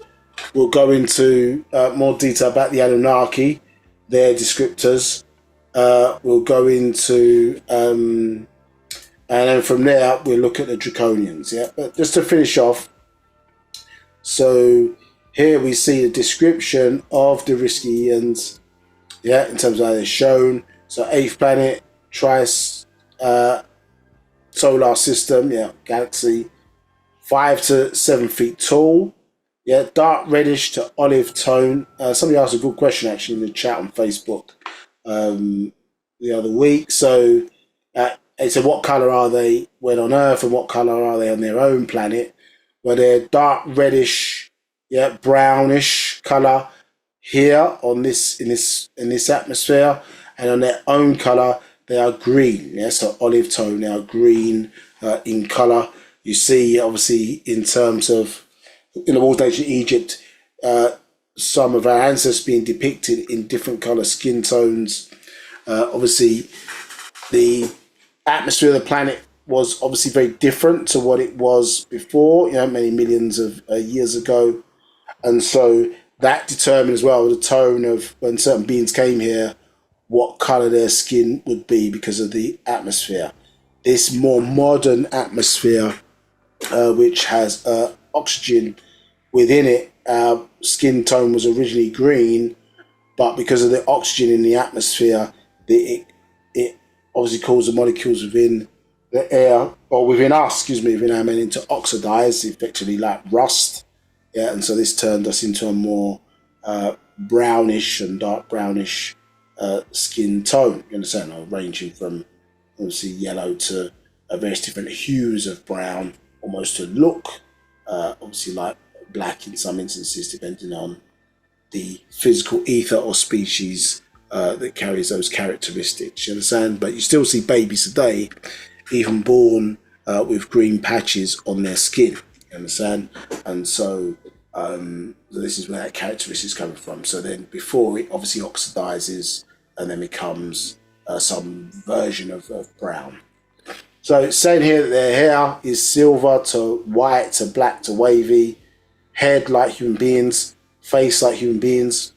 [SPEAKER 4] We'll go into more detail about the Anunnaqi, their descriptors. We'll go into and then from there we'll look at the Draconians. Yeah, but just to finish off, so here we see a description of the Rizqiyians. Yeah, in terms of how they're shown. So 8th planet, solar system. Yeah, galaxy, 5 to 7 feet tall. Yeah, dark reddish to olive tone. Somebody asked a good question actually in the chat on Facebook the other week. So they said, what colour are they when on Earth, and what colour are they on their own planet? Well, they're dark reddish, yeah, brownish colour here on this in this atmosphere, and on their own colour they are green. Yeah, so olive tone. They are green in colour. You see, obviously, in terms of in the walls of ancient Egypt, some of our ancestors being depicted in different colour skin tones. Obviously, the atmosphere of the planet was obviously very different to what it was before, many millions of years ago. And so that determined as well the tone of when certain beings came here, what colour their skin would be because of the atmosphere. This more modern atmosphere, which has oxygen within it, skin tone was originally green, but because of the oxygen in the atmosphere, it obviously cause the molecules within the air, or within us, within our men, to oxidize, effectively like rust. Yeah, and so this turned us into a more brownish and dark brownish skin tone, you understand, ranging from obviously yellow to various different hues of brown, almost to look obviously like black in some instances, depending on the physical ether or species that carries those characteristics, you understand? But you still see babies today, even born with green patches on their skin, you understand? And so this is where that characteristic is coming from. So then before it obviously oxidizes and then becomes some version of brown. So it's saying here that their hair is silver to white to black to wavy, head like human beings, face like human beings,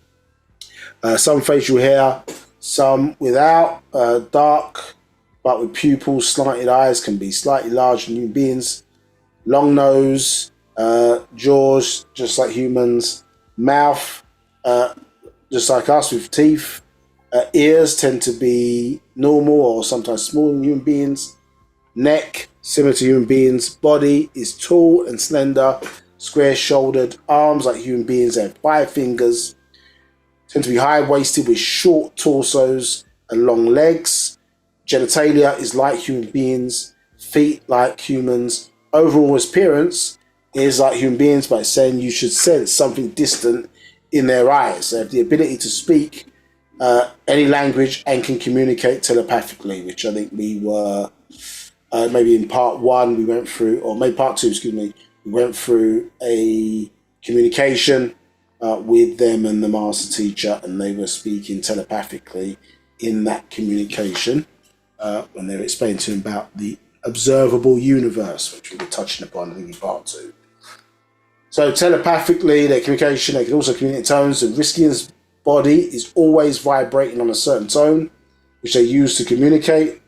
[SPEAKER 4] some facial hair, some without, dark but with pupils, slanted eyes, can be slightly larger than human beings, long nose, jaws just like humans, mouth just like us with teeth, ears tend to be normal or sometimes smaller than human beings, neck similar to human beings, body is tall and slender, square shouldered, arms like human beings, they have 5 fingers, tend to be high waisted with short torsos and long legs, genitalia is like human beings, feet like humans, overall appearance is like human beings, but it's saying you should sense something distant in their eyes. They have the ability to speak any language and can communicate telepathically, which I think we were maybe in part 1 we went through, or maybe part 2, we went through a communication with them and the master teacher, and they were speaking telepathically in that communication when they were explaining to him about the observable universe, which we were touching upon, I think, in part 2. So telepathically, their communication, they can also communicate tones. The Rizqians' body is always vibrating on a certain tone, which they use to communicate.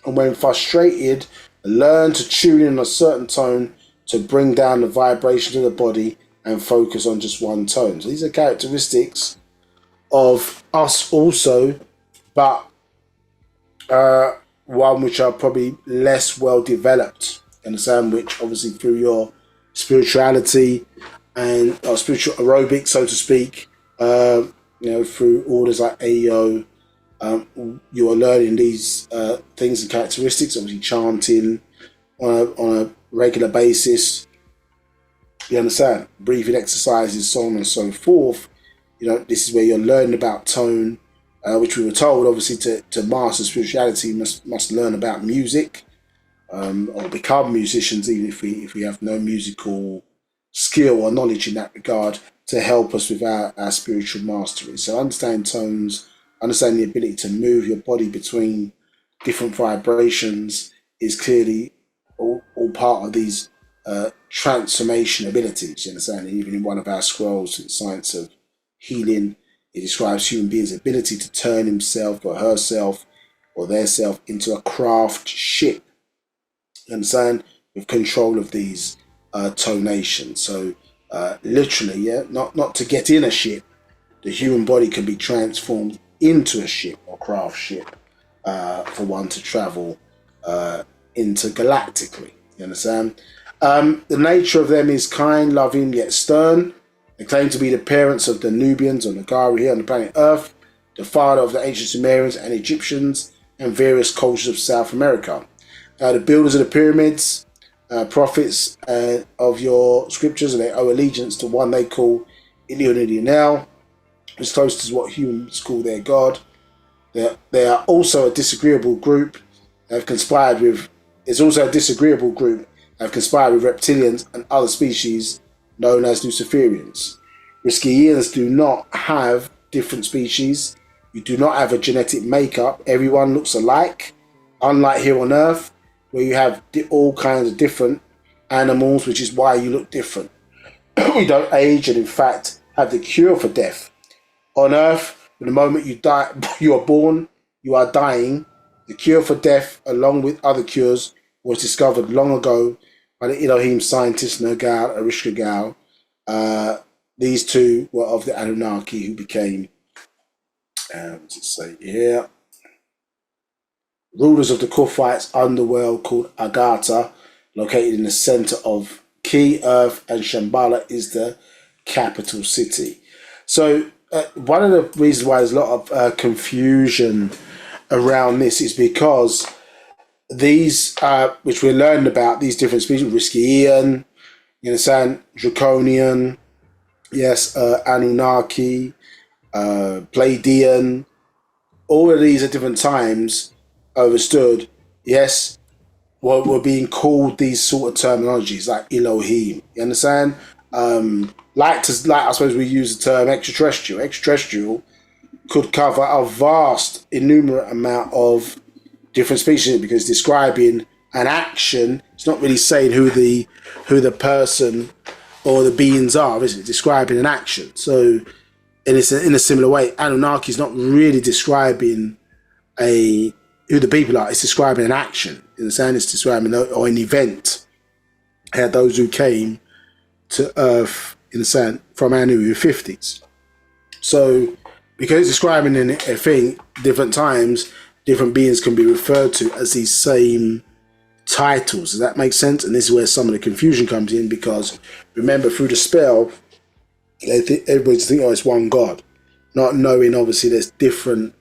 [SPEAKER 4] And when frustrated, they learn to tune in a certain tone to bring down the vibration of the body and focus on just one tone. So these are characteristics of us also, but one which are probably less well developed, understand, which obviously through your spirituality and spiritual aerobics, so to speak, through orders like AEO, you are learning these things and characteristics, obviously chanting on a regular basis, you understand, breathing exercises, so on and so forth. This is where you're learning about tone, which we were told, obviously, to master spirituality, must learn about music, or become musicians, even if we have no musical skill or knowledge in that regard, to help us with our spiritual mastery. So understanding tones, understanding the ability to move your body between different vibrations is clearly all part of these transformation abilities, you understand? Even in one of our scrolls, in Science of Healing, it describes human beings' ability to turn himself or herself or their self into a craft ship, you understand, with control of these tonations. So literally, not to get in a ship, the human body can be transformed into a ship or craft ship for one to travel intergalactically, you understand? The nature of them is kind, loving, yet stern. They claim to be the parents of the Nubians or Negro here on the planet Earth, the father of the ancient Sumerians and Egyptians, and various cultures of South America. The builders of the pyramids, prophets of your scriptures, and they owe allegiance to one they call Ilionidionel, as close to what humans call their god. They are also a disagreeable group. Have conspired with. It's also a disagreeable group. Have conspired with reptilians and other species known as Luciferians. Rizqiyians do not have different species. You do not have a genetic makeup. Everyone looks alike, unlike here on Earth, where you have all kinds of different animals, which is why you look different. We don't age, and in fact have the cure for death. On Earth, from the moment you die, you are born, you are dying. The cure for death, along with other cures, was discovered long ago by the Elohim scientist Nergal Erishkigal. These two were of the Anunnaqi, who became, let's say here, rulers of the Kuthites underworld called Agartha, located in the center of Ki, Earth, and Shambhala is the capital city. So one of the reasons why there's a lot of confusion around this is because these, which we learned about, these different species, Rizqiyian, you understand, Draconian, yes, Anunnaqi, Pleiadian, all of these at different times understood, yes, were being called these sort of terminologies like Elohim. You understand? Like I suppose we use the term extraterrestrial. Extraterrestrial could cover a vast, innumerable amount of different species because describing an action. It's not really saying who the person or the beings are, is it? Describing an action. So in a similar way, Anunnaki is not really describing who the people are. It's describing an action. In the sense, it's describing or an event. Those who came to Earth, in the sense, from Anu in the 50s. So because it's describing a thing, different times, different beings can be referred to as these same titles. Does that make sense? And this is where some of the confusion comes in, because remember, through the spell, everybody's thinking, oh, it's one God, not knowing obviously there's different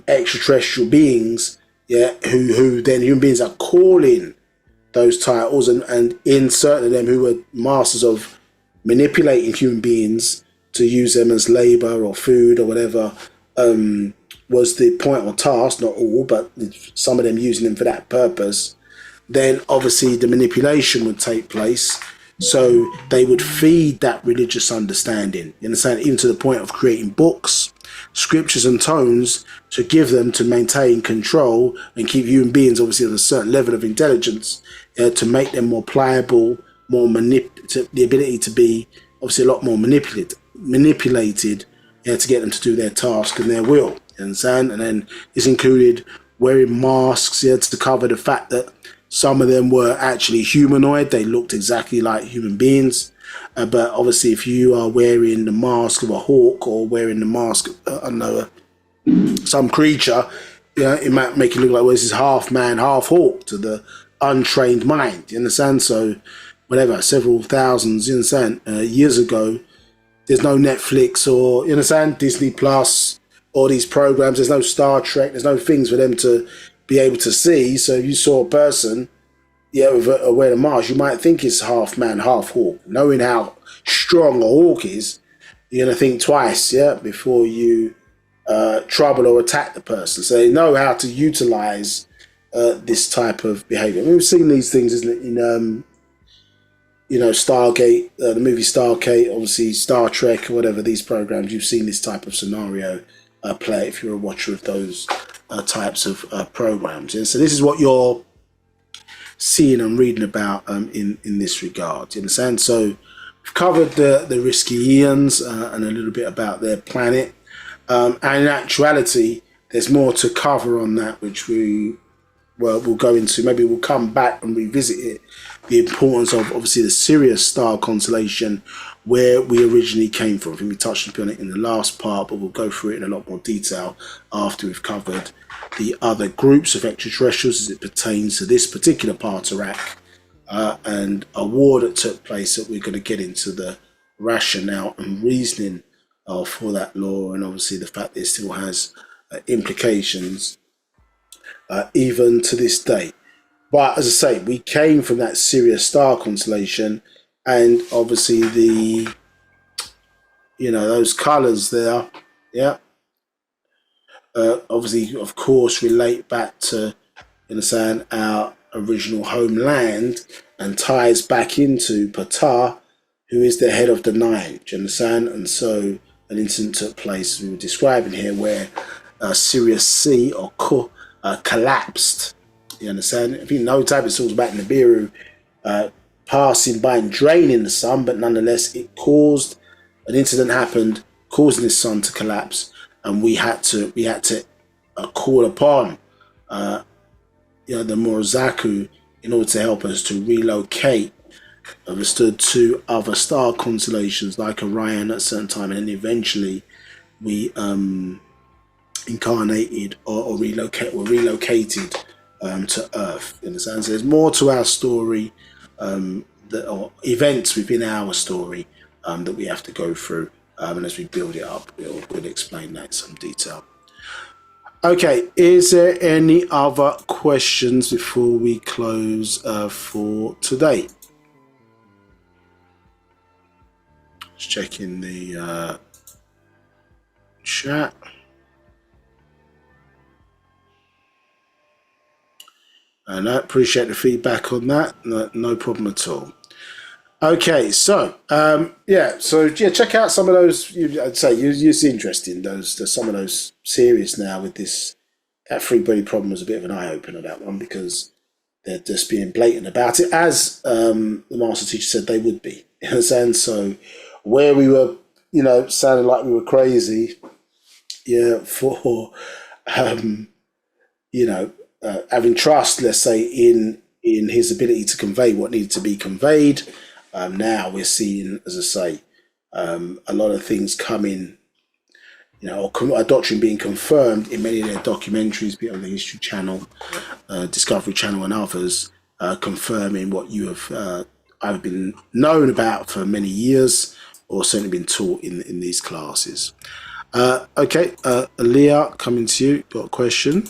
[SPEAKER 4] extraterrestrial beings, yeah, who then human beings are calling those titles, and in certain of them who were masters of manipulating human beings to use them as labor or food or whatever, was the point or task, not all, but some of them using them for that purpose. Then obviously the manipulation would take place. So they would feed that religious understanding, you understand, even to the point of creating books, scriptures and tones to give them, to maintain control and keep human beings obviously at a certain level of intelligence, to make them more pliable, more the ability to be obviously a lot more manipulated, to get them to do their task and their will, you understand? And then this included wearing masks, to cover the fact that some of them were actually humanoid. They looked exactly like human beings. But obviously, if you are wearing the mask of a hawk or wearing the mask of some creature, it might make you look like, well, this is half man, half hawk to the untrained mind. You understand? So, whatever, several thousands, you understand, years ago, there's no Netflix or, you understand, Disney Plus, all these programs. There's no Star Trek. There's no things for them to be able to see. So if you saw a person, with wearing a mask, you might think it's half man, half hawk. Knowing how strong a hawk is, you're gonna think twice, before you trouble or attack the person. So they know how to utilize this type of behavior. We've seen these things, isn't it, in Stargate, the movie Stargate, obviously Star Trek or whatever, these programs. You've seen this type of scenario play if you're a watcher of those types of programs. So this is what you're seeing and reading about in this regard. You understand? So we've covered the Rizqiyians and a little bit about their planet. And in actuality, there's more to cover on that, which we'll go into. Maybe we'll come back and revisit it. The importance of obviously the Sirius star constellation, where we originally came from. I think we touched upon it in the last part, but we'll go through it in a lot more detail after we've covered the other groups of extraterrestrials as it pertains to this particular patriarch and a war that took place, that we're going to get into the rationale and reasoning for that law, and obviously the fact that it still has implications even to this day. But as I say, we came from that Sirius star constellation, and obviously those colours there, obviously, of course, relate back to, understand, our original homeland, and ties back into Ptah, who is the head of the nine. Do you understand? And so an incident took place we were describing here where Sirius C or Ku collapsed. You understand? I think no type of talks about Nibiru passing by and draining the sun, but nonetheless, it caused an incident happened, causing the sun to collapse, and we had to call upon the Morozaku in order to help us to relocate, understood, to other star constellations like Orion at a certain time, and then eventually we incarnated or relocated to Earth. In a sense, there's more to our story, or events within our story that we have to go through, and as we build it up, we'll explain that in some detail. Okay, is there any other questions before we close for today? Just checking the chat. And I appreciate the feedback on that. No problem at all. Okay, so check out some of those. I'd say you see interesting. There's some of those series now with this. That free body problem was a bit of an eye opener, that one, because they're just being blatant about it, as the master teacher said they would be. In a sense, so where we were, sounding like we were crazy, for having trust, let's say, in his ability to convey what needed to be conveyed. Now we're seeing, as I say, a lot of things coming, a doctrine being confirmed in many of their documentaries, be it on the History Channel, Discovery Channel, and others, confirming what you have either been known about for many years or certainly been taught in these classes. Okay, Leah, coming to you, got a question?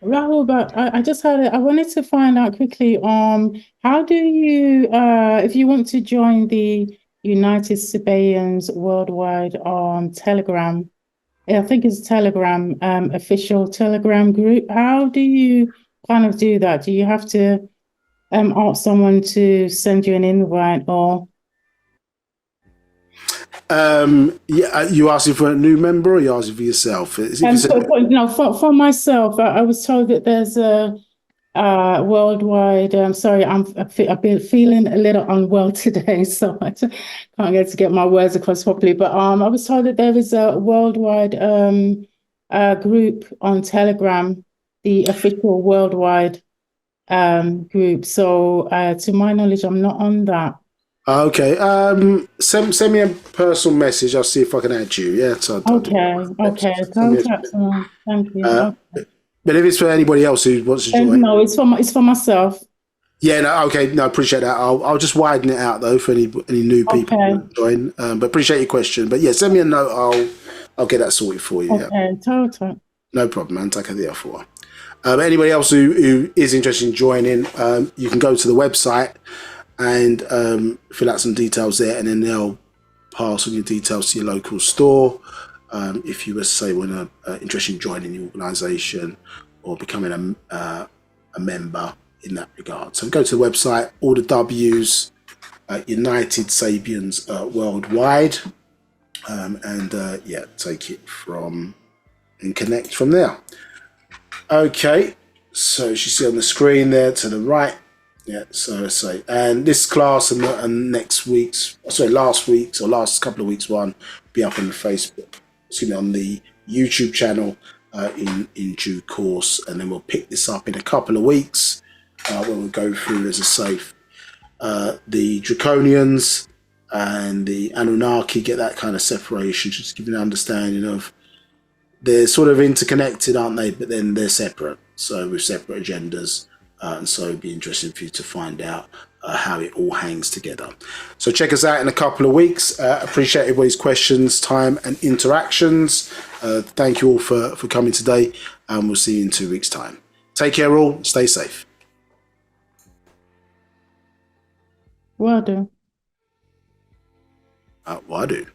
[SPEAKER 5] Rahul, but I just had I wanted to find out quickly, how do you, if you want to join the United Sabaeans Worldwide on Telegram, I think it's Telegram, official Telegram group, how do you kind of do that? Do you have to ask someone to send you an invite, or?
[SPEAKER 4] You asking for a new member, or you asking for yourself?
[SPEAKER 5] For myself, I was told that there's a worldwide. Sorry, I've been feeling a little unwell today, so I can't get my words across properly. But I was told that there is a worldwide group on Telegram, the official worldwide group. So, to my knowledge, I'm not on that.
[SPEAKER 4] Okay. Send me a personal message. I'll see if I can add you. Yeah. So
[SPEAKER 5] Okay. Thank you.
[SPEAKER 4] But if it's for anybody else who wants to join,
[SPEAKER 5] no, it's for myself.
[SPEAKER 4] Yeah. No. Okay. No. Appreciate that. I'll just widen it out though for any new people who want to join. But appreciate your question. But yeah, send me a note. I'll get that sorted for you.
[SPEAKER 5] Okay. Yeah. Total.
[SPEAKER 4] No problem, man. Take care for. Anybody else who is interested in joining, you can go to the website and fill out some details there, and then they'll pass on your details to your local store. If you were, say, interested in joining the organisation or becoming a member in that regard. So go to the website, all the W's, United Sabaeans Worldwide, take it from and connect from there. Okay, so you see on the screen there to the right. Yeah, so I say, and this class and last week's or last couple of weeks one be up on the Facebook, on the YouTube channel in due course, and then we'll pick this up in a couple of weeks when we go through, as I say, the Draconians and the Anunnaki, get that kind of separation, just give you an understanding of they're sort of interconnected, aren't they? But then they're separate, so with separate agendas. And so it'd be interesting for you to find out how it all hangs together. So check us out in a couple of weeks. Appreciate everybody's questions, time, and interactions. Thank you all for coming today, and we'll see you in 2 weeks' time. Take care, all. Stay safe.
[SPEAKER 5] Will do.
[SPEAKER 4] Will do.